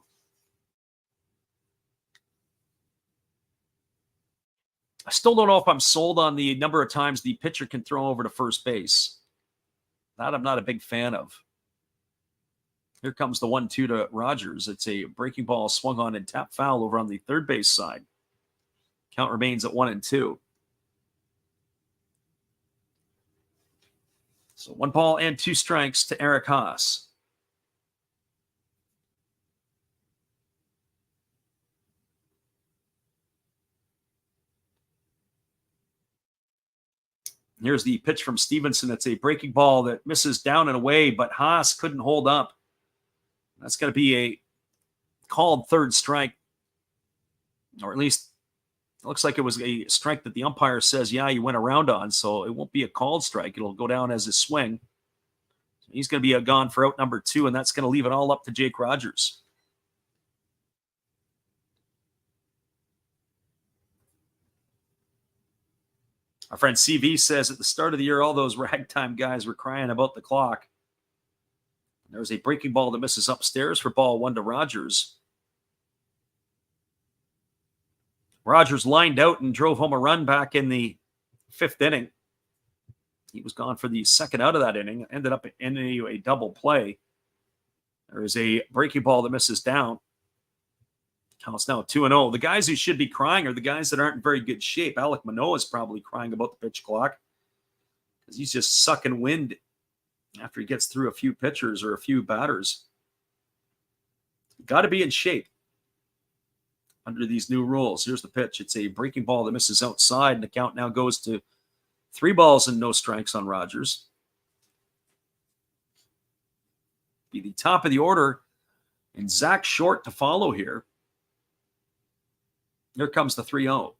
S1: I still don't know if I'm sold on the number of times the pitcher can throw over to first base. That I'm not a big fan of. Here comes the 1-2 to Rogers. It's a breaking ball swung on and tapped foul over on the third base side. Count remains at 1-2. So 1 ball and 2 strikes to Eric Haas. Here's the pitch from Stevenson. It's a breaking ball that misses down and away, but Haas couldn't hold up. That's going to be a called third strike, or at least it looks like it was a strike that the umpire says, yeah, you went around on, so it won't be a called strike. It'll go down as a swing. He's going to be gone for out number 2, and that's going to leave it all up to Jake Rogers. Our friend CV says at the start of the year, all those ragtime guys were crying about the clock. There's a breaking ball that misses upstairs for ball 1 to Rogers. Rogers lined out and drove home a run back in the 5th inning. He was gone for the second out of that inning. Ended up in a double play. There is a breaking ball that misses down. Counts now 2-0. The guys who should be crying are the guys that aren't in very good shape. Alek Manoah is probably crying about the pitch clock because he's just sucking wind after he gets through a few pitchers or a few batters. Got to be in shape under these new rules. Here's the pitch. It's a breaking ball that misses outside, and the count now goes to 3 balls and no strikes on Rogers. Be the top of the order, and Zach Short to follow here. Here comes the 3-0.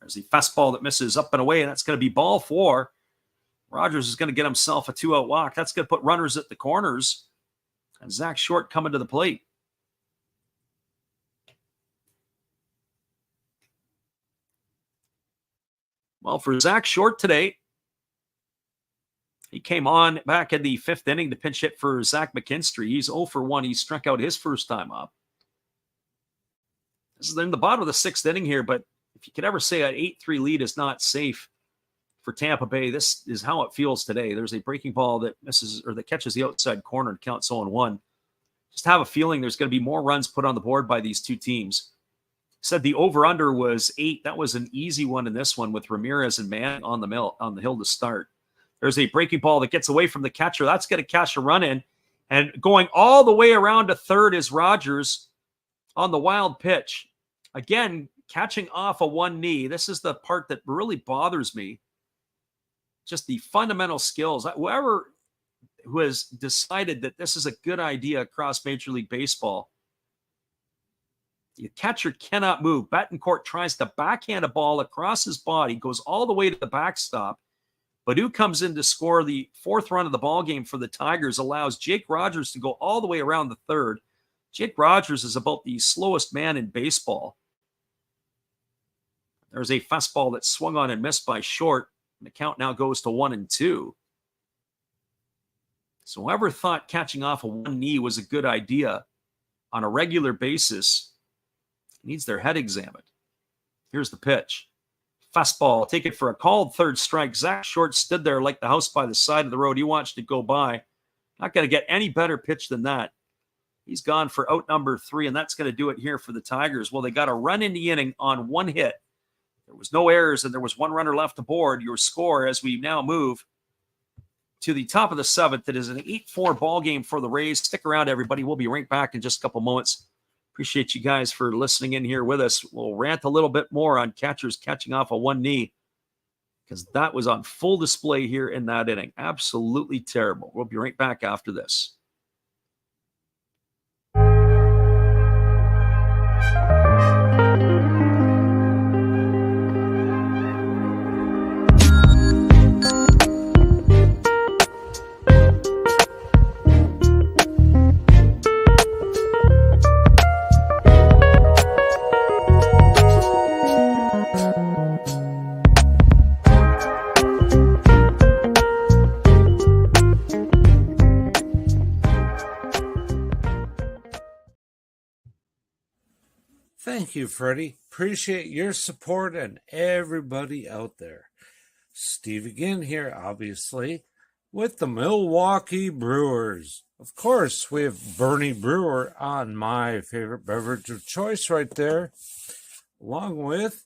S1: There's the fastball that misses up and away, and that's going to be ball 4. Rogers is going to get himself a 2-out walk. That's going to put runners at the corners, and Zach Short coming to the plate. Well, for Zach Short today, he came on back in the 5th inning to pinch hit for Zach McKinstry. He's 0 for 1. He struck out his first time up. This is in the bottom of the 6th inning here, but if you could ever say an 8-3 lead is not safe for Tampa Bay, this is how it feels today. There's a breaking ball that misses or that catches the outside corner and counts 0-1. Just have a feeling there's going to be more runs put on the board by these two teams. Said the over-under was 8. That was an easy one in this one with Ramirez and Mann on the hill to start. There's a breaking ball that gets away from the catcher. That's going to catch a run in. And going all the way around to third is Rogers on the wild pitch. Again, catching off a one knee. This is the part that really bothers me. Just the fundamental skills. Whoever who has decided that this is a good idea across Major League Baseball, the catcher cannot move. Betancourt tries to backhand a ball across his body, goes all the way to the backstop. Badu comes in to score the 4th run of the ball game for the Tigers, allows Jake Rogers to go all the way around the third. Jake Rogers is about the slowest man in baseball. There's a fastball that swung on and missed by Short. And the count now goes to 1-2. So whoever thought catching off a one knee was a good idea on a regular basis needs their head examined. Here's the pitch. Fastball, take it for a called 3rd strike. Zach Short stood there like the house by the side of the road. He watched it go by. Not going to get any better pitch than that. He's gone for out number 3, and that's going to do it here for the Tigers. Well, they got a run in the inning on 1 hit. There was no errors, and there was 1 runner left aboard. Your score as we now move to the top of the 7th. It is an 8-4 ball game for the Rays. Stick around, everybody. We'll be right back in just a couple moments. Appreciate you guys for listening in here with us. We'll rant a little bit more on catchers catching off a one knee because that was on full display here in that inning. Absolutely terrible. We'll be right back after this.
S2: Thank you, Freddie. Appreciate your support and everybody out there. Steve again here, obviously, with the Milwaukee Brewers. Of course, we have Bernie Brewer on my favorite beverage of choice right there, along with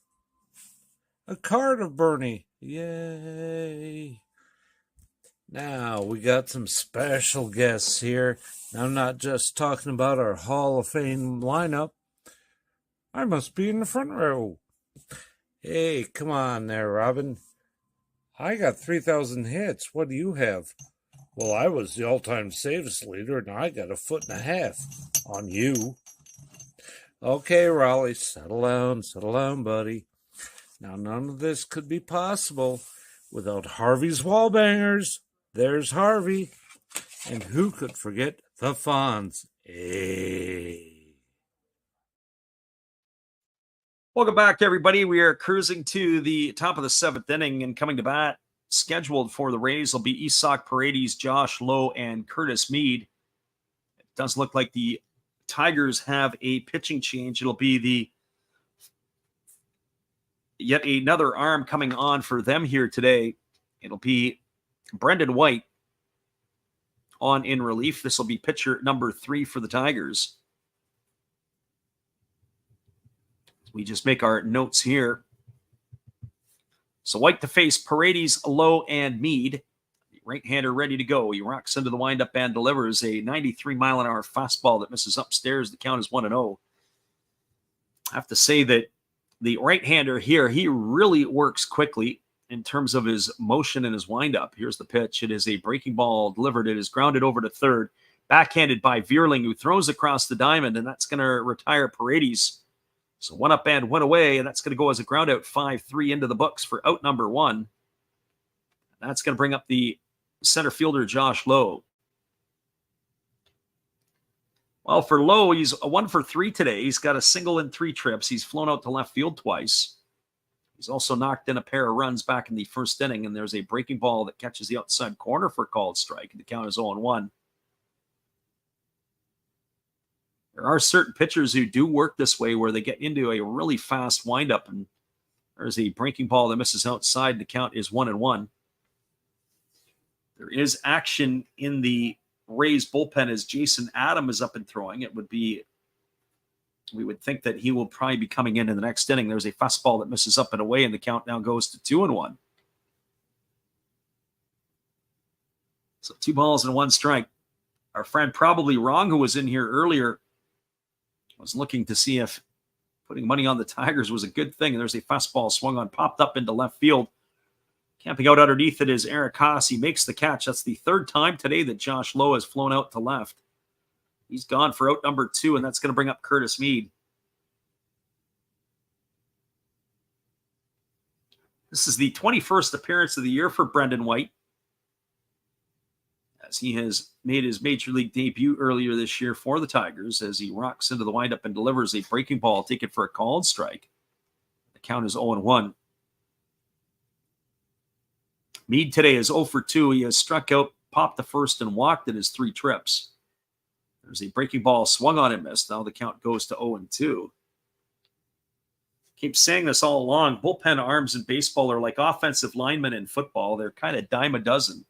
S2: a card of Bernie. Yay! Now, we got some special guests here. I'm not just talking about our Hall of Fame lineup. I must be in the front row. Hey, come on there, Robin. I got 3,000 hits. What do you have? Well, I was the all-time saves leader, and I got 1.5 feet on you. Okay, Raleigh, settle down, buddy. Now, none of this could be possible without Harvey's Wallbangers. There's Harvey. And who could forget the Fonz? Hey.
S1: Welcome back, everybody. We are cruising to the top of the 7th inning, and coming to bat, scheduled for the Rays will be Isak Paredes, Josh Lowe, and Curtis Mead. It does look like the Tigers have a pitching change. It'll be yet another arm coming on for them here today. It'll be Brendan White on in relief. This will be pitcher number 3 for the Tigers. We just make our notes here. So White to face Paredes, Lowe, and Mead. right-hander ready to go. He rocks into the windup and delivers a 93-mile-an-hour fastball that misses upstairs. The count is 1-0. I have to say that the right-hander here, he really works quickly in terms of his motion and his windup. Here's the pitch. It is a breaking ball delivered. It is grounded over to third. Backhanded by Vierling, who throws across the diamond, and that's going to retire Paredes. So one up and one away, and that's going to go as a ground out 5-3 into the books for out number one. That's going to bring up the center fielder, Josh Lowe. Well, for Lowe, he's a 1 for 3 today. He's got a single in 3 trips. He's flown out to left field twice. He's also knocked in a pair of runs back in the first inning, and there's a breaking ball that catches the outside corner for a called strike. The count is 0-1. There are certain pitchers who do work this way where they get into a really fast windup, and there's a breaking ball that misses outside. The count is 1-1. There is action in the Rays bullpen as Jason Adam is up and throwing. We would think that he will probably be coming in the next inning. There's a fastball that misses up and away, and the count now goes to 2-1. So 2 balls and 1 strike. Our friend Probably Wrong, who was in here earlier, was looking to see if putting money on the Tigers was a good thing. And there's a fastball swung on, popped up into left field. Camping out underneath it is Eric Haas. He makes the catch. That's the 3rd time today that Josh Lowe has flown out to left. He's gone for out number 2, and that's going to bring up Curtis Mead. This is the 21st appearance of the year for Brendan White, as he has made his major league debut earlier this year for the Tigers, as he rocks into the windup and delivers a breaking ball, taken for a called strike. The count is 0-1. Mead today is 0 for 2. He has struck out, popped the first, and walked in his 3 trips. There's a breaking ball swung on and missed. Now the count goes to 0-2. Keep saying this all along. Bullpen arms in baseball are like offensive linemen in football. They're kind of dime a dozen.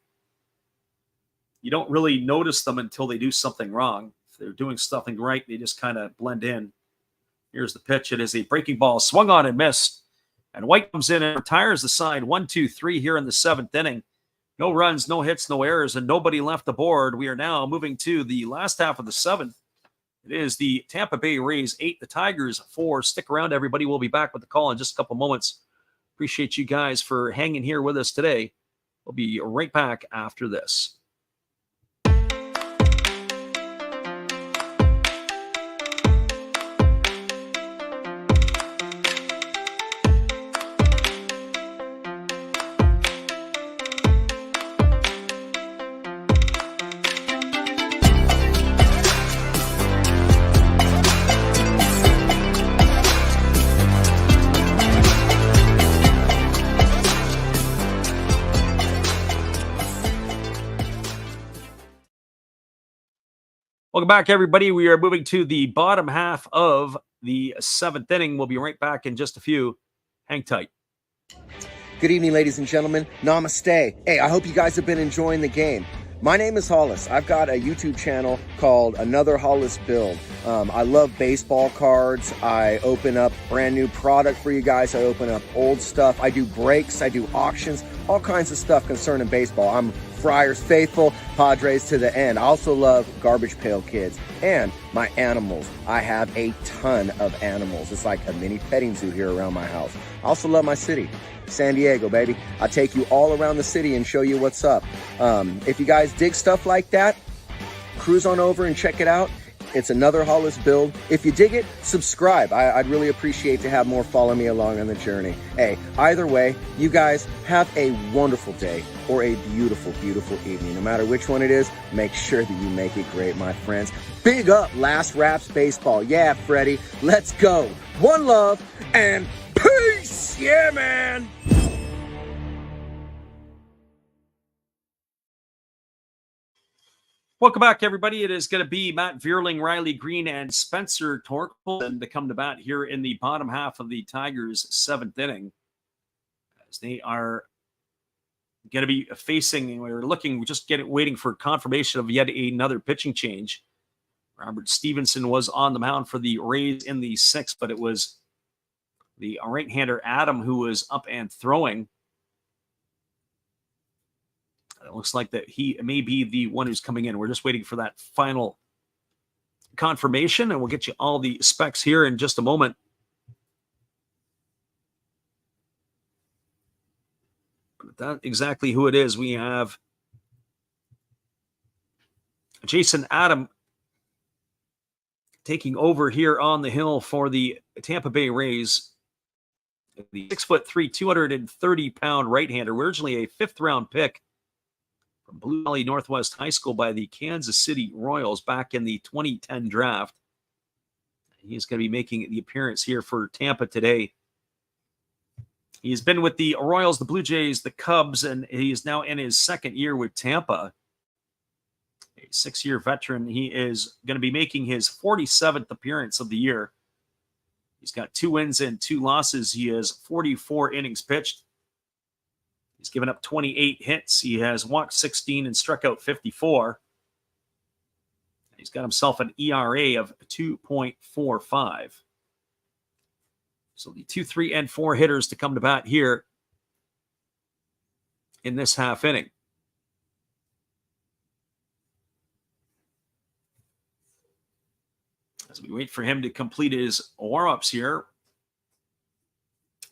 S1: You don't really notice them until they do something wrong. If they're doing something right, they just kind of blend in. Here's the pitch. It is a breaking ball swung on and missed. And White comes in and retires the side 1-2-3 here in the 7th inning. No runs, no hits, no errors, and nobody left the board. We are now moving to the last half of the 7th. It is the Tampa Bay Rays 8, the Tigers 4. Stick around, everybody. We'll be back with the call in just a couple moments. Appreciate you guys for hanging here with us today. We'll be right back after this. Welcome back, everybody. We are moving to the bottom half of the 7th inning. We'll be right back in just a few. Hang tight.
S4: Good evening, ladies and gentlemen. Namaste. Hey, I hope you guys have been enjoying the game. My name is Hollis. I've got a YouTube channel called Another Hollis Build. I love baseball cards. I open up brand new product for you guys. I open up old stuff. I do breaks. I do auctions. All kinds of stuff concerning baseball. I'm Friars faithful, Padres to the end. I also love Garbage Pail Kids and my animals. I have a ton of animals. It's like a mini petting zoo here around my house. I also love my city, San Diego, baby. I take you all around the city and show you what's up. If you guys dig stuff like that, cruise on over and check it out. It's Another Hollis Build. If you dig it, subscribe. I'd really appreciate to have more follow me along on the journey. Hey, either way, you guys have a wonderful day or a beautiful, beautiful evening. No matter which one it is, make sure that you make it great, my friends. Big up Last Raps Baseball. Yeah, Freddie, let's go. One love and peace. Yeah, man.
S1: Welcome back, everybody. It is going to be Matt Vierling, Riley Green, and Spencer Torkelson to come to bat here in the bottom half of the Tigers' 7th inning, as they are going to be facing, waiting for confirmation of yet another pitching change. Robert Stevenson was on the mound for the Rays in the 6th, but it was the right-hander Adam who was up and throwing. It looks like that he may be the one who's coming in. We're just waiting for that final confirmation, and we'll get you all the specs here in just a moment. But that's exactly who it is. We have Jason Adam taking over here on the hill for the Tampa Bay Rays. The 6'3", 230-pound right-hander, originally a fifth-round pick from Blue Valley Northwest High School by the Kansas City Royals back in the 2010 draft. He's going to be making the appearance here for Tampa today. He's been with the Royals, the Blue Jays, the Cubs, and he is now in his second year with Tampa. A 6-year veteran. He is going to be making his 47th appearance of the year. He's got 2 wins and 2 losses. He has 44 innings pitched. He's given up 28 hits. He has walked 16 and struck out 54. He's got himself an ERA of 2.45. So the 2, 3, and 4 hitters to come to bat here in this half inning. As we wait for him to complete his warm-ups here,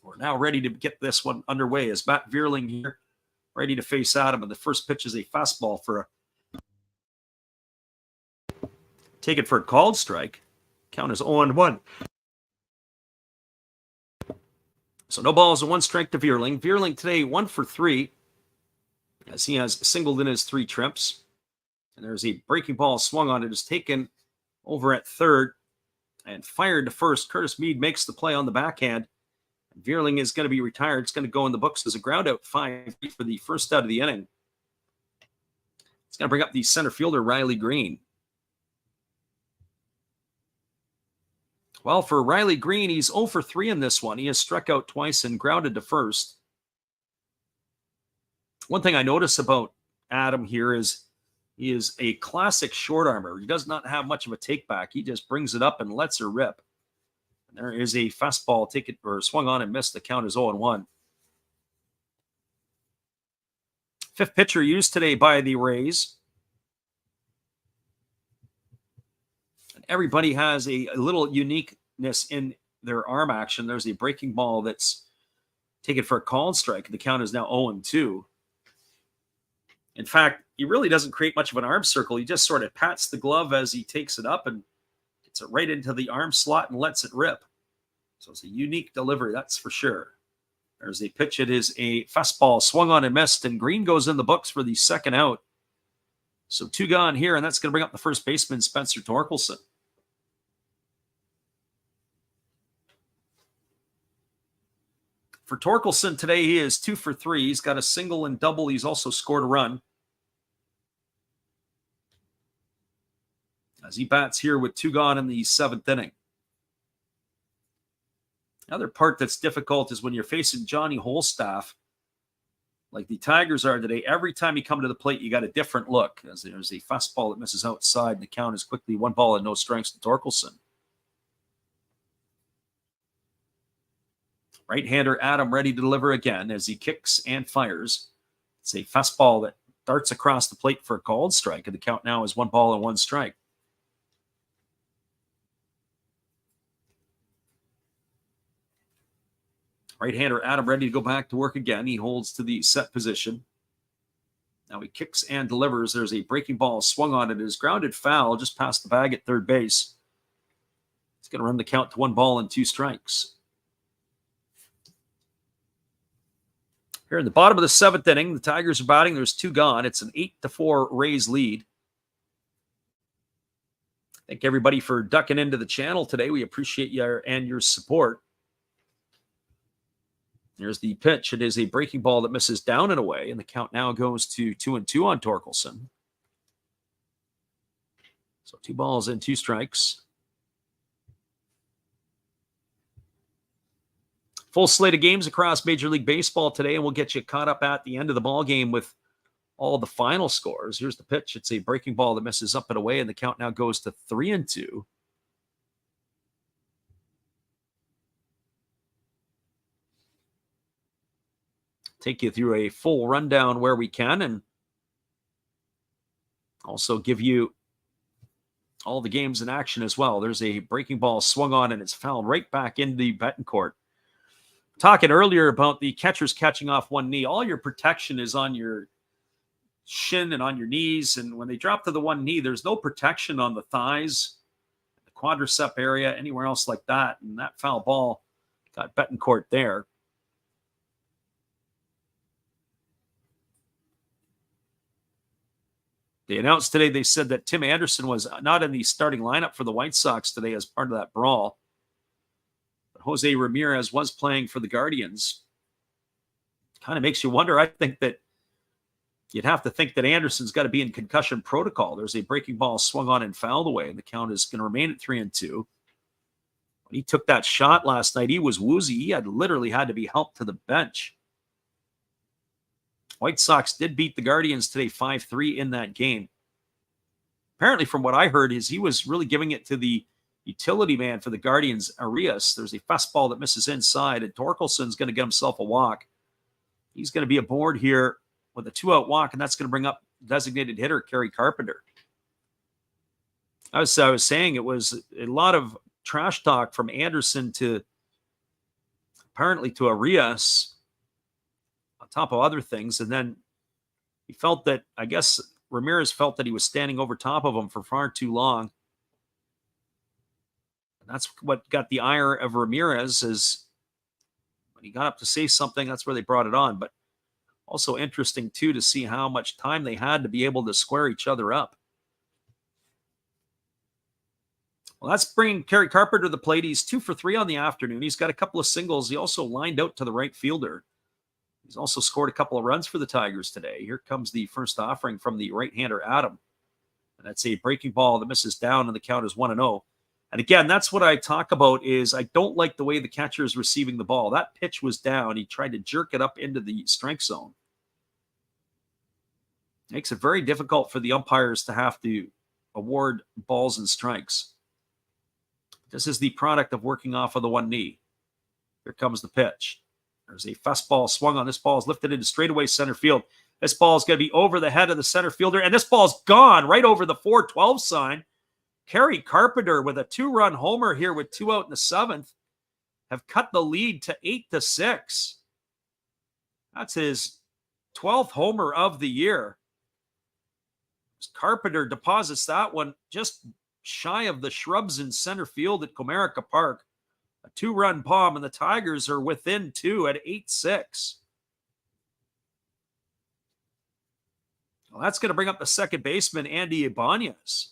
S1: we're now ready to get this one underway. As Matt Vierling here, ready to face Adam, and the first pitch is a fastball for take it for a called strike. Count is 0-1. So no balls and 1 strike to Vierling. Vierling today 1 for 3, as he has singled in his 3 trips. And there's a breaking ball swung on it. Is taken over at third and fired to first. Curtis Mead makes the play on the backhand. Vierling is going to be retired. It's going to go in the books as a ground out 5 for the first out of the inning. It's going to bring up the center fielder, Riley Green. Well, for Riley Green, he's 0 for 3 in this one. He has struck out twice and grounded to first. One thing I notice about Adam here is he is a classic short armer. He does not have much of a take back. He just brings it up and lets her rip. And there is a fastball ticket or swung on and missed. The count is 0-1. 5th pitcher used today by the Rays. And everybody has a little uniqueness in their arm action. There's a breaking ball that's taken for a called strike. The count is now 0-2. In fact, he really doesn't create much of an arm circle. He just sort of pats the glove as he takes it up and gets it right into the arm slot and lets it rip. So it's a unique delivery, that's for sure. There's a pitch. It is a fastball swung on and missed, and Green goes in the books for the second out. So 2 gone here, and that's going to bring up the first baseman, Spencer Torkelson. For Torkelson today, he is 2 for 3. He's got a single and double. He's also scored a run. As he bats here with 2 gone in the 7th inning. Another part that's difficult is when you're facing Johnny Holstaff, like the Tigers are today. Every time you come to the plate, you got a different look. As there's a fastball that misses outside, and the count is quickly 1 ball and no strikes to Torkelson. Right-hander Adam ready to deliver again as he kicks and fires. It's a fastball that darts across the plate for a called strike, and the count now is 1 ball and 1 strike. Right-hander Adam ready to go back to work again. He holds to the set position. Now he kicks and delivers. There's a breaking ball swung on it. It is grounded foul just past the bag at third base. It's going to run the count to 1 ball and 2 strikes. Here in the bottom of the 7th inning, the Tigers are batting. There's 2 gone. It's an 8-4 Rays lead. Thank everybody for ducking into the channel today. We appreciate you and your support. There's the pitch. It is a breaking ball that misses down and away, and the count now goes to 2-2 on Torkelson. So 2 balls and 2 strikes. Full slate of games across Major League Baseball today, and we'll get you caught up at the end of the ball game with all the final scores. Here's the pitch. It's a breaking ball that misses up and away, and the count now goes to 3-2. Take you through a full rundown where we can, and Also give you all the games in action as well. There's a breaking ball swung on and it's fouled right back into the Betancourt. Talking earlier about the catchers catching off one knee. All your protection is on your shin and on your knees. And when they drop to the one knee, there's no protection on the thighs, the quadricep area, anywhere else like that. And that foul ball got Betancourt there. They announced today, they said that Tim Anderson was not in the starting lineup for the White Sox today as part of that brawl. But Jose Ramirez was playing for the Guardians. Kind of makes you wonder. I think that you'd have to think that Anderson's got to be in concussion protocol. There's a breaking ball swung on and fouled away, and the count is going to remain at 3-2. When he took that shot last night, he was woozy. He had literally had to be helped to the bench. White Sox did beat the Guardians today 5-3 in that game. Apparently, from what I heard, is he was really giving it to the utility man for the Guardians, Arias. There's a fastball that misses inside, and Torkelson's going to get himself a walk. He's going to be aboard here with a 2-out walk, and that's going to bring up designated hitter Kerry Carpenter. I was saying it was a lot of trash talk from Anderson to apparently to Arias, on top of other things. And then he felt that, I guess Ramirez felt that he was standing over top of him for far too long. And that's what got the ire of Ramirez, is when he got up to say something, that's where they brought it on. But also interesting, too, to see how much time they had to be able to square each other up. Well, that's bringing Kerry Carpenter to the plate. He's 2 for 3 on the afternoon. He's got a couple of singles. He also lined out to the right fielder. He's also scored a couple of runs for the Tigers today. Here comes the first offering from the right-hander, Adam. And that's a breaking ball that misses down, and the count is 1-0. And again, that's what I talk about, is I don't like the way the catcher is receiving the ball. That pitch was down. He tried to jerk it up into the strike zone. Makes it very difficult for the umpires to have to award balls and strikes. This is the product of working off of the one knee. Here comes the pitch. There's a fastball swung on. This ball is lifted into straightaway center field. This ball is going to be over the head of the center fielder, and this ball's gone right over the 4-12 sign. Kerry Carpenter with a 2-run homer here with 2 out in the 7th have cut the lead to 8-6. That's his 12th homer of the year. Carpenter deposits that one just shy of the shrubs in center field at Comerica Park. A 2-run bomb, and the Tigers are within 2 at 8-6. Well, that's going to bring up the second baseman, Andy Ibanez.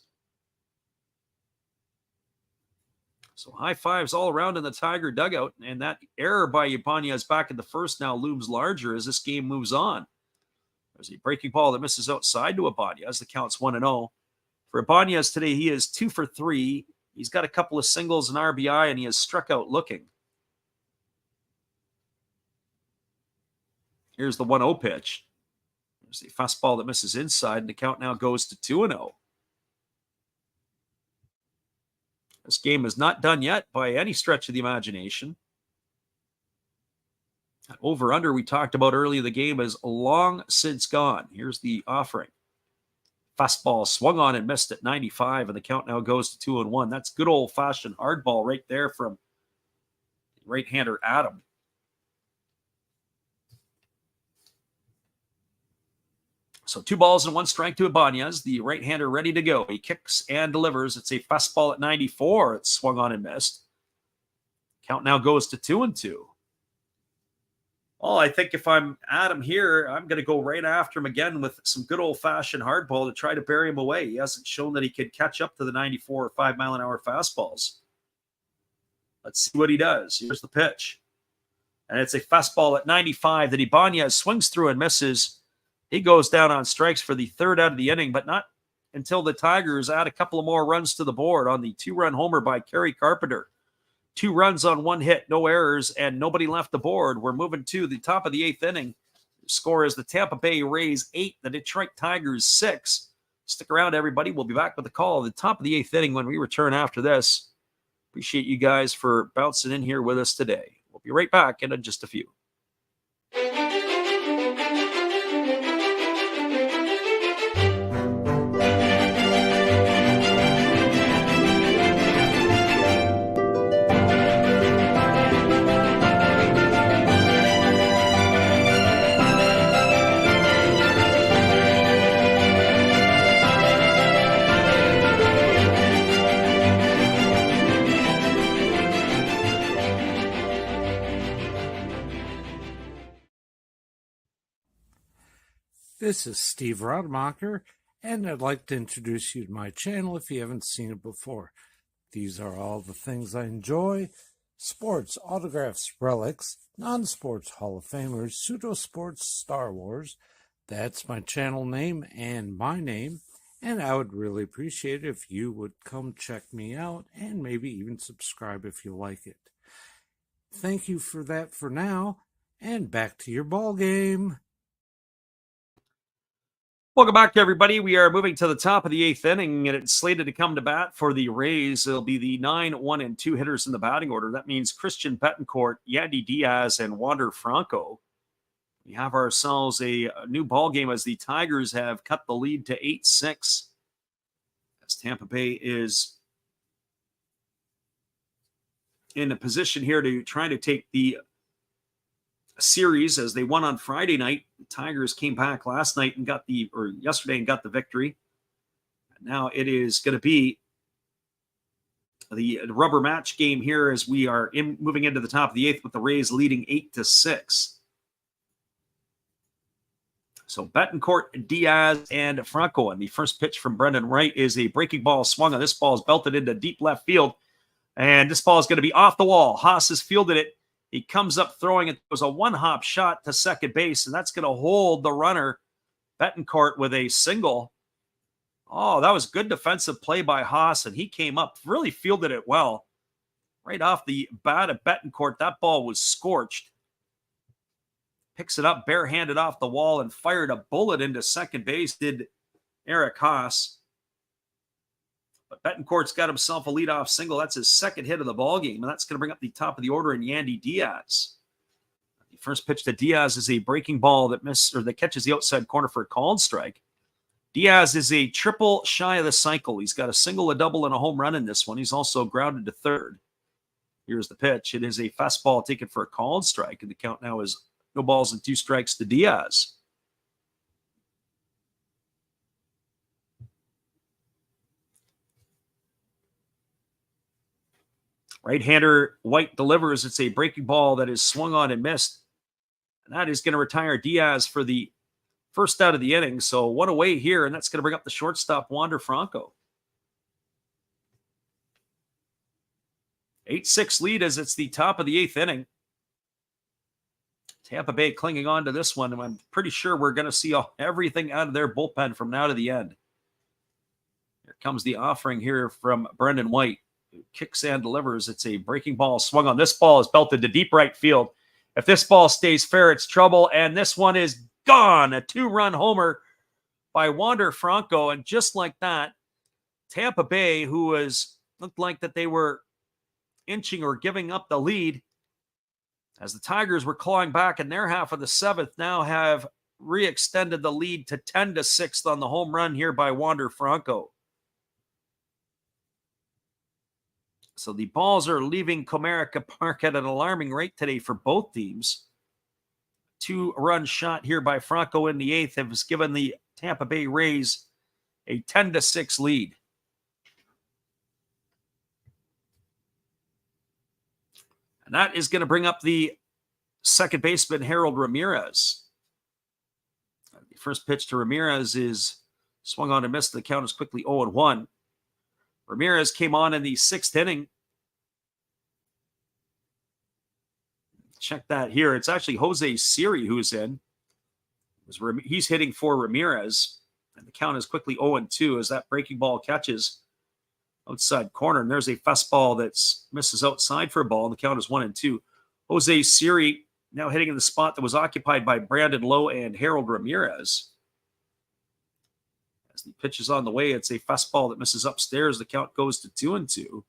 S1: So high fives all around in the Tiger dugout, and that error by Ibanez back in the first now looms larger as this game moves on. There's a breaking ball that misses outside to Ibanez. The count's 1-0. For Ibanez today, he is 2 for 3. He's got a couple of singles and RBI, and he has struck out looking. Here's the 1-0 pitch. There's a fastball that misses inside, and the count now goes to 2-0. This game is not done yet by any stretch of the imagination. That over-under we talked about earlier in the game is long since gone. Here's the offering. Fastball swung on and missed at 95, and the count now goes to 2-1. That's good old-fashioned hardball right there from right-hander Adam. So 2 balls and 1 strike to Ibanez. The right-hander ready to go. He kicks and delivers. It's a fastball at 94. It's swung on and missed. Count now goes to 2-2. Well, I think if I'm Adam here, I'm going to go right after him again with some good old-fashioned hardball to try to bury him away. He hasn't shown that he could catch up to the 94 or 5-mile-an-hour fastballs. Let's see what he does. Here's the pitch. And it's a fastball at 95 that Ibanez swings through and misses. He goes down on strikes for the 3rd out of the inning, but not until the Tigers add a couple of more runs to the board on the 2-run homer by Kerry Carpenter. 2 runs on 1 hit, no errors, and nobody left the board. We're moving to the top of the 8th inning. The score is the Tampa Bay Rays 8, the Detroit Tigers 6. Stick around, everybody. We'll be back with the call at the top of the 8th inning when we return after this. Appreciate you guys for bouncing in here with us today. We'll be right back in just a few.
S2: This is Steve Rademacher, and I'd like to introduce you to my channel if you haven't seen it before. These are all the things I enjoy: sports, autographs, relics, non-sports Hall of Famers, pseudo-sports, Star Wars. That's my channel name and my name, and I would really appreciate it if you would come check me out and maybe even subscribe if you like it. Thank you for that for now, and back to your ball game.
S1: Welcome back, everybody. We are moving to the top of the 8th inning, and it's slated to come to bat for the Rays. It'll be the 9, 1, and 2 hitters in the batting order. That means Christian Betancourt, Yandy Diaz, and Wander Franco. We have ourselves a new ball game as the Tigers have cut the lead to 8-6. As Tampa Bay is in a position here to try to take the series as they won on Friday night. The Tigers came back last night and yesterday and got the victory. Now it is going to be the rubber match game here as we are moving into the top of the 8th with the Rays leading 8-6. So Betancourt, Diaz, and Franco. And the first pitch from Brendan Wright is a breaking ball swung on. This ball is belted into deep left field. And this ball is going to be off the wall. Haas has fielded it. He comes up throwing it. It was a one-hop shot to second base, and that's going to hold the runner, Betancourt, with a single. Oh, that was good defensive play by Haas, and he came up, really fielded it well. Right off the bat of Betancourt, that ball was scorched. Picks it up barehanded off the wall and fired a bullet into second base, did Eric Haas. But Betancourt's got himself a leadoff single. That's his second hit of the ballgame, and that's going to bring up the top of the order in Yandy Diaz. The first pitch to Diaz is a breaking ball that catches the outside corner for a called strike. Diaz is a triple shy of the cycle. He's got a single, a double, and a home run in this one. He's also grounded to third. Here's the pitch. It is a fastball taken for a called strike, and the count now is no balls and 2 strikes to Diaz. Right-hander White delivers. It's a breaking ball that is swung on and missed. And that is going to retire Diaz for the first out of the inning. So one away here, and that's going to bring up the shortstop, Wander Franco. 8-6 lead as it's the top of the 8th inning. Tampa Bay clinging on to this one, and I'm pretty sure we're going to see everything out of their bullpen from now to the end. Here comes the offering here from Brendan White. Kicks and delivers. It's a breaking ball swung on. This ball is belted to deep right field. If this ball stays fair, it's trouble. And this one is gone. A 2-run homer by Wander Franco. And just like that, Tampa Bay, who looked like that they were inching or giving up the lead, as the Tigers were clawing back in their half of the 7th, now have re-extended the lead to 10-6 on the home run here by Wander Franco. So the balls are leaving Comerica Park at an alarming rate today for both teams. 2-run shot here by Franco in the 8th has given the Tampa Bay Rays a 10-6 lead. And that is going to bring up the second baseman, Harold Ramirez. The first pitch to Ramirez is swung on and missed. The count is quickly 0-1. Ramirez came on in the 6th inning. Check that here. It's actually Jose Siri who's in. He's hitting for Ramirez. And the count is quickly 0-2 as that breaking ball catches outside corner. And there's a fastball that misses outside for a ball. And the count is 1-2. Jose Siri now hitting in the spot that was occupied by Brandon Lowe and Harold Ramirez. As the pitch is on the way, it's a fastball that misses upstairs. The count goes to 2-2.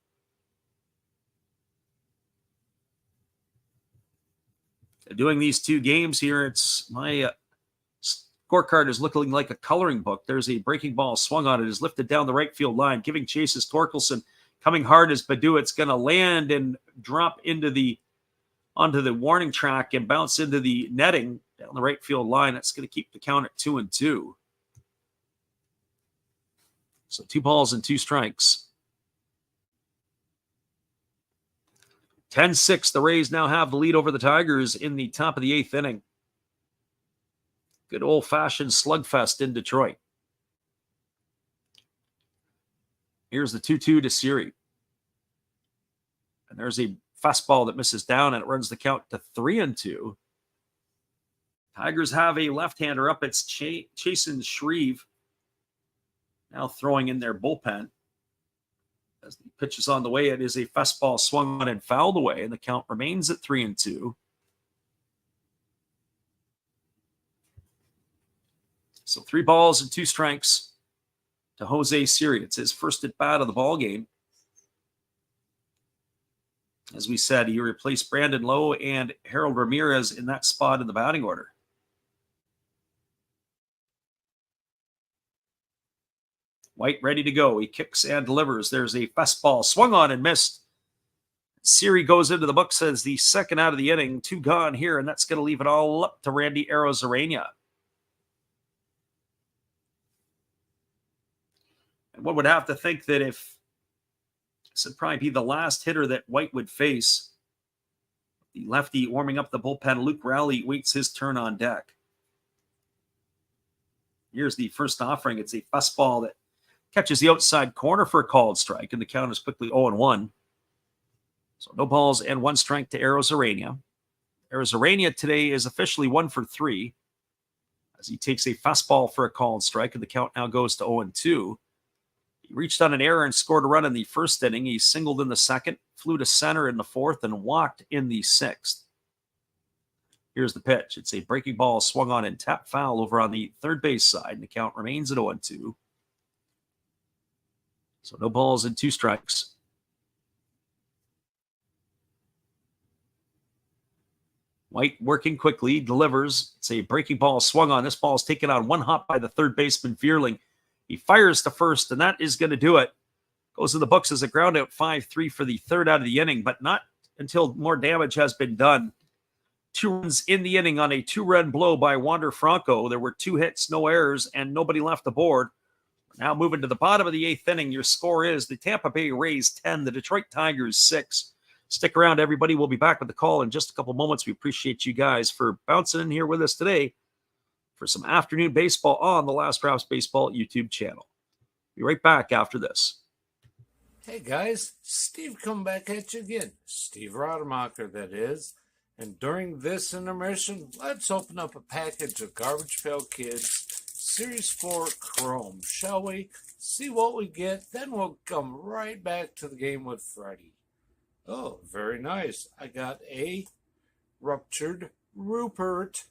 S1: Doing these 2 games here, it's my scorecard is looking like a coloring book. There's a breaking ball swung on it, is lifted down the right field line, giving chases Torkelson, coming hard as Badu. It's going to land and drop onto the warning track and bounce into the netting down the right field line. That's going to keep the count at 2-2. So 2 balls and 2 strikes. 10-6, the Rays now have the lead over the Tigers in the top of the 8th inning. good old-fashioned slugfest in Detroit. Here's the 2-2 to Siri. And there's a fastball that misses down, and it runs the count to 3-2. Tigers have a left-hander up. It's Chasen Shreve now throwing in their bullpen. As the pitch is on the way, it is a fastball swung on and fouled away, and the count remains at 3-2. So 3 balls and 2 strikes to Jose Siri. It's his first at bat of the ball game. As we said, he replaced Brandon Lowe and Harold Ramirez in that spot in the batting order. White ready to go. He kicks and delivers. There's a fastball swung on and missed. Siri goes into the books as the second out of the inning. 2 gone here, and that's going to leave it all up to Randy Arozarena. And one would have to think that if this would probably be the last hitter that White would face, the lefty warming up the bullpen, Luke Rowley, waits his turn on deck. Here's the first offering. It's a fastball that catches the outside corner for a called strike, and the count is quickly 0-1. So no balls and 1 strike to Arozarena. Arozarena today is officially 1 for 3 as he takes a fastball for a called strike, and the count now goes to 0-2. He reached on an error and scored a run in the first inning. He singled in the second, flew to center in the fourth, and walked in the sixth. Here's the pitch. It's a breaking ball swung on and tapped foul over on the third base side, and the count remains at 0-2. So no balls and 2 strikes. White working quickly, delivers. It's a breaking ball swung on. This ball is taken on 1 hop by the third baseman, Fearling. He fires to first, and that is going to do it. Goes in the books as a ground out 5-3 for the third out of the inning, but not until more damage has been done. 2 runs in the inning on a 2-run blow by Wander Franco. There were 2 hits, no errors, and nobody left the board. Now moving to the bottom of the 8th inning, your score is the Tampa Bay Rays 10, the Detroit Tigers 6. Stick around, everybody. We'll be back with the call in just a couple moments. We appreciate you guys for bouncing in here with us today for some afternoon baseball on the Last Drops Baseball YouTube channel. Be right back after this.
S2: Hey guys, Steve come back at you again. Steve Rademacher, that is. And during this intermission, let's open up a package of Garbage Pail Kids Series 4 Chrome, shall we? See what we get, then we'll come right back to the game with Freddie. Oh, very nice. I got a Ruptured Rupert.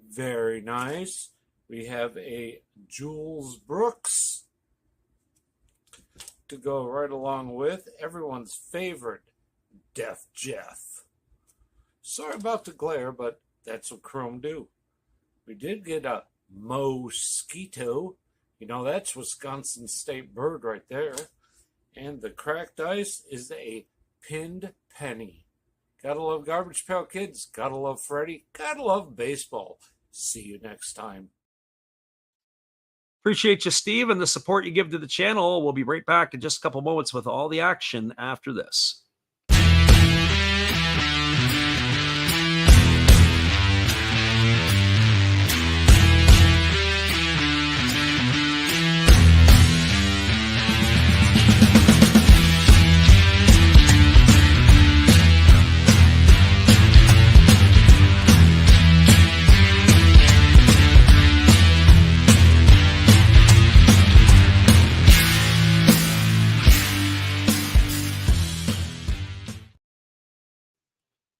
S2: Very nice. We have a Jules Brooks to go right along with everyone's favorite Def Jeff. Sorry about the glare, but that's what Chrome do. We did get a Mosquito. You know, that's Wisconsin State bird right there. And the cracked ice is a Pinned Penny. Gotta love Garbage Pail Kids. Gotta love Freddie. Gotta love baseball. See you next time.
S1: Appreciate you, Steve, and the support you give to the channel. We'll be right back in just a couple moments with all the action after this.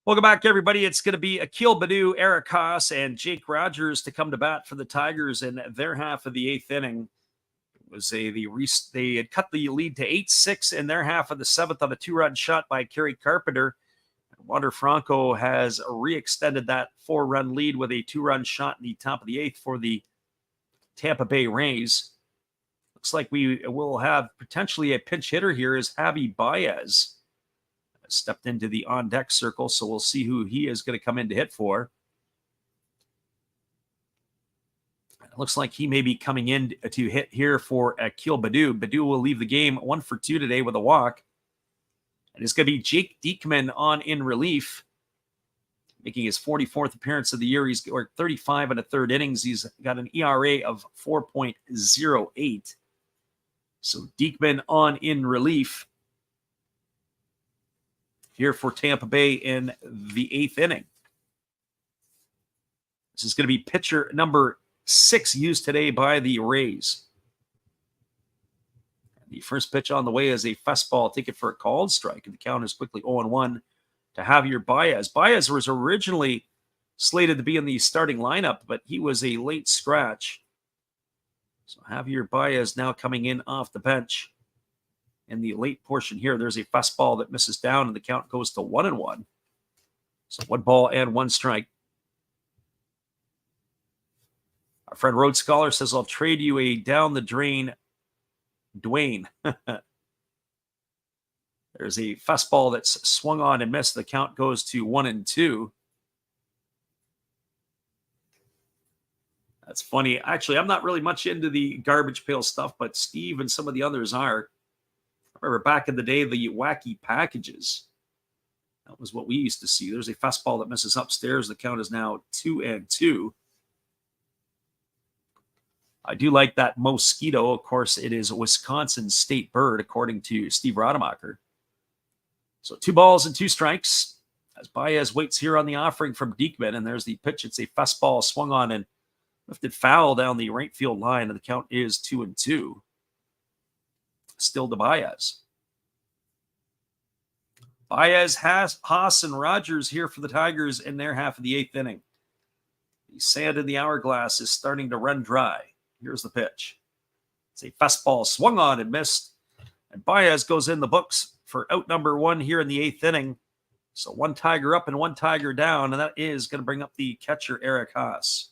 S1: Welcome back, everybody. It's going to be Akil Baddoo, Eric Haas, and Jake Rogers to come to bat for the Tigers in their half of the 8th inning. It was they had cut the lead to 8-6 in their half of the 7th on a 2-run shot by Kerry Carpenter. Wander Franco has re-extended that 4-run lead with a 2-run shot in the top of the 8th for the Tampa Bay Rays. Looks like we will have potentially a pinch hitter here as Javi Baez stepped into the on-deck circle, so we'll see who he is going to come in to hit for. It looks like he may be coming in to hit here for Akil Baddoo. Baddoo will leave the game 1 for 2 today with a walk. And it's going to be Jake Diekman on in relief. making his 44th appearance of the year. He's or 35 and a third innings. He's got an ERA of 4.08. So Diekman on in relief here for Tampa Bay in the 8th inning. This is going to be pitcher number 6 used today by the Rays. The first pitch on the way is a fastball. Take it for a called strike. And the count is quickly 0-1 to Javier Baez. Baez was originally slated to be in the starting lineup, but he was a late scratch. So Javier Baez now coming in off the bench. In the late portion here, there's a fastball that misses down, and the count goes to 1-1. So 1 ball and 1 strike. Our friend Road Scholar says, I'll trade you a down-the-drain Dwayne. There's a fastball that's swung on and missed. The count goes to 1-2. That's funny. Actually, I'm not really much into the garbage pail stuff, but Steve and some of the others are. I remember back in the day, the wacky packages. That was what we used to see. There's a fastball that misses upstairs. The count is now 2-2. I do like that mosquito. Of course, it is a Wisconsin state bird, according to Steve Rademacher. So 2 balls and 2 strikes as Baez waits here on the offering from Diekman. And there's the pitch. It's a fastball swung on and lifted foul down the right field line. And the count is 2-2. Still to Baez. Baez, Haas, and Rogers here for the Tigers in their half of the 8th inning. The sand in the hourglass is starting to run dry. Here's the pitch. It's a fastball swung on and missed. And Baez goes in the books for out number 1 here in the 8th inning. So 1 Tiger up and 1 Tiger down. And that is going to bring up the catcher, Eric Haas.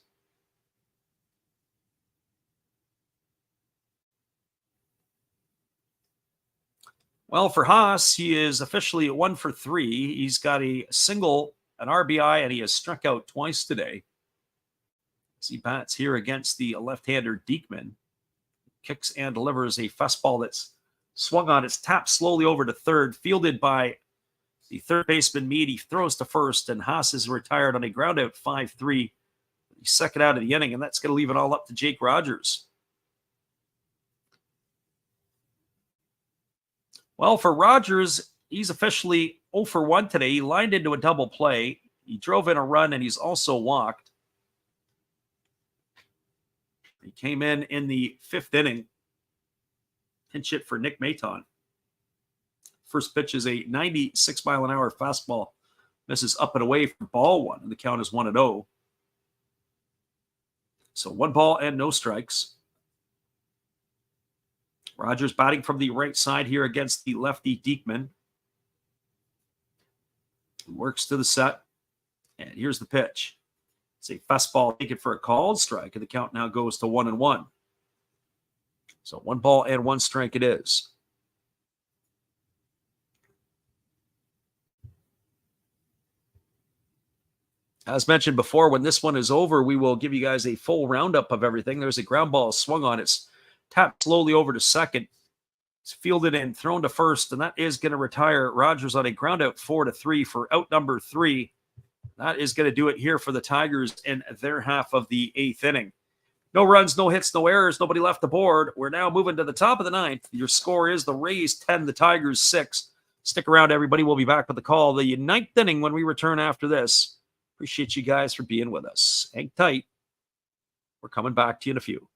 S1: Well, for Haas, he is officially 1 for 3. He's got a single, an RBI, and he has struck out twice today. As he bats here against the left-hander Diekman. Kicks and delivers a fastball that's swung on. It's tapped slowly over to third, fielded by the third baseman Meade. He throws to first, and Haas is retired on a ground out 5-3. The second out of the inning, and that's going to leave it all up to Jake Rogers. Well, for Rogers, he's officially 0 for 1 today. He lined into a double play. He drove in a run, and he's also walked. He came in the 5th inning. Pinch hit for Nick Maton. First pitch is a 96-mile-an-hour fastball. Misses up and away for ball 1, and the count is 1-0. So 1 ball and no strikes. Rogers batting from the right side here against the lefty Diekman. Works to the set. And here's the pitch. It's a fastball taken for a called strike, and the count now goes to 1-1. So 1 ball and 1 strike it is. As mentioned before, when this one is over, we will give you guys a full roundup of everything. There's a ground ball swung on. It's tapped slowly over to second. It's fielded and thrown to first, and that is going to retire Rogers on a ground out 4-3 for out number 3. That is going to do it here for the Tigers in their half of the 8th inning. No runs, no hits, no errors, nobody left the board. We're now moving to the top of the 9th. Your score is the Rays 10, the Tigers 6. Stick around, everybody. We'll be back with the call. The 9th inning when we return after this. Appreciate you guys for being with us. Hang tight. We're coming back to you in a few.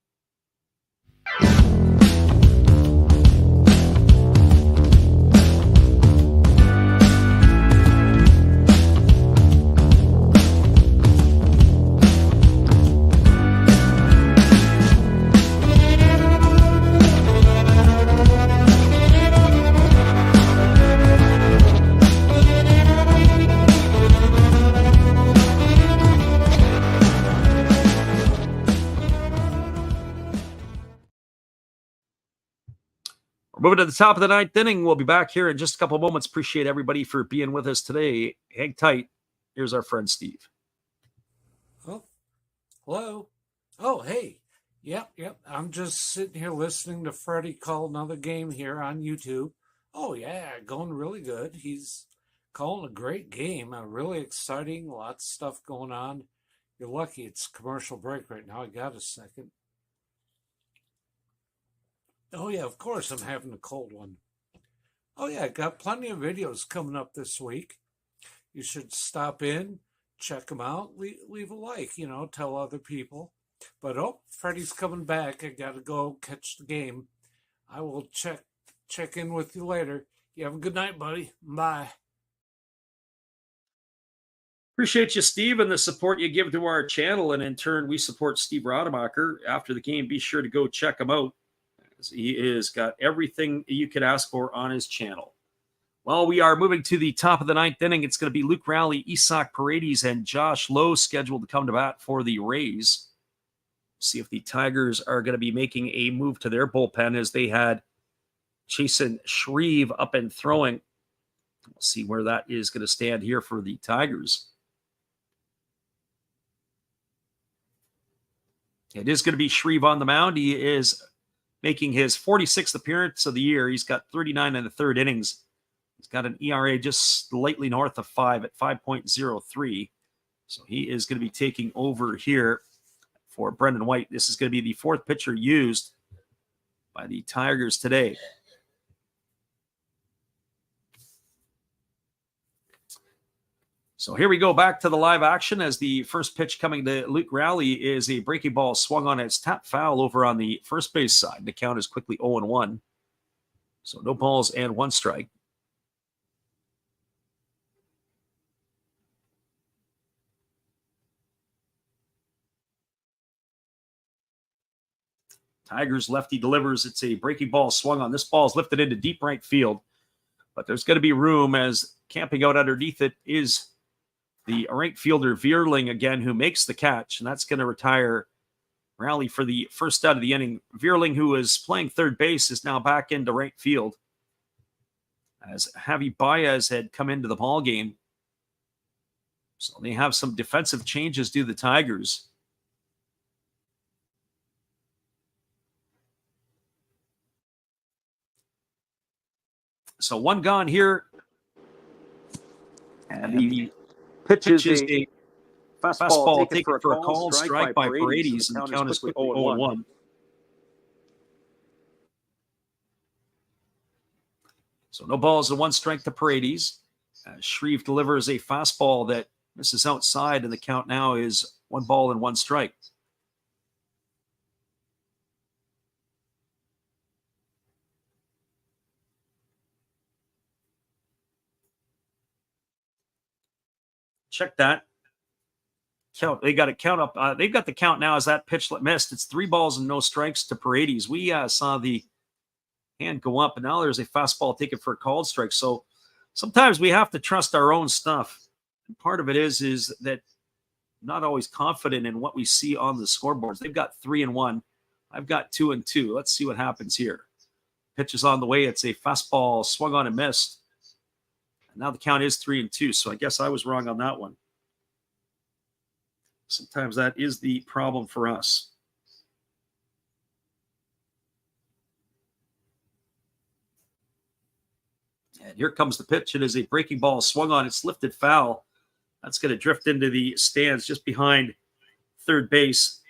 S1: Moving to the top of the 9th inning. We'll be back here in just a couple of moments. Appreciate everybody for being with us today. Hang tight. Here's our friend Steve.
S2: Oh, hello. Oh, hey. Yep. I'm just sitting here listening to Freddie call another game here on YouTube. Oh, yeah, going really good. He's calling a great game. Really exciting. Lots of stuff going on. You're lucky it's commercial break right now. I got a second. Oh, yeah, of course I'm having a cold one. Oh, yeah, got plenty of videos coming up this week. You should stop in, check them out, leave a like, tell other people. But, Freddie's coming back. I got to go catch the game. I will check in with you later. You have a good night, buddy. Bye.
S1: Appreciate you, Steve, and the support you give to our channel. And in turn, we support Steve Rademacher. After the game, be sure to go check him out. He has got everything you could ask for on his channel. Well, we are moving to the top of the ninth inning. It's going to be Luke Rowley, Isaac Paredes, and Josh Lowe scheduled to come to bat for the Rays. See if the Tigers are going to be making a move to their bullpen as they had Chasen Shreve up and throwing. We'll see where that is going to stand here for the Tigers. It is going to be Shreve on the mound. He is making his 46th appearance of the year. He's got 39 in the third innings. He's got an ERA just slightly north of 5 at 5.03. So he is going to be taking over here for Brendan White. This is going to be the fourth pitcher used by the Tigers today. So here we go back to the live action as the first pitch coming to Luke Rowley is a breaking ball swung on its tap foul over on the first base side. The count is quickly 0-1. So no balls and one strike. Tigers lefty delivers. It's a breaking ball swung on. This ball is lifted into deep right field, but there's going to be room as camping out underneath it is the right fielder Vierling again, who makes the catch, and that's going to retire Rowley for the first out of the inning. Vierling, who is playing third base, is now back into right field as Javi Baez had come into the ball game. So they have some defensive changes due to the Tigers. So one gone here. And the pitch is a fastball taken for a called strike by Paredes, and the count is quickly 0-1. So no balls and one strike to Paredes. Shreve delivers a fastball that misses outside, and the count now is 1 ball and 1 strike. Check that. Count. They got a count up. They've got the count now as that pitch missed. It's 3 balls and no strikes to Paredes. We saw the hand go up, and now there's a fastball taken for a called strike. So sometimes we have to trust our own stuff. And part of it is that I'm not always confident in what we see on the scoreboards. They've got 3-1. I've got 2-2. Let's see what happens here. Pitch is on the way. It's a fastball swung on and missed. Now the count is 3-2, so I guess I was wrong on that one. Sometimes that is the problem for us. And here comes the pitch. It is a breaking ball swung on. It's lifted foul. That's going to drift into the stands just behind third base.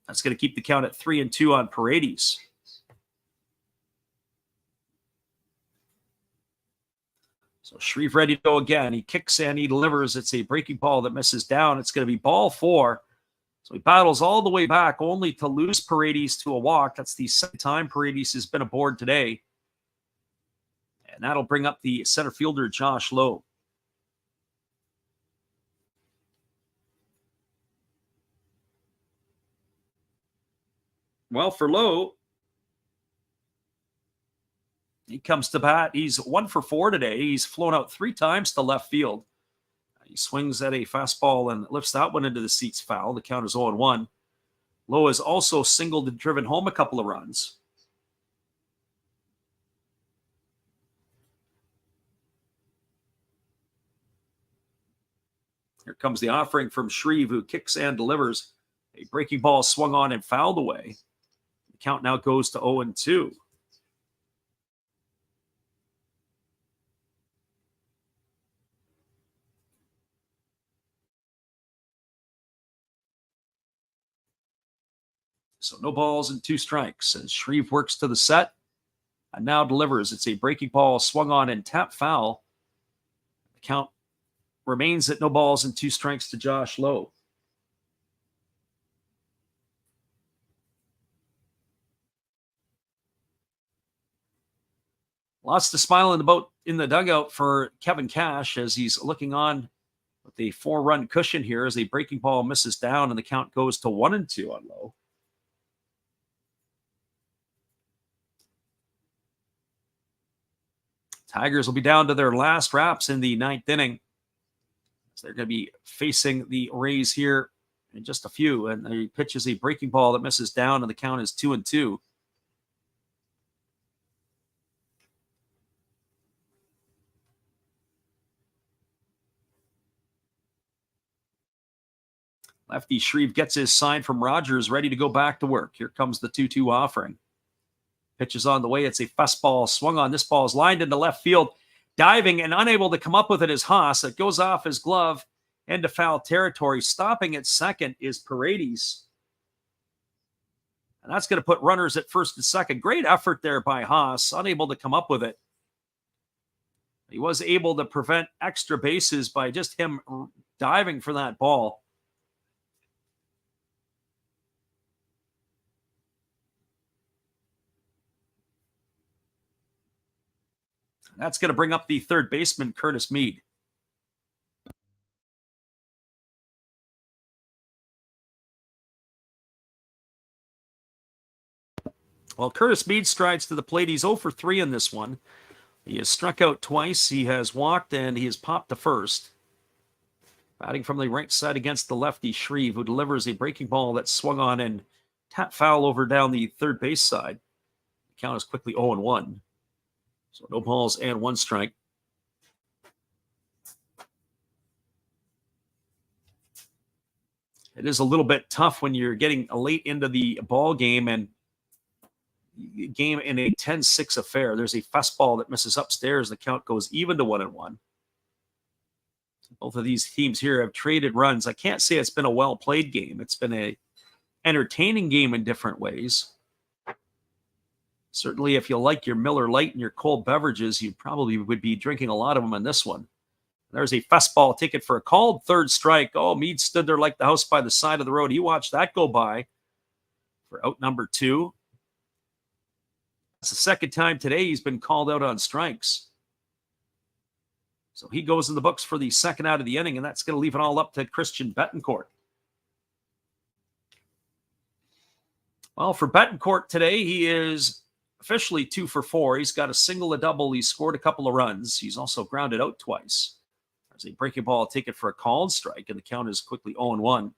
S1: That's going to keep the count at 3-2 on Paredes. So Shreve ready to go again. He kicks and he delivers. It's a breaking ball that misses down. It's going to be ball 4. So he battles all the way back only to lose Paredes to a walk. That's the second time Paredes has been aboard today. And that'll bring up the center fielder, Josh Lowe. Well, for Lowe, he comes to bat. He's 1 for 4 today. He's flown out 3 times to left field. He swings at a fastball and lifts that one into the seats foul. The count is 0-1. Lowe has also singled and driven home a couple of runs. Here comes the offering from Shreve, who kicks and delivers. A breaking ball swung on and fouled away. The count now goes to 0-2. So no balls and 2 strikes as Shreve works to the set and now delivers. It's a breaking ball swung on and tap foul. The count remains at no balls and 2 strikes to Josh Lowe. Lots to smile in the dugout for Kevin Cash as he's looking on with the 4-run cushion here as a breaking ball misses down and the count goes to 1-2 on Lowe. Tigers will be down to their last wraps in the 9th inning. So they're going to be facing the Rays here in just a few. And he pitches a breaking ball that misses down, and the count is 2-2. Lefty Shreve gets his sign from Rogers, ready to go back to work. Here comes the 2-2 offering. Pitch is on the way. It's a fastball swung on. This ball is lined into left field. Diving and unable to come up with it is Haas. It goes off his glove into foul territory. Stopping at second is Paredes. And that's going to put runners at first and second. Great effort there by Haas. Unable to come up with it. He was able to prevent extra bases by just him diving for that ball. That's going to bring up the third baseman, Curtis Mead. Well, Curtis Mead strides to the plate. He's 0 for 3 in this one. He has struck out twice. He has walked, and he has popped to first. Batting from the right side against the lefty Shreve, who delivers a breaking ball that's swung on and tap foul over down the third base side. The count is quickly 0-1. So no balls and 1 strike. It is a little bit tough when you're getting late into the ball game and game in a 10-6 affair. There's a fastball that misses upstairs. The count goes even to 1-1. Both of these teams here have traded runs. I can't say it's been a well-played game. It's been a entertaining game in different ways. Certainly, if you like your Miller Lite and your cold beverages, you probably would be drinking a lot of them in this one. There's a fastball ticket for a called third strike. Oh, Mead stood there like the house by the side of the road. He watched that go by for out number 2. That's the second time today he's been called out on strikes. So he goes in the books for the second out of the inning, and that's going to leave it all up to Christian Betancourt. Well, for Betancourt today, he is officially 2 for 4. He's got a single, a double. He's scored a couple of runs. He's also grounded out twice. There's a breaking ball ticket for a called strike, and the count is quickly 0-1.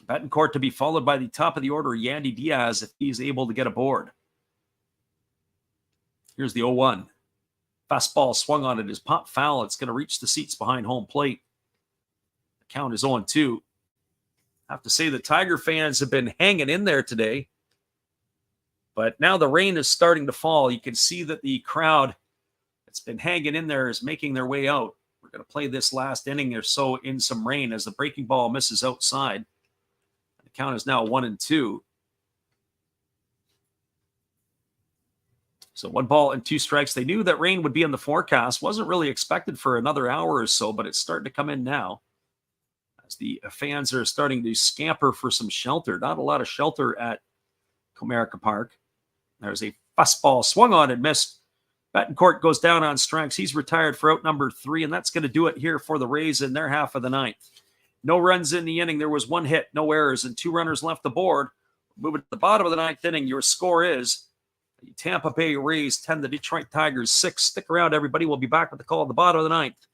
S1: Betancourt to be followed by the top of the order, Yandy Diaz, if he's able to get aboard. Here's the 0-1. Fastball swung on it is pop foul. It's going to reach the seats behind home plate. The count is 0-2. I have to say the Tiger fans have been hanging in there today. But now the rain is starting to fall. You can see that the crowd that's been hanging in there is making their way out. We're going to play this last inning or so in some rain as the breaking ball misses outside. The count is now 1-2. So 1 ball and 2 strikes. They knew that rain would be in the forecast. Wasn't really expected for another hour or so, but it's starting to come in now. As the fans are starting to scamper for some shelter. Not a lot of shelter at Comerica Park. There's a fastball swung on and missed. Betancourt goes down on strikes. He's retired for out number 3, and that's going to do it here for the Rays in their half of the 9th. No runs in the inning. There was 1 hit, no errors, and 2 runners left the board. Moving to the bottom of the 9th inning, your score is the Tampa Bay Rays 10, the Detroit Tigers 6. Stick around, everybody. We'll be back with the call at the bottom of the 9th.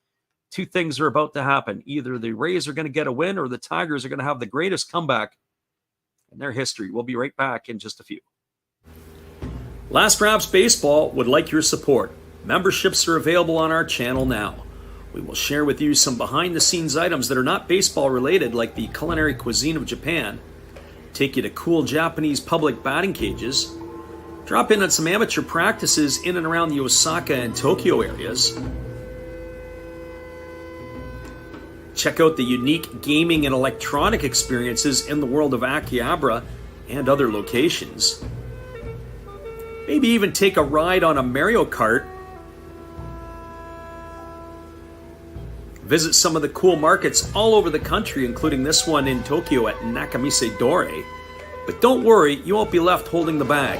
S1: 2 things are about to happen. Either the Rays are going to get a win or the Tigers are going to have the greatest comeback in their history. We'll be right back in just a few. Last Raps Baseball would like your support. Memberships are available on our channel now. We will share with you some behind-the-scenes items that are not baseball-related, like the culinary cuisine of Japan, take you to cool Japanese public batting cages, drop in on some amateur practices in and around the Osaka and Tokyo areas, check out the unique gaming and electronic experiences in the world of Akihabara and other locations. Maybe even take a ride on a Mario Kart. Visit some of the cool markets all over the country, including this one in Tokyo at Nakamise Dore. But don't worry, you won't be left holding the bag.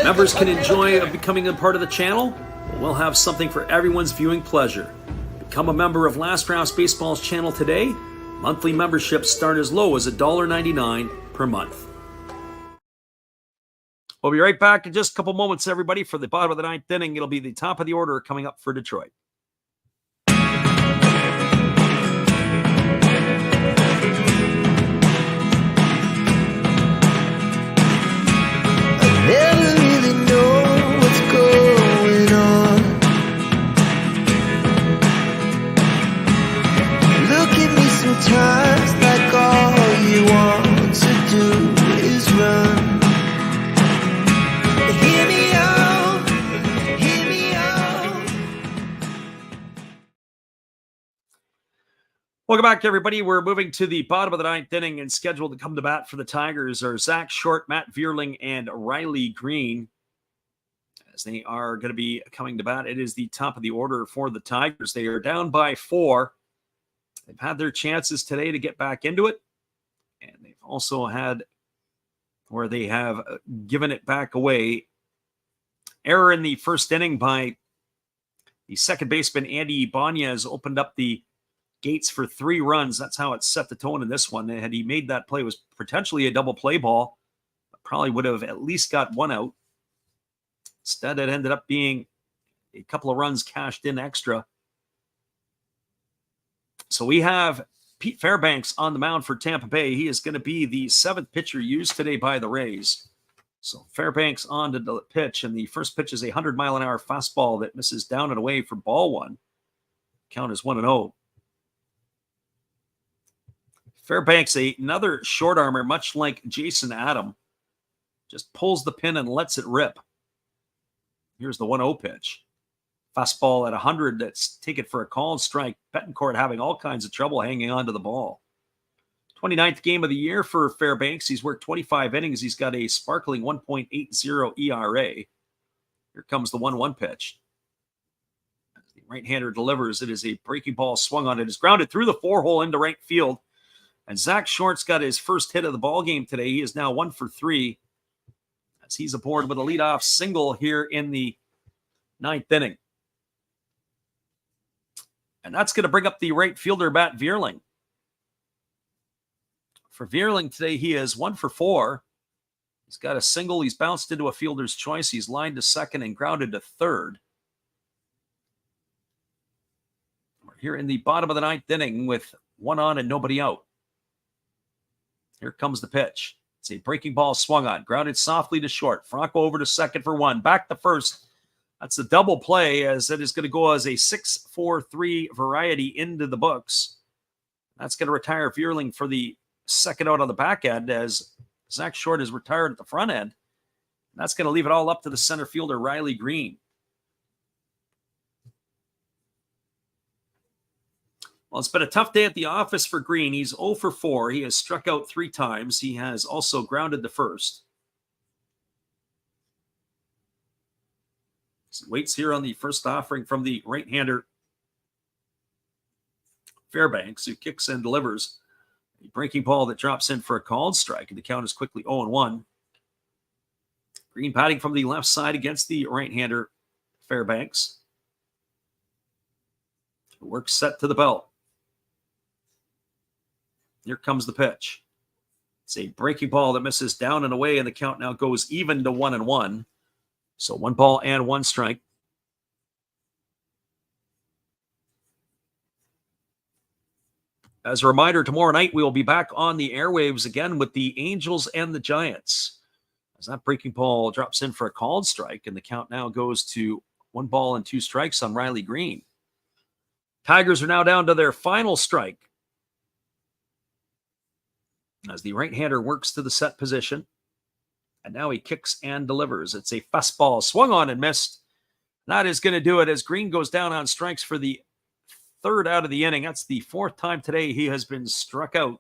S1: Members can enjoy becoming a part of the channel. We'll have something for everyone's viewing pleasure. Become a member of Last Drafts Baseball's channel today. Monthly memberships start as low as $1.99 per month. We'll be right back in just a couple moments, everybody. For the bottom of the ninth inning, it'll be the top of the order coming up for Detroit.
S6: Never really know what's going on. Look at me sometimes like all you want to do is run. Hear me out, hear me out.
S1: Welcome back, everybody. We're moving to the bottom of the ninth inning, and scheduled to come to bat for the Tigers are Zach Short, Matt Vierling, and Riley Green. As they are going to be coming to bat, it is the top of the order for the Tigers. They are down by 4. They've had their chances today to get back into it, and they've also had where they have given it back away. Error in the first inning by the second baseman, Andy Ibanez, opened up the gates for 3 runs. That's how it set the tone in this one. Had he made that play, it was potentially a double play ball. Probably would have at least got 1 out. Instead, it ended up being a couple of runs cashed in extra. So we have Pete Fairbanks on the mound for Tampa Bay. He is going to be the 7th pitcher used today by the Rays. So Fairbanks on to the pitch, and the first pitch is a 100-mile-an-hour fastball that misses down and away for ball 1. Count is 1-0. Fairbanks, another short armer, much like Jason Adam, just pulls the pin and lets it rip. Here's the 1-0 pitch. Fastball at 100, that's taken for a called strike. Betancourt having all kinds of trouble hanging on to the ball. 29th game of the year for Fairbanks. He's worked 25 innings. He's got a sparkling 1.80 ERA. Here comes the 1-1 pitch. The right-hander delivers. It is a breaking ball swung on. It is grounded through the 4-hole into right field. And Zach Short's got his first hit of the ball game today. He is now 1 for 3 as he's aboard with a leadoff single here in the 9th inning. And that's going to bring up the right fielder, Matt Vierling. For Vierling today, he is 1 for 4. He's got a single. He's bounced into a fielder's choice. He's lined to second and grounded to third. We're here in the bottom of the 9th inning with 1 on and nobody out. Here comes the pitch. It's a breaking ball swung on, grounded softly to short. Franco over to second for 1. Back to first. That's a double play, as it is going to go as a 6-4-3 variety into the books. That's going to retire Vierling for the second out on the back end, as Zach Short is retired at the front end. That's going to leave it all up to the center fielder, Riley Green. Well, it's been a tough day at the office for Green. He's 0 for 4. He has struck out 3 times. He has also grounded to first. So waits here on the first offering from the right-hander Fairbanks, who kicks and delivers a breaking ball that drops in for a called strike, and the count is quickly 0-1. Green batting from the left side against the right-hander Fairbanks, who works set to the belt. Here comes the pitch. It's a breaking ball that misses down and away, and the count now goes even to 1-1. So 1 ball and 1 strike. As a reminder, tomorrow night we will be back on the airwaves again with the Angels and the Giants. As that breaking ball drops in for a called strike, and the count now goes to 1 ball and 2 strikes on Riley Green. Tigers are now down to their final strike, as the right-hander works to the set position. And now he kicks and delivers. It's a fastball swung on and missed. That is going to do it as Green goes down on strikes for the third out of the inning. That's the fourth time today he has been struck out.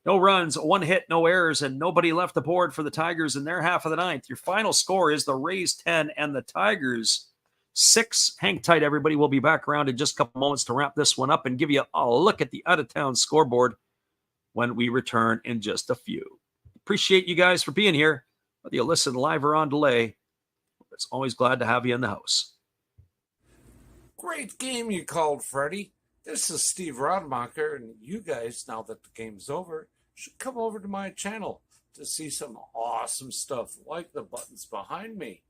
S1: No runs, one hit, no errors, and nobody left the board for the Tigers in their half of the ninth. Your final score is the Rays 10 and the Tigers 6. Hang tight, everybody. We'll be back around in just a couple moments to wrap this one up and give you a look at the out-of-town scoreboard when we return in just a few. Appreciate you guys for being here. Whether you listen live or on delay, it's always glad to have you in the house.
S2: Great game you called, Freddie. This is Steve Rodemacher, and you guys, now that the game's over, should come over to my channel to see some awesome stuff like the buttons behind me,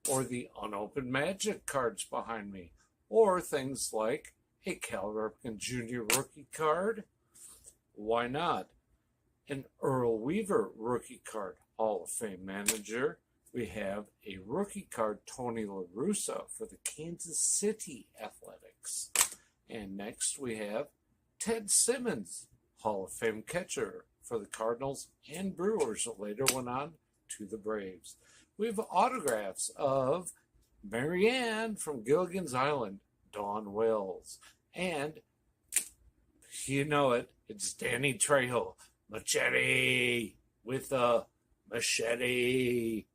S2: or the unopened Magic cards behind me, or things like a Cal Ripken Jr. rookie card. Why not? An Earl Weaver rookie card, Hall of Fame manager. We have a rookie card, Tony La Russa, for the Kansas City Athletics. And next we have Ted Simmons, Hall of Fame catcher for the Cardinals and Brewers. Later went on to the Braves. We have autographs of Marianne from Gilligan's Island, Dawn Wells. And you know it, it's Danny Trejo, Machete, with a machete.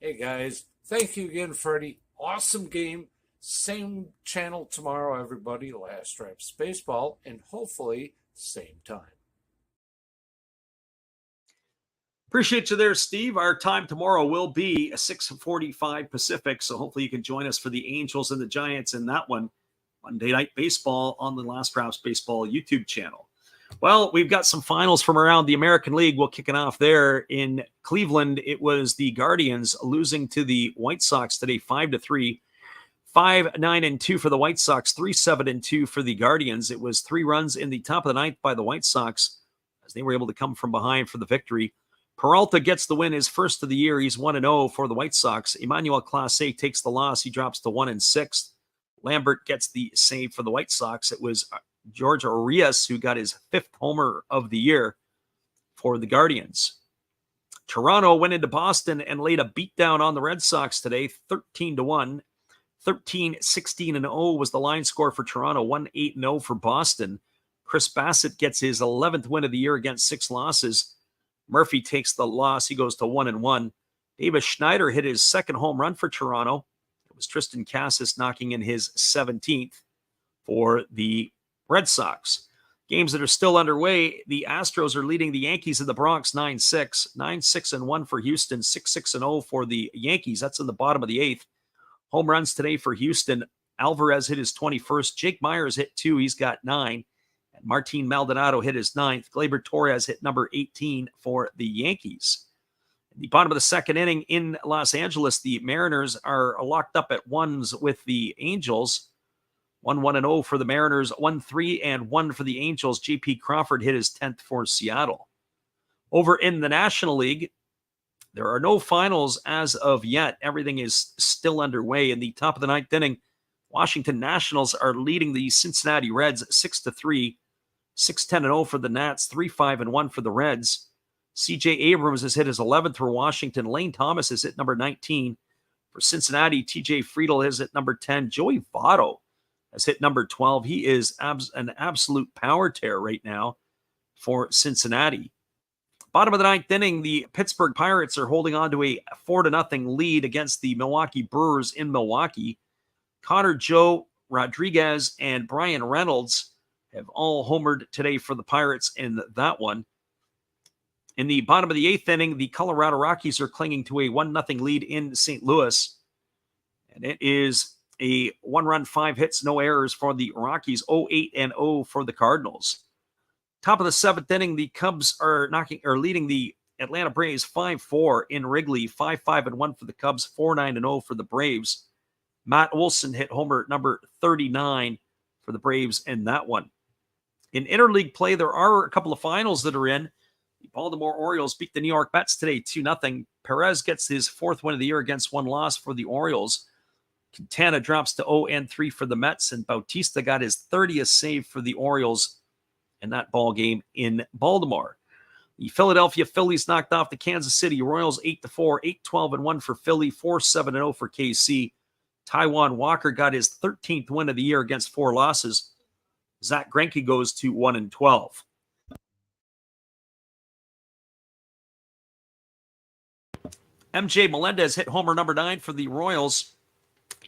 S2: Hey guys, thank you again, Freddie. Awesome game. Same channel tomorrow, everybody. Last Reps Baseball, and hopefully same time.
S1: Appreciate you there, Steve. Our time tomorrow will be 6:45 Pacific, so hopefully you can join us for the Angels and the Giants in that one. Monday Night Baseball on the Last Reps Baseball YouTube channel. Well, we've got some finals from around the American League. We'll kick it off there in Cleveland. It was the Guardians losing to the White Sox today, 5-3. 5-9-2 for the White Sox, 3-7-2 for the Guardians. It was 3 runs in the top of the ninth by the White Sox as they were able to come from behind for the victory. Peralta gets the win, his first of the year. He's 1-0 for the White Sox. Emmanuel Clase takes the loss. He drops to 1-6. Lambert gets the save for the White Sox. It was George Arias who got his 5th homer of the year for the Guardians. Toronto went into Boston and laid a beatdown on the Red Sox today, 13-1. 13-16-0 was the line score for Toronto, 1-8-0 for Boston. Chris Bassett gets his 11th win of the year against 6 losses. Murphy takes the loss. He goes to 1-1. Davis Schneider hit his 2nd home run for Toronto. It was Tristan Cassis knocking in his 17th for the Red Sox. Games that are still underway, the Astros are leading the Yankees in the Bronx 9-6. 9-6-1 for Houston, 6-6-0 for the Yankees. That's in the bottom of the 8th. Home runs today for Houston. Alvarez hit his 21st. Jake Myers hit 2. He's got 9. And Martin Maldonado hit his 9th. Gleyber Torres hit number 18 for the Yankees. In the bottom of the 2nd inning in Los Angeles, the Mariners are locked up at 1s with the Angels. 1-1-0 for the Mariners, 1-3-1 for the Angels. J.P. Crawford hit his 10th for Seattle. Over in the National League, there are no finals as of yet. Everything is still underway. In the top of the 9th inning, Washington Nationals are leading the Cincinnati Reds 6-3, 6-10-0 for the Nats, 3-5-1 for the Reds. C.J. Abrams has hit his 11th for Washington. Lane Thomas has hit number 19. For Cincinnati, T.J. Friedl has hit number 10. Joey Votto has hit number 12. He is an absolute power tear right now for Cincinnati. Bottom of the 9th inning, the Pittsburgh Pirates are holding on to a 4-0 lead against the Milwaukee Brewers in Milwaukee. Connor Joe Rodriguez and Brian Reynolds have all homered today for the Pirates in that one. In the bottom of the 8th inning, the Colorado Rockies are clinging to a 1-0 lead in St. Louis. And it is a 1-run, 5 hits, no errors for the Rockies, 0-8-0 for the Cardinals. Top of the 7th inning, the Cubs are leading the Atlanta Braves 5-4 in Wrigley, 5-5-1 for the Cubs, 4-9-0 for the Braves. Matt Olson hit homer number 39 for the Braves in that one. In interleague play, there are a couple of finals that are in. The Baltimore Orioles beat the New York Mets today 2-0. Perez gets his 4th win of the year against 1 loss for the Orioles. Quintana drops to 0-3 for the Mets, and Bautista got his 30th save for the Orioles in that ball game in Baltimore. The Philadelphia Phillies knocked off the Kansas City Royals 8-4, 8-12-1 for Philly, 4-7-0 for KC. Taijuan Walker got his 13th win of the year against 4 losses. Zach Greinke goes to 1-12. MJ Melendez hit homer number 9 for the Royals.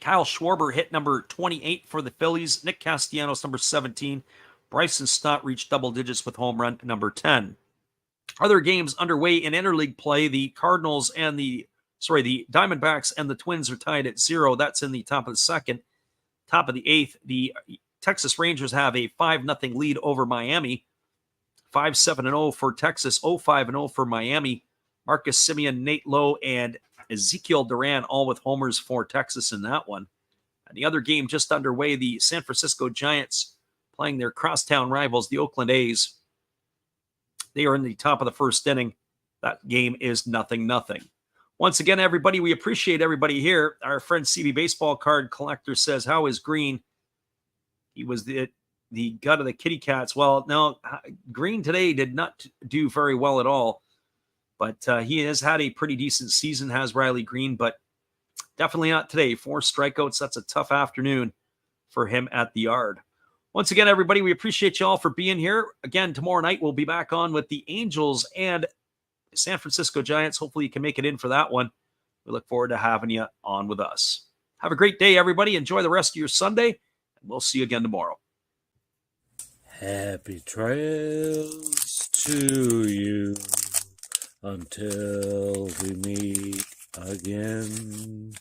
S1: Kyle Schwarber hit number 28 for the Phillies. Nick Castellanos number 17. Bryson Stott reached double digits with home run number 10. Other games underway in interleague play. The Diamondbacks and the Twins are tied at 0. That's in the top of the second. Top of the 8th, the Texas Rangers have a 5-0 lead over Miami. 5-7-0 for Texas, 0-5-0 for Miami. Marcus Semien, Nate Lowe, and Ezekiel Duran all with homers for Texas in that one. And the other game just underway, the San Francisco Giants playing their crosstown rivals, the Oakland A's. They are in the top of the first inning. That game is 0-0. Once again, everybody, we appreciate everybody here. Our friend CB Baseball Card Collector says, how is Green? He was the gut of the Kitty Cats. Well, no, Green today did not do very well at all. But he has had a pretty decent season, has Riley Green, but definitely not today. 4 strikeouts. That's a tough afternoon for him at the Yard. Once again, everybody, we appreciate you all for being here. Again, tomorrow night, we'll be back on with the Angels and San Francisco Giants. Hopefully you can make it in for that one. We look forward to having you on with us. Have a great day, everybody. Enjoy the rest of your Sunday, and we'll see you again tomorrow.
S2: Happy trails to you until we meet again.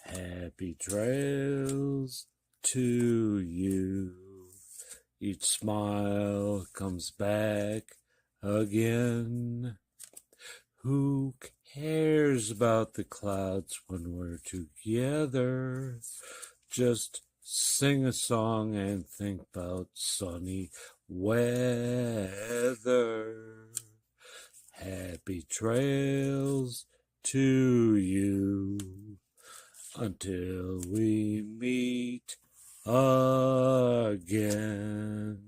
S2: Happy trails to you. Each smile comes back again. Who cares about the clouds when we're together? Just sing a song and think about sunny weather. Happy trails to you until we meet again.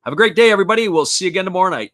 S1: Have a great day, everybody. We'll see you again tomorrow night.